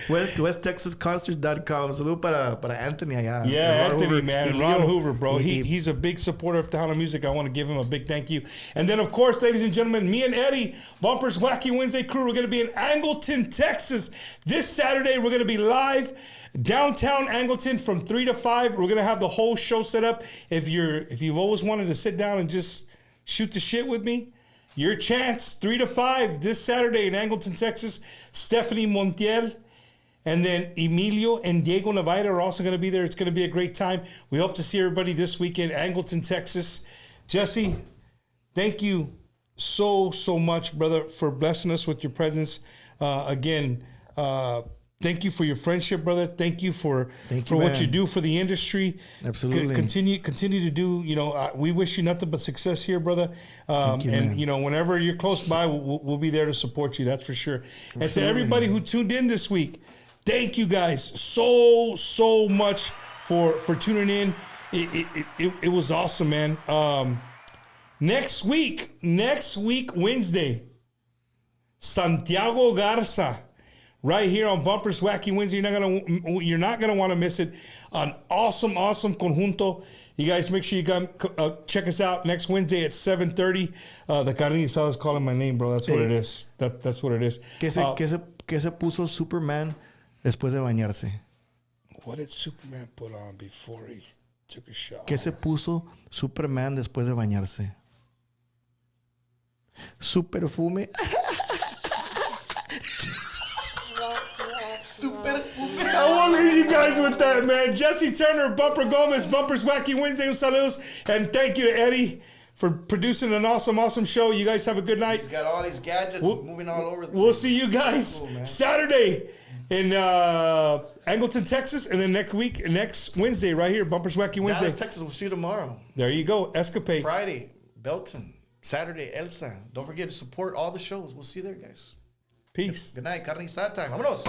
WestTexasConcerts.com. Salud para Anthony allá. Yeah, Ron Anthony, Hoover. man. Y Ron Leo. Hoover, bro. He's a big supporter of Tejano music. I want to give him a big thank you. And then, of course, ladies and gentlemen, me and Eddie, Bumpers Wacky Wednesday crew, we're going to be in Angleton, Texas. This Saturday, we're going to be live downtown Angleton from 3 to 5. We're going to have the whole show set up. If you've always wanted to sit down and just shoot the shit with me, your chance, 3 to 5 this Saturday in Angleton, Texas. Stephanie Montiel. And then Emilio and Diego Navarra are also going to be there. It's going to be a great time. We hope to see everybody this weekend, Angleton, Texas. Jesse, thank you so much, brother, for blessing us with your presence. Again, thank you for your friendship, brother. Thank you for what you do for the industry. Absolutely. Continue to do. We wish you nothing but success here, brother. Thank you, man. Whenever you're close by, we'll be there to support you. That's for sure. Absolutely. And to everybody who tuned in this week, thank you guys so much for tuning in. It was awesome, man. Next week, Wednesday, Santiago Garza, right here on Bumpers Wacky Wednesday. You're not gonna want to miss it. An awesome conjunto. You guys make sure you come check us out next Wednesday at 7:30. The carne asada is calling my name, bro. That's what it is. That's what it is. ¿Qué se puso Superman después de bañarse? What did Superman put on before he took a shower? ¿Qué se puso Superman después de bañarse? Su perfume. I want to leave you guys with that, man. Jesse Turner, Bumper Gomez, Bumpers Wacky Wednesday, un saludos. And thank you to Eddie for producing an awesome show. You guys have a good night. He's got all these gadgets moving all over the place. We'll see you guys Saturday in Angleton, Texas, and then next Wednesday, right here, Bumpers Wacky Wednesday. Dallas, Texas. We'll see you tomorrow. There you go. Escapade. Friday, Belton. Saturday, Elsa. Don't forget to support all the shows. We'll see you there, guys. Peace. Good night. Carne asada time. Vámonos.